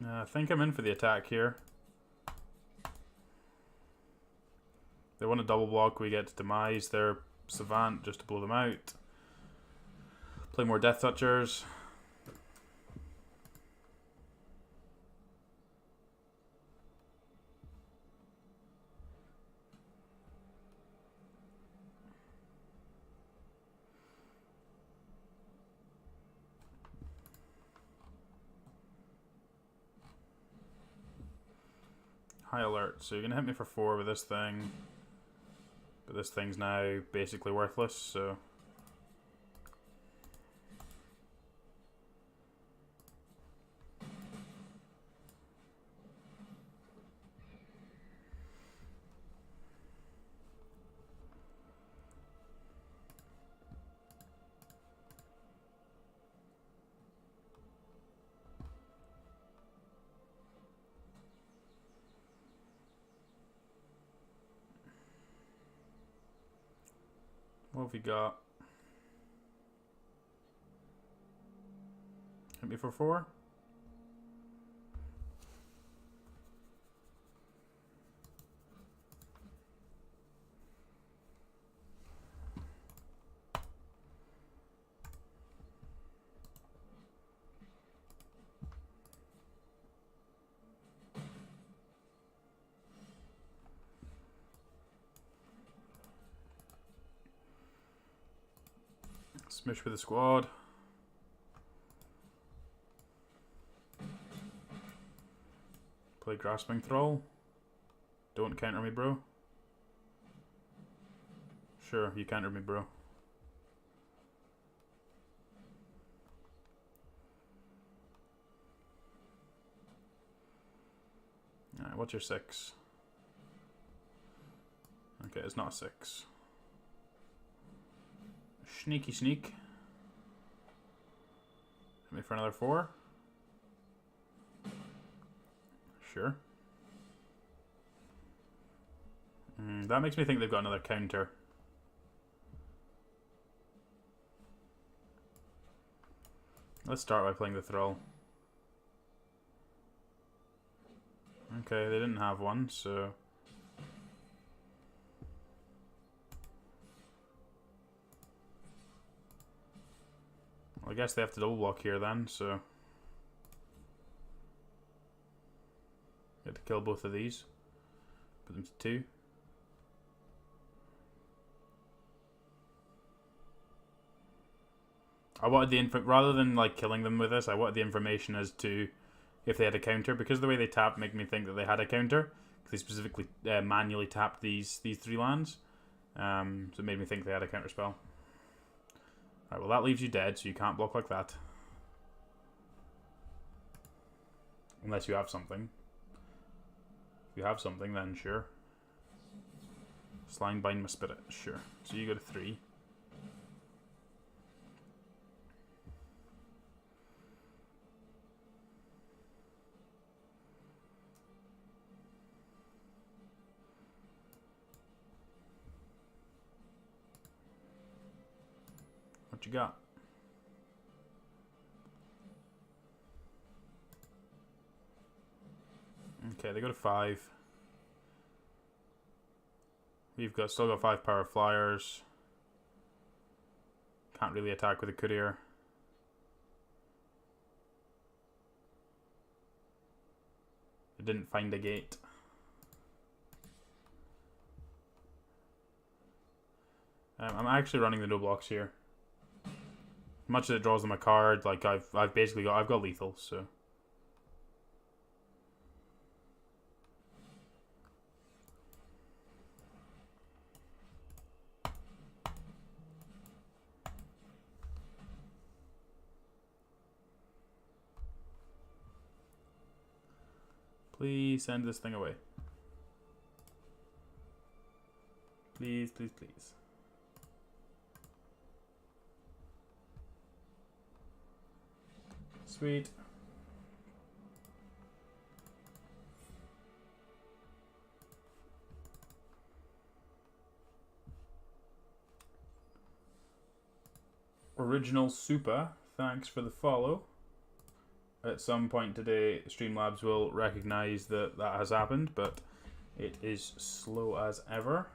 I think I'm in for the attack here. They want a double block, we get to demise their Savant just to blow them out. Play more Death Touchers. High alert, so you're going to hit me for 4 with this thing. But this thing's now basically worthless, so... What have we got? Hit me for 4? Smush with the squad. Play Grasping Thrall. Don't counter me, bro. Sure, you counter me, bro. Alright, what's your 6? Okay, it's not a 6. Sneaky sneak. Hit me for another 4. Sure. That makes me think they've got another counter. Let's start by playing the Thrall. Okay, they didn't have one, so... Well, I guess they have to double block here then, so... Get to kill both of these. Put them to 2. I wanted the rather than like killing them with this, I wanted the information as to if they had a counter, because the way they tapped made me think that they had a counter, because they specifically manually tapped these 3 lands, so it made me think they had a counter spell. Alright, well that leaves you dead, so you can't block like that. Unless you have something. If you have something, then sure. Slime Bind My Spirit, sure. So you go to 3. What you got? Okay, they go to 5. We've still got 5 power flyers. Can't really attack with a courier. It didn't find a gate. I'm actually running the no blocks here. Much as it draws them a card, like I've got lethal, so. Please send this thing away. Please, please, please. Sweet. Original Super, thanks for the follow. At some point today, Streamlabs will recognize that that has happened, but it is slow as ever.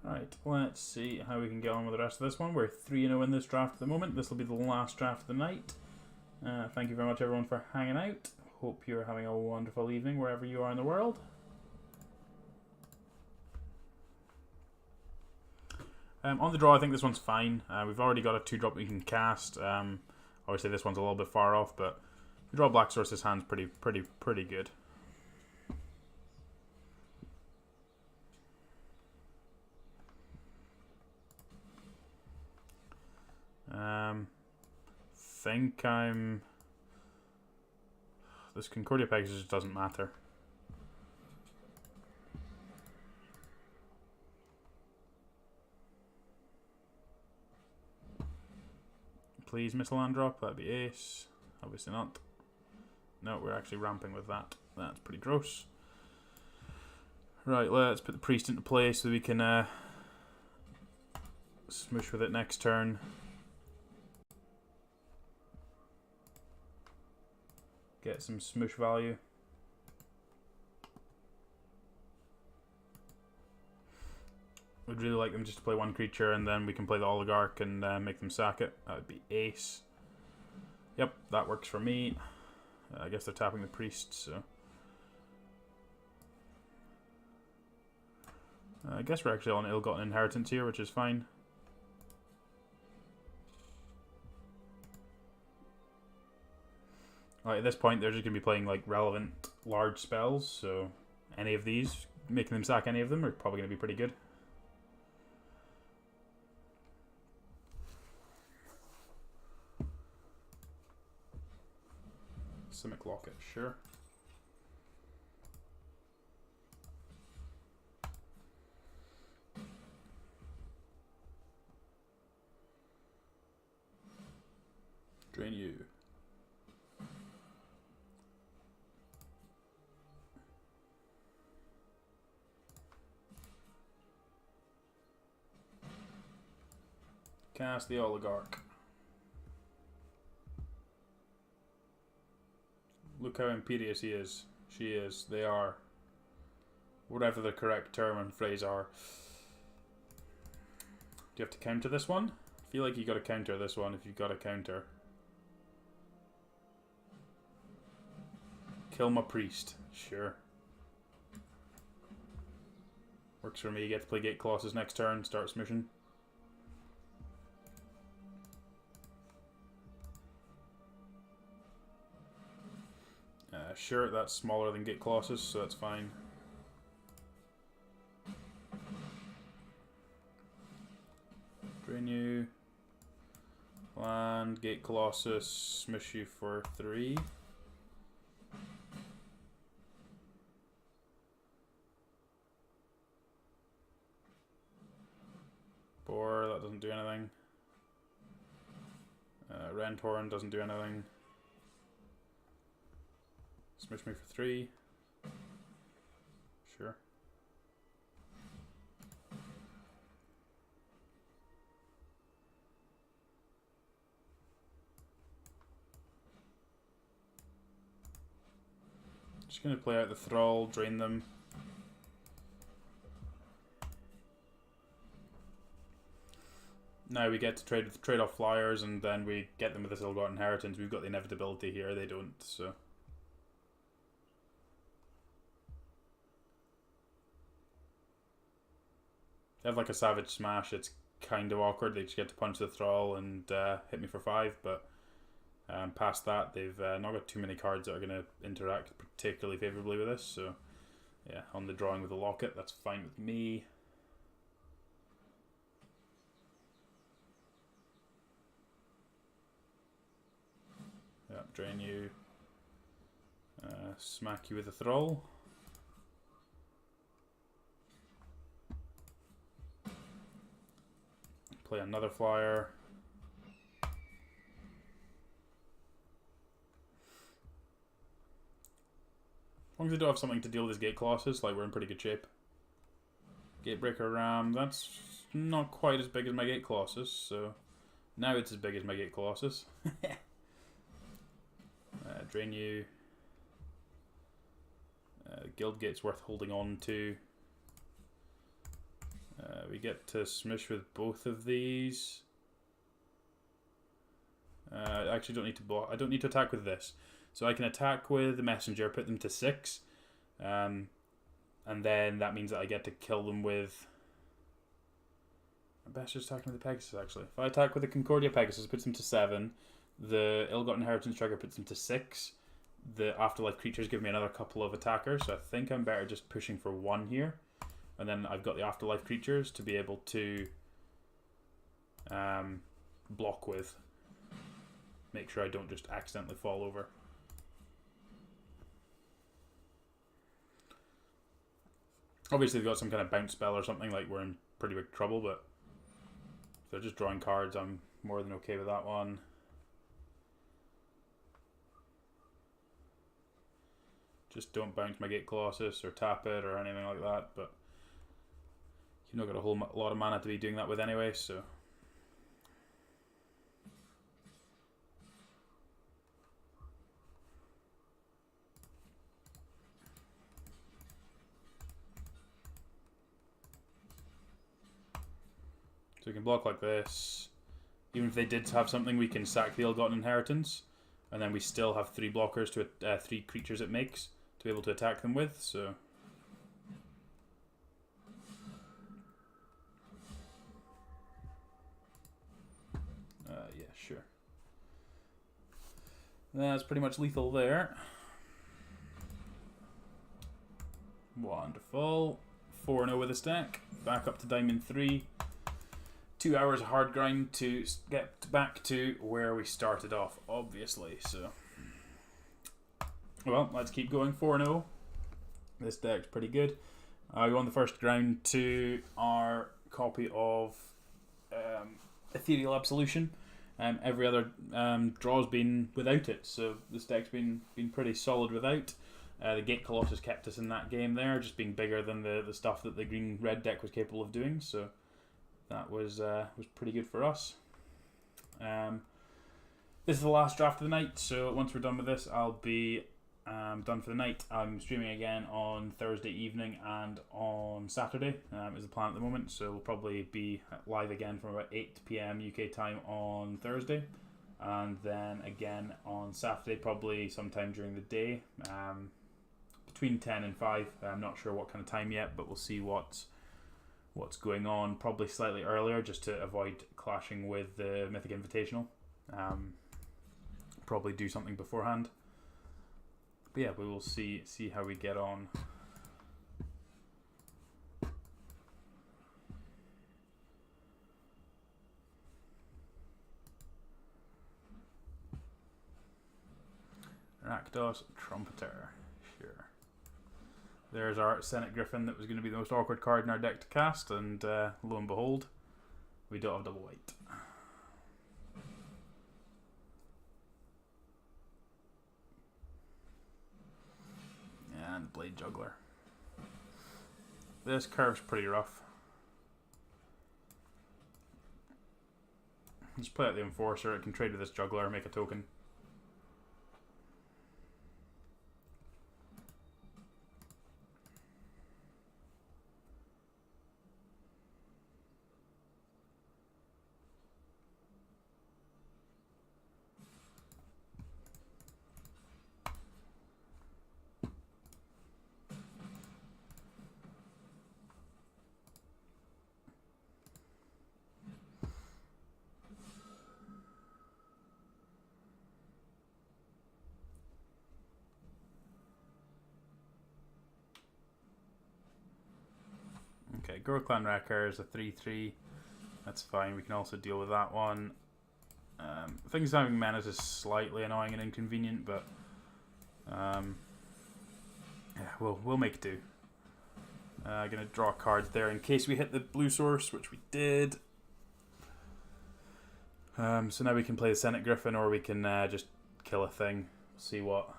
Right, let's see how we can get on with the rest of this one. We're 3-0 in this draft at the moment. This will be the last draft of the night. Thank you very much, everyone, for hanging out. Hope you're having a wonderful evening wherever you are in the world. On the draw, I think this one's fine. We've already got a 2-drop we can cast. Obviously, this one's a little bit far off, but if we draw Black Source, this hand's pretty good. Think I'm... This Concordia Pegasus doesn't matter. Please miss a land drop, that'd be ace. Obviously not. No, we're actually ramping with that. That's pretty gross. Right, let's put the priest into play so we can smoosh with it next turn. Get some smoosh value. Would really like them just to play one creature and then we can play the Oligarch and make them sack it. That would be ace. Yep, that works for me. I guess they're tapping the priest, so... I guess we're actually on ill-gotten inheritance here, which is fine. Like, at this point, they're just going to be playing like relevant large spells, so any of these, making them sack any of them, are probably going to be pretty good. Simic Locket, sure. Drain you. Cast the Oligarch. Look how imperious he is. She is. They are. Whatever the correct term and phrase are. Do you have to counter this one? I feel like you got to counter this one if you've got a counter. Kill my priest. Sure. Works for me. Get to play Gate Colossus next turn. Start smishing. Sure, that's smaller than Gate Colossus, so that's fine. Drain you. Land, Gate Colossus, smish you for 3. Boar, that doesn't do anything. Renthorn doesn't do anything. Smish me for 3. Sure. Just gonna play out the Thrall, drain them. Now we get to trade off flyers, and then we get them with this Ill-Gotten Inheritance. We've got the inevitability here, they don't, so. They have like a Savage Smash, it's kind of awkward. They just get to punch the Thrall and hit me for 5, but past that, they've not got too many cards that are going to interact particularly favourably with this, so yeah, on the drawing with the Locket, that's fine with me. Yeah, drain you. Smack you with a Thrall. Play another flyer. As long as they don't have something to deal with his Gate Colossus, like, we're in pretty good shape. Gatebreaker Ram, that's not quite as big as my Gate Colossus, so now it's as big as my Gate Colossus. Drain you. Guildgate's worth holding on to. We get to smish with both of these. I actually don't need to block. I don't need to attack with this, so I can attack with the messenger, put them to 6, and then that means that I get to kill them with. I'm best just attacking with the Pegasus. Actually, if I attack with the Concordia Pegasus, it puts them to 7. The Ill-Gotten Inheritance trigger puts them to 6. The Afterlife creatures give me another couple of attackers, so I think I'm better just pushing for 1 here. And then I've got the Afterlife creatures to be able to block with. Make sure I don't just accidentally fall over. Obviously they've got some kind of bounce spell or something, like we're in pretty big trouble, but if they're just drawing cards, I'm more than okay with that one. Just don't bounce my Gate Colossus or tap it or anything like that, but you've not got a whole lot of mana to be doing that with anyway, so. So we can block like this. Even if they did have something, we can sack the Ill-Gotten Inheritance, and then we still have 3 blockers to 3 creatures it makes to be able to attack them with, so. Yeah, sure. That's pretty much lethal there. Wonderful. 4-0 with a stack. Back up to Diamond 3. 2 hours of hard grind to get back to where we started off, obviously. So, well, let's keep going. 4-0. This deck's pretty good. We won the first ground to our copy of Ethereal Absolution. Every other draw's been without it, so this deck's been pretty solid without. The Gate Colossus kept us in that game there, just being bigger than the stuff that the green-red deck was capable of doing, so that was pretty good for us. This is the last draft of the night, so once we're done with this, I'll be done for the night. I'm streaming again on Thursday evening and on Saturday, is the plan at the moment, so we'll probably be live again from about 8 PM UK time on Thursday, and then again on Saturday, probably sometime during the day, between 10 and 5. I'm not sure what kind of time yet, but we'll see what's going on. Probably slightly earlier, just to avoid clashing with the Mythic Invitational. Probably do something beforehand. But yeah, we will see how we get on. Rakdos Trumpeter. Sure. There's our Senate Griffin that was going to be the most awkward card in our deck to cast, and lo and behold, we don't have double white. And Blade Juggler. This curve's pretty rough. Just play out the Enforcer. It can trade with this Juggler, make a token. Okay, Gorklan Wrecker is a 3/3. That's fine. We can also deal with that one. Things having menace is slightly annoying and inconvenient, but yeah, we'll make do. Gonna draw cards there in case we hit the blue source, which we did. So now we can play the Senate Griffin, or we can just kill a thing. See what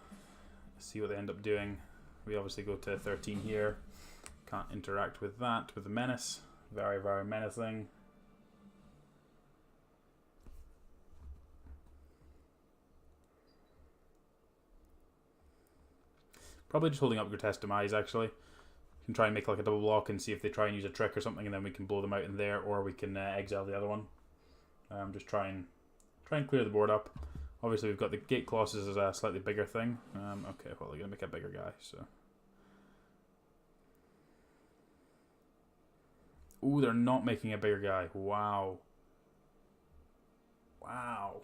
they end up doing. We obviously go to 13 here. Can't interact with that with the menace. Very, very menacing. Probably just holding up Grotesque Demise, actually. You can try and make like a double block and see if they try and use a trick or something, and then we can blow them out in there, or we can exile the other one. Just try and clear the board up. Obviously, we've got the Gate Colossus as a slightly bigger thing. Okay, well, they're going to make a bigger guy, so... Ooh, they're not making a bigger guy. Wow. Wow.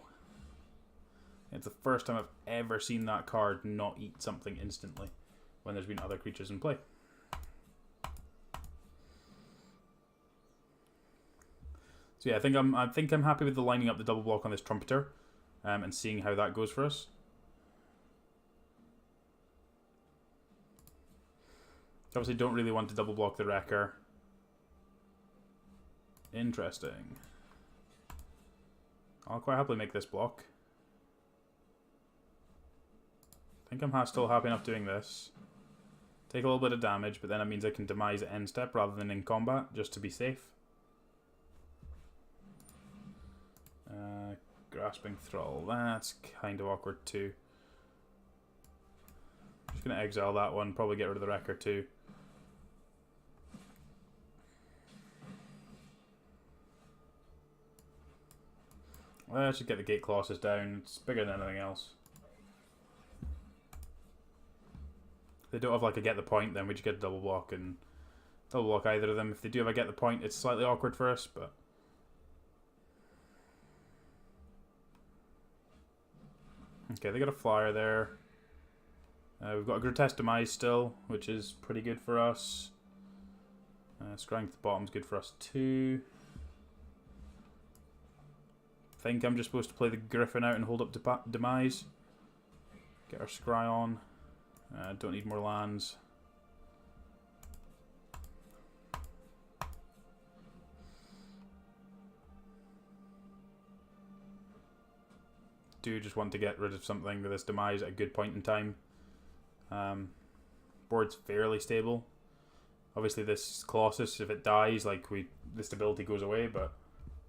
It's the first time I've ever seen that card not eat something instantly when there's been other creatures in play. So yeah, I think I'm happy with the lining up the double block on this Trumpeter, and seeing how that goes for us. Obviously, don't really want to double block the Wrecker. Interesting. I'll quite happily make this block. I think I'm still happy enough doing this. Take a little bit of damage, but then it means I can demise at end step rather than in combat, just to be safe. Grasping Thrall, that's kind of awkward too. Just going to exile that one, probably get rid of the Wrecker too. Let's just get the Gate Colossus down. It's bigger than anything else. If they don't have like a get the point, then we just get a double block and double block either of them. If they do have a get the point, it's slightly awkward for us, but Okay, they got a flyer there. We've got a Grotesque Demise still, which is pretty good for us. Scrying to the bottom's good for us too. I think I'm just supposed to play the Griffin out and hold up Demise. Get our Scry on. Don't need more lands. Do just want to get rid of something with this Demise at a good point in time. Board's fairly stable. Obviously this Colossus, if it dies, like the stability goes away, but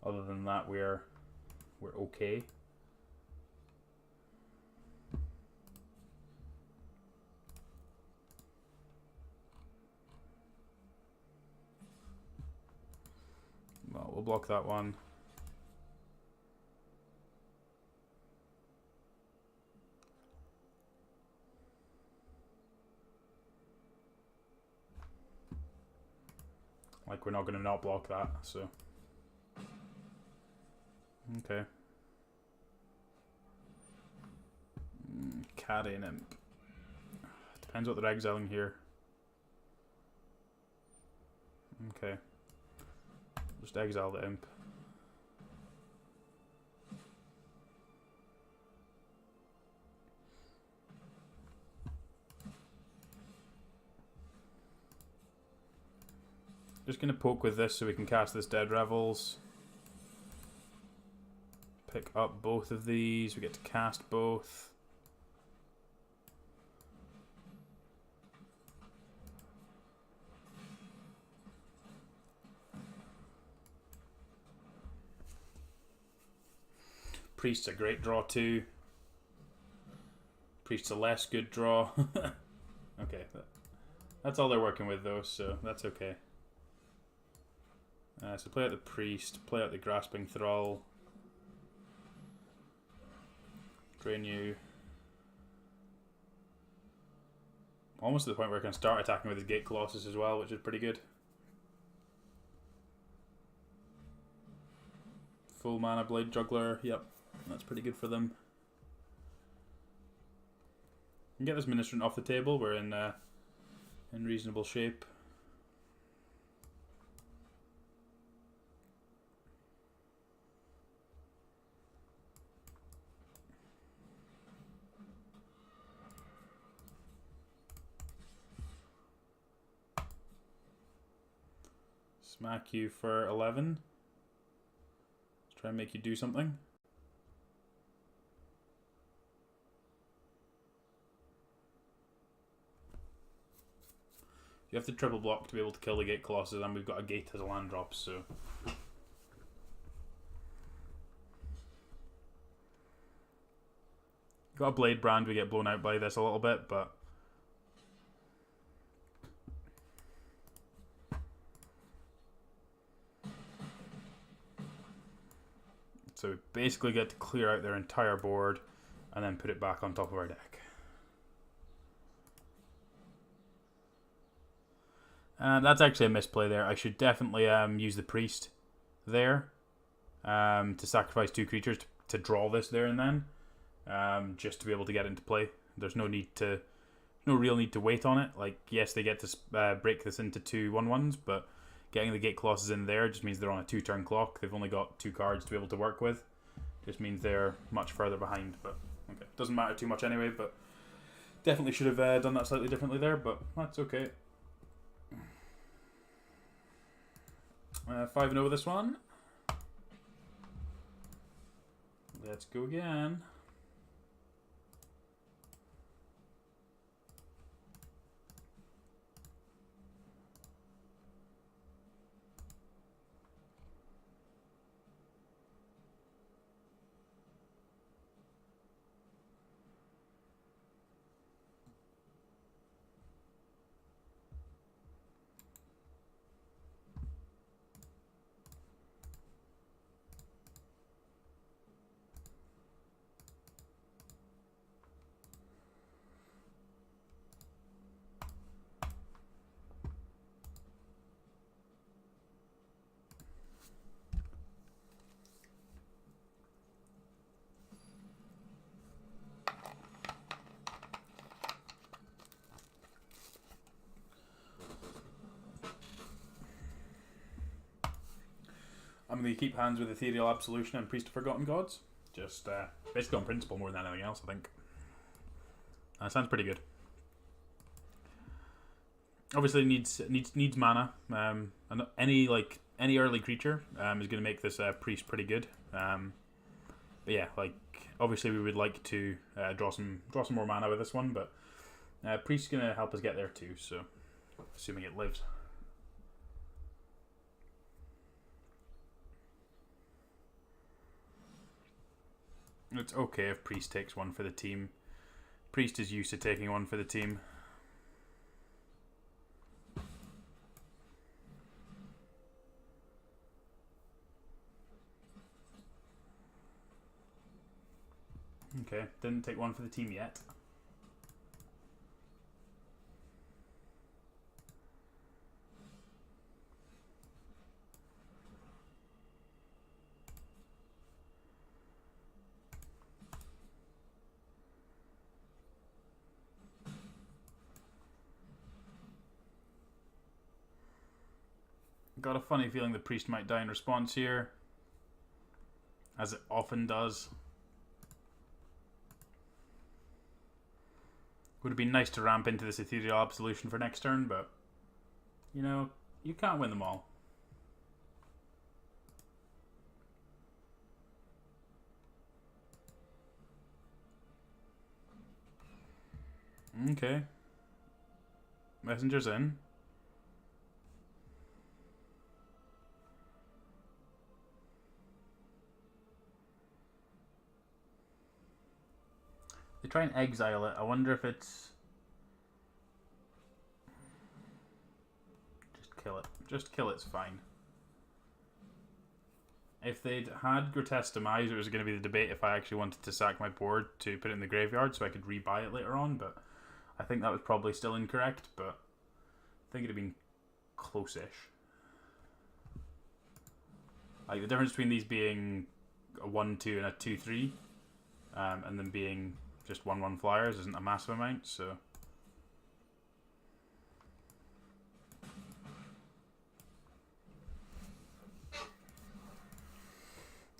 other than that we're okay. Well, we'll block that one. Like, we're not going to not block that, so. Okay. Caddy and Imp. Depends what they're exiling here. Okay. Just exile the Imp. Just going to poke with this so we can cast this Dead Revels. Pick up both of these. We get to cast both. Priest's a great draw too. Priest's a less good draw. Okay, that's all they're working with though, so that's okay. So play out the Priest, play out the Grasping Thrall. Drain you. Almost to the point where I can start attacking with his Gate Colossus as well, which is pretty good. Full mana Blade Juggler, yep, that's pretty good for them. We can get this Ministrant off the table, we're in reasonable shape. Smack you for 11. Let's try and make you do something. You have to triple block to be able to kill the Gate Colossus, and we've got a Gate as a land drop, so. Got a Blade Brand, we get blown out by this a little bit, but. So we basically get to clear out their entire board and then put it back on top of our deck. That's actually a misplay there. I should definitely use the Priest there to sacrifice 2 creatures to draw this there and then, just to be able to get into play. There's no real need to wait on it. Like, yes, they get to break this into 2 1/1s, but getting the Gate Colossus in there just means they're on a 2-turn clock. They've only got 2 cards to be able to work with. Just means they're much further behind. But okay, doesn't matter too much anyway. But definitely should have done that slightly differently there. But that's okay. 5-0 this one. Let's go again. I'm going to keep hands with Ethereal Absolution and Priest of Forgotten Gods. Just basically on principle more than anything else, I think. That sounds pretty good. Obviously needs mana. And any early creature is going to make this priest pretty good. But yeah, like obviously we would like to draw some more mana with this one, but priest's going to help us get there too. So assuming it lives. It's okay if priest takes one for the team. Priest is used to taking one for the team. Okay, didn't take one for the team yet. Got a funny feeling the priest might die in response here, as it often does. Would have been nice to ramp into this Ethereal Absolution for next turn, but you know, you can't win them all. Okay. Messenger's in. They try and exile it. I wonder if it's... Just kill it. Just kill it's fine. If they'd had Grotesque Demise, it was going to be the debate if I actually wanted to sack my board to put it in the graveyard so I could rebuy it later on, but I think that was probably still incorrect, but I think it'd have been close-ish. Like, the difference between these being a 1-2 and a 2-3, and then being just 1-1 flyers isn't a massive amount, so...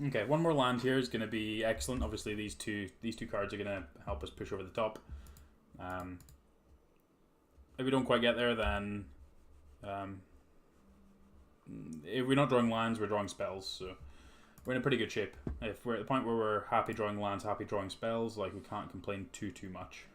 Okay, one more land here is going to be excellent. Obviously, these two cards are going to help us push over the top. If we don't quite get there, then if we're not drawing lands, we're drawing spells. So we're in a pretty good shape. If we're at the point where we're happy drawing lands, happy drawing spells, like we can't complain too much.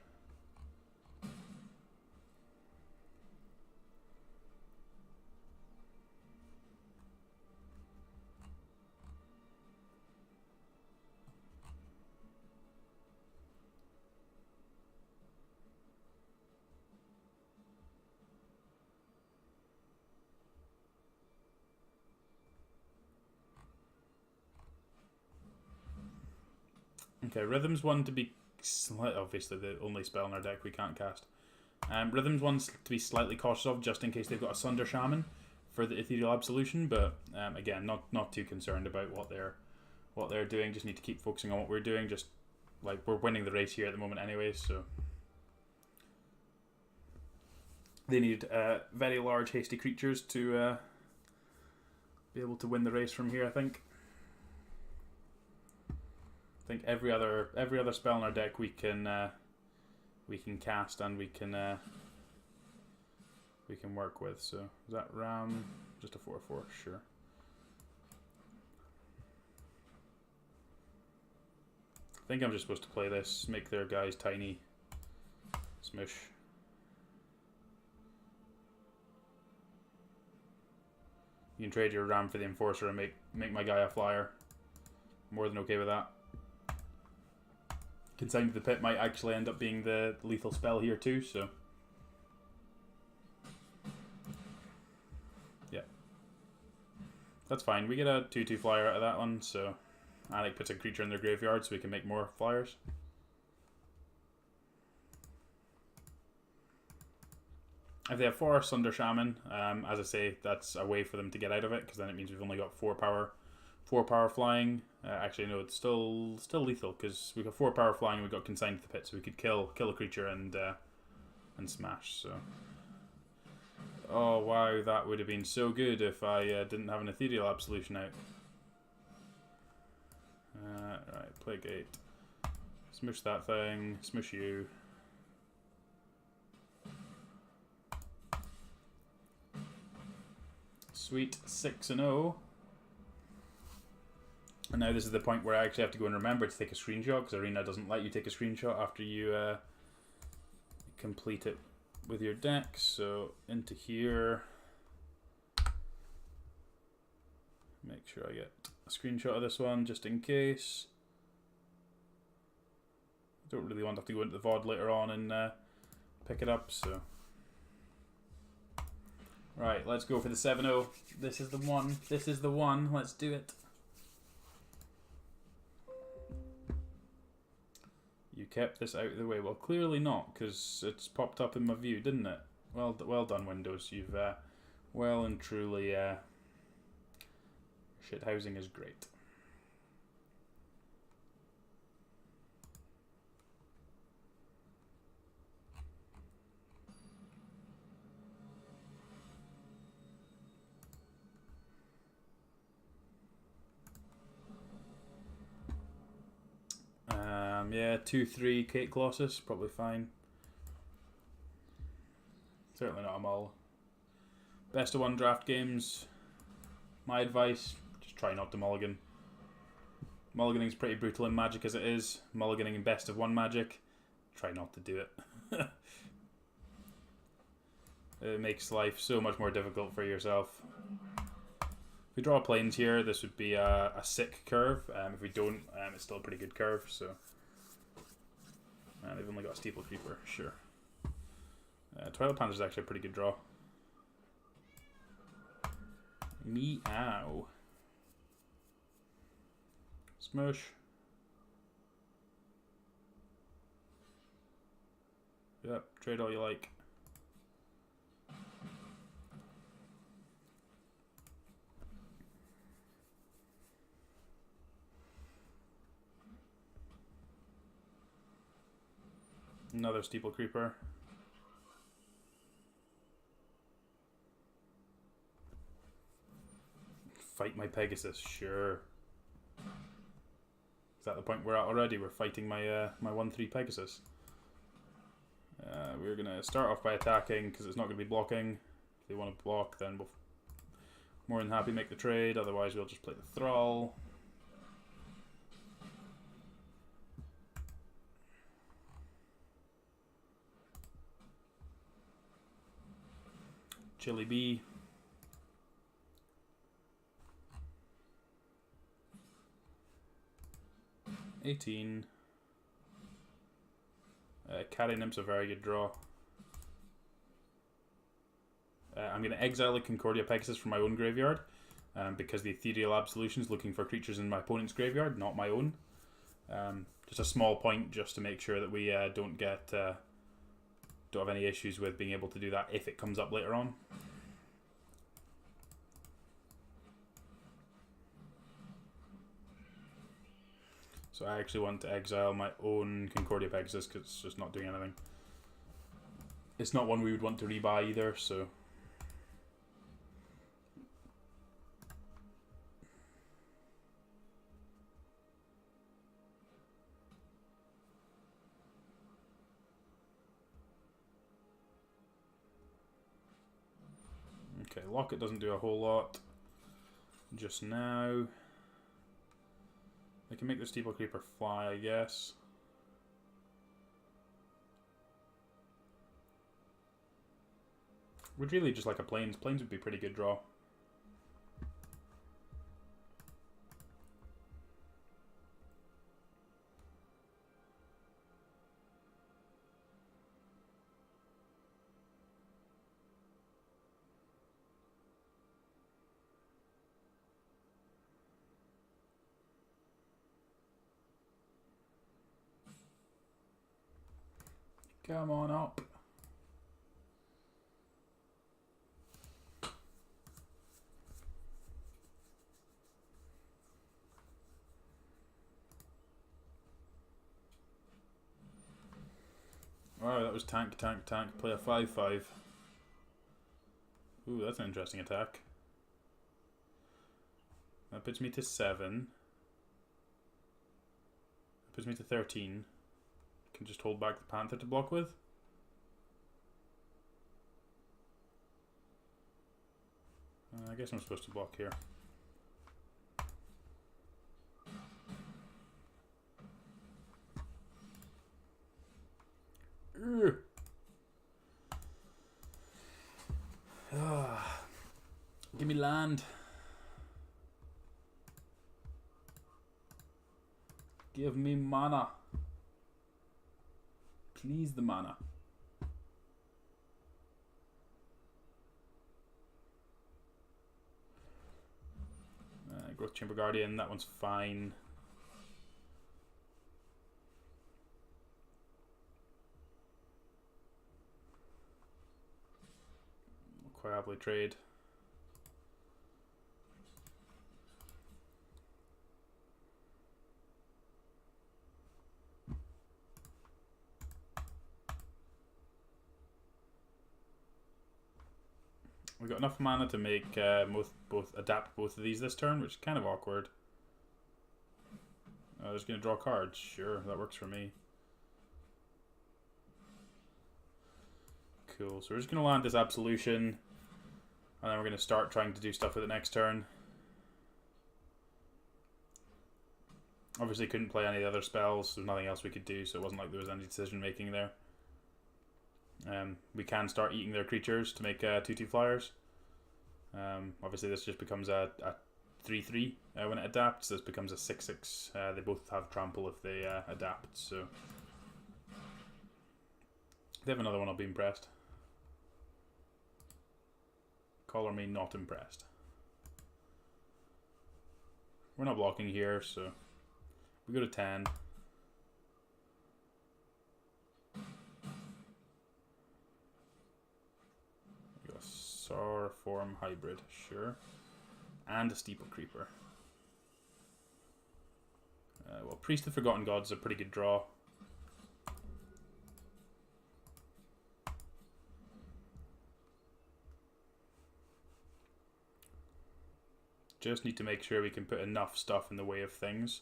Okay, Rhythm's one to be obviously the only spell in our deck we can't cast. Rhythm's one to be slightly cautious of, just in case they've got a Sunder Shaman for the Ethereal Absolution. But again, not too concerned about what they're doing. Just need to keep focusing on what we're doing. Just like we're winning the race here at the moment, anyway. So they need very large, hasty creatures to be able to win the race from here, I think. I think every other spell in our deck we can cast and we can work with. So is that Ram? Just a 4/4, sure. I think I'm just supposed to play this, make their guys tiny, smush. You can trade your Ram for the Enforcer and make my guy a flyer. More than okay with that. Consign to the Pit might actually end up being the lethal spell here too, so... Yeah. That's fine. We get a 2/2 flyer out of that one, so... Alec puts a creature in their graveyard so we can make more flyers. If they have 4 Sunder Shaman, as I say, that's a way for them to get out of it, because then it means we've only got 4 power flying. Actually, no, it's still lethal because we got 4 power flying and we got consigned to the pit, so we could kill a creature and smash. So, oh wow, that would have been so good if I didn't have an Ethereal Absolution out. Play gate. Smush that thing. Smush you. Sweet. 6-0. And now this is the point where I actually have to go and remember to take a screenshot, because Arena doesn't let you take a screenshot after you complete it with your deck. So into here. Make sure I get a screenshot of this one just in case. I don't really want to have to go into the VOD later on and pick it up, so. Right, let's go for the 7-0. This is the one. This is the one. Let's do it. You kept this out of the way. Well, clearly not, because it's popped up in my view, didn't it? Well done, Windows. You've well and truly shithousing is great. Yeah, 2-3 Kate Colossus, probably fine. Certainly not a mull. Best of 1 draft games. My advice, just try not to mulligan. Mulliganing is pretty brutal in Magic as it is. Mulliganing in best of 1 Magic, try not to do it. It makes life so much more difficult for yourself. If we draw planes here, this would be a sick curve. If we don't, it's still a pretty good curve. So they've only got a Steeple Creeper, sure. Twilight Panther is actually a pretty good draw. Meow. Smush. Yep, trade all you like. Another Steeple Creeper. Fight my Pegasus, sure. Is that the point we're at already? We're fighting my my 1-3 Pegasus. We're gonna start off by attacking because it's not gonna be blocking. If they want to block, then we'll more than happy make the trade. Otherwise, we'll just play the Thrall. Chili Bee. $18. Carry Nymph's a very good draw. I'm going to exile a Concordia Pegasus from my own graveyard because the Ethereal Absolution is looking for creatures in my opponent's graveyard, not my own. Just a small point just to make sure that we don't have any issues with being able to do that if it comes up later on. So I actually want to exile my own Concordia Pegasus because it's just not doing anything. It's not one we would want to rebuy either, so... Okay, Locket doesn't do a whole lot just now. I can make the Steeple Creeper fly, I guess. Would really just like a Plains. Plains would be a pretty good draw. Come on up. Wow, that was tank, tank, tank. Play a 5-5. Ooh, that's an interesting attack. That puts me to 7. Puts me to 13. Can just hold back the Panther to block with. I guess I'm supposed to block here. Give me land. Give me mana. Please, the mana. Growth Chamber Guardian, that one's fine. We'll quite happily trade. We've got enough mana to make both adapt both of these this turn, which is kind of awkward. I was going to draw cards. Sure, that works for me. Cool. So we're just going to land this Absolution, and then we're going to start trying to do stuff with it next turn. Obviously couldn't play any other spells. There's nothing else we could do, so it wasn't like there was any decision making there. We can start eating their creatures to make 2/2 flyers. Obviously this just becomes a 3/3 when it adapts. This becomes a 6/6. They both have trample if they adapt, so if they have another one, I'll be impressed. Color me not impressed. We're not blocking here, so we go to 10. Form hybrid, sure. And a Steeple Creeper. Well, Priest of Forgotten Gods is a pretty good draw. Just need to make sure we can put enough stuff in the way of things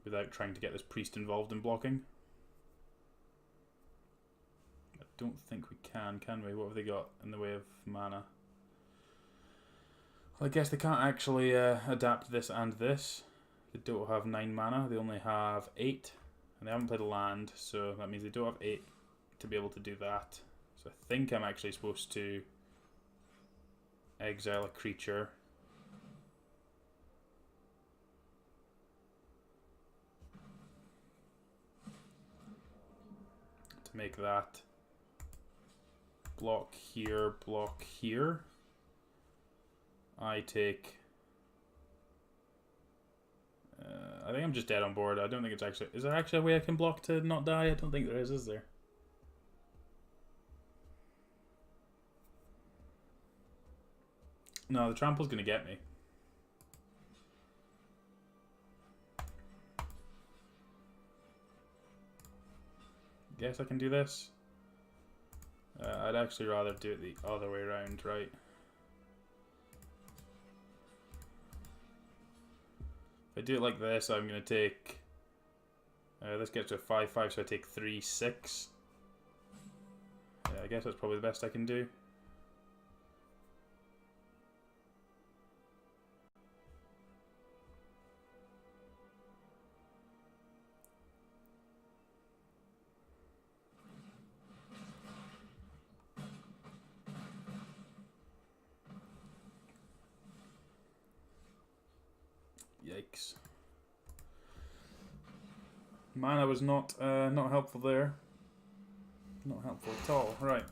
without trying to get this Priest involved in blocking. Don't think we can we? What have they got in the way of mana? Well, I guess they can't actually adapt this and this. They don't have 9 mana, they only have 8. And they haven't played a land, so that means they don't have 8 to be able to do that. So I think I'm actually supposed to exile a creature. To make that block here, block here. I take... I think I'm just dead on board. I don't think it's actually... Is there actually a way I can block to not die? I don't think there is there? No, the trample's going to get me. Guess I can do this. I'd actually rather do it the other way around, right? If I do it like this, I'm going to take... this gets to a 5/5, so I take 3/6. Yeah, I guess that's probably the best I can do. Yikes. Mana was not helpful there. Not helpful at all. Right.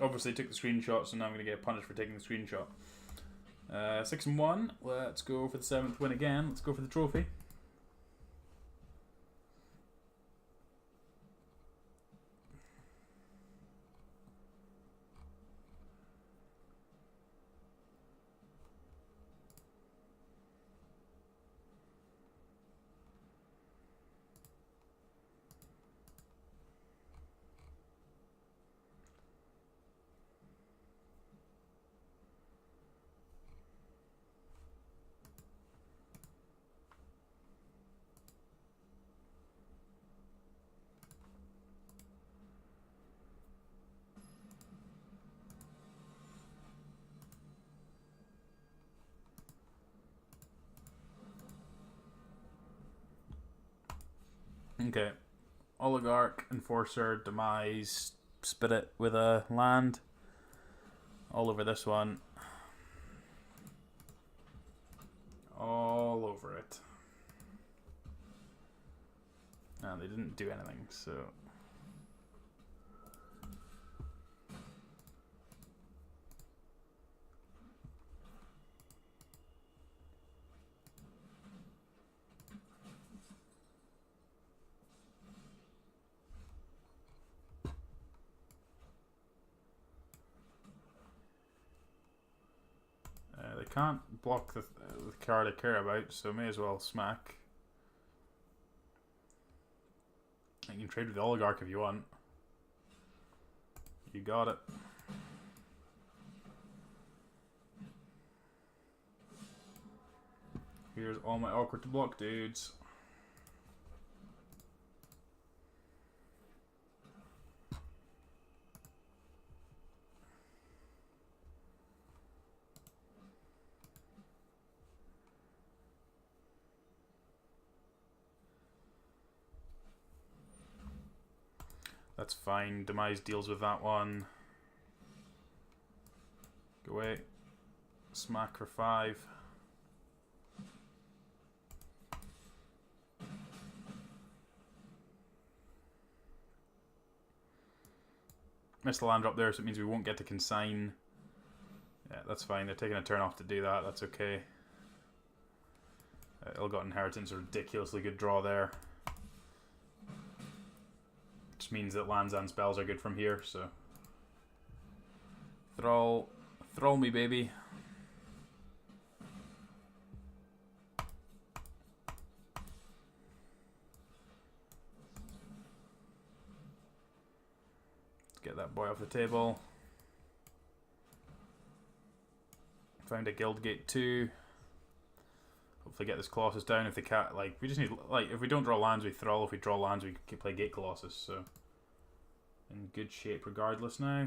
Obviously took the screenshot, so now I'm going to get punished for taking the screenshot. 6-1. Let's go for the 7th win again. Let's go for the trophy. Okay. Oligarch, Enforcer, Demise, Spirit with a land. All over this one. All over it. No, they didn't do anything, so... They can't block the card I care about, so may as well smack. You can trade with the Oligarch if you want. You got it. Here's all my awkward to block dudes. That's fine. Demise deals with that one. Go away. Smack for 5. Missed the land drop there, so it means we won't get to consign. Yeah, that's fine. They're taking a turn off to do that. That's okay. Ill-Got Inheritance, a ridiculously good draw there. Which means that lands and spells are good from here, so... Thrall me, baby. Let's get that boy off the table. Found a Guildgate 2. Hopefully get this Colossus down if they can't, like, we just need, like, if we don't draw lands we Thrall, if we draw lands we can play Gate Colossus, so... In good shape regardless now.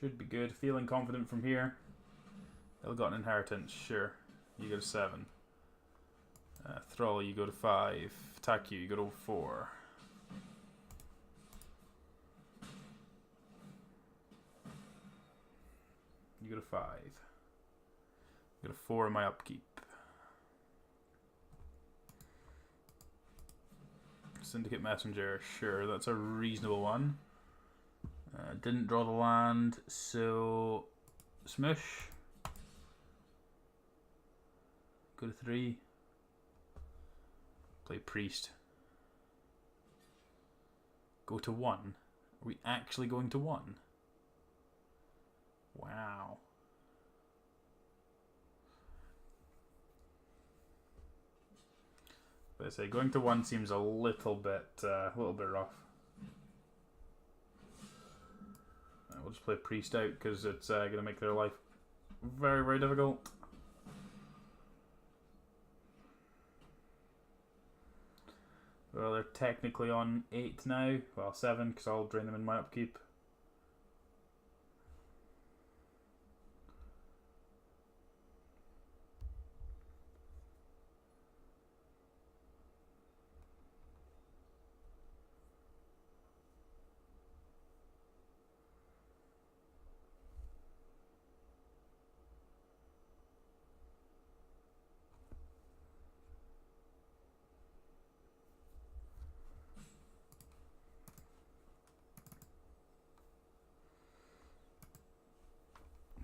Should be good. Feeling confident from here. Ill-Got Inheritance, sure. You go to 7. Thrall, you go to 5. Attack you go to 4. You go to 5. You go to 4 in my upkeep. Syndicate Messenger, sure, that's a reasonable one. Didn't draw the land, so Smush. Go to 3. Play Priest. Go to 1. Are we actually going to 1? Wow. But I say going to 1 seems a little bit rough. We'll just play Priest out because it's going to make their life very, very difficult. Well, they're technically on 8 now. Well, 7 because I'll drain them in my upkeep.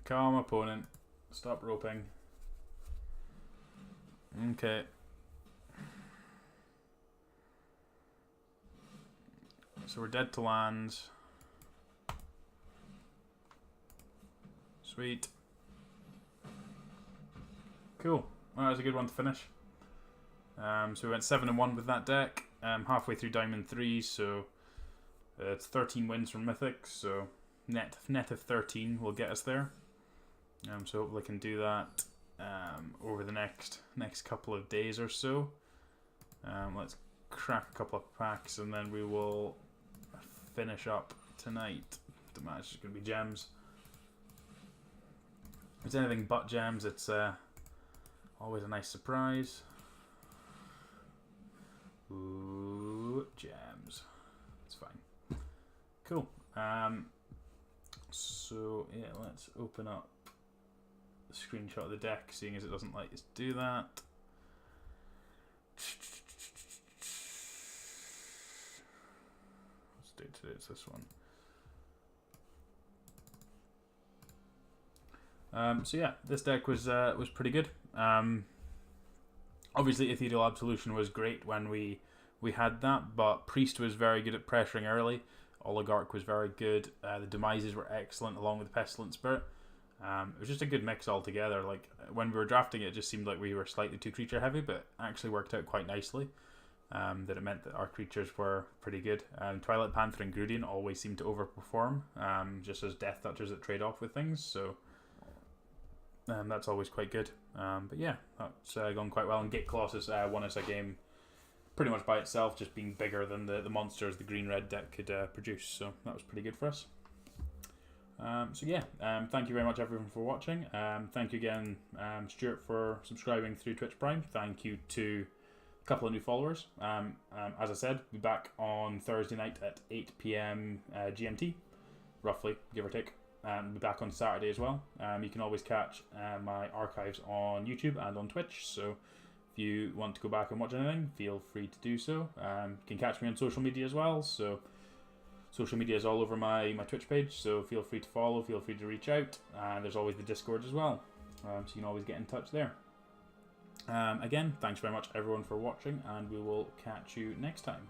Calm, opponent. Stop roping. Okay. So we're dead to lands. Sweet. Cool. Well, that was a good one to finish. So we went 7-1 with that deck. Halfway through Diamond 3, so it's 13 wins from Mythic. So net of 13 will get us there. So hopefully I can do that over the next couple of days or so. Let's crack a couple of packs and then we will finish up tonight. The match is going to be gems. If it's anything but gems, it's Always a nice surprise. Ooh, gems. It's fine. Cool. So yeah, let's open up the screenshot of the deck, seeing as it doesn't like us to do that. Let's do it today. It's this one. So yeah, this deck was pretty good. Obviously, Ethereal Absolution was great when we had that, but Priest was very good at pressuring early. Oligarch was very good. The Demises were excellent, along with Pestilent Spirit. It was just a good mix altogether. Like when we were drafting it, it just seemed like we were slightly too creature heavy, but actually worked out quite nicely. That it meant that our creatures were pretty good. Twilight Panther and Grudian always seem to overperform, just as Death Touchers that trade off with things. So. That's always quite good. But yeah, that's gone quite well. And Gate Colossus won us a game pretty much by itself, just being bigger than the monsters the green-red deck could produce. So that was pretty good for us. So yeah, thank you very much everyone for watching. Thank you again, Stuart, for subscribing through Twitch Prime. Thank you to a couple of new followers. As I said, we'll be back on Thursday night at 8 PM GMT, roughly, give or take. We'll be back on Saturday as well. You can always catch my archives on YouTube and on Twitch, so if you want to go back and watch anything, feel free to do so. You can catch me on social media as well, so social media is all over my Twitch page, so feel free to follow, feel free to reach out, and there's always the Discord as well, so you can always get in touch there. Again, thanks very much everyone for watching, and we will catch you next time.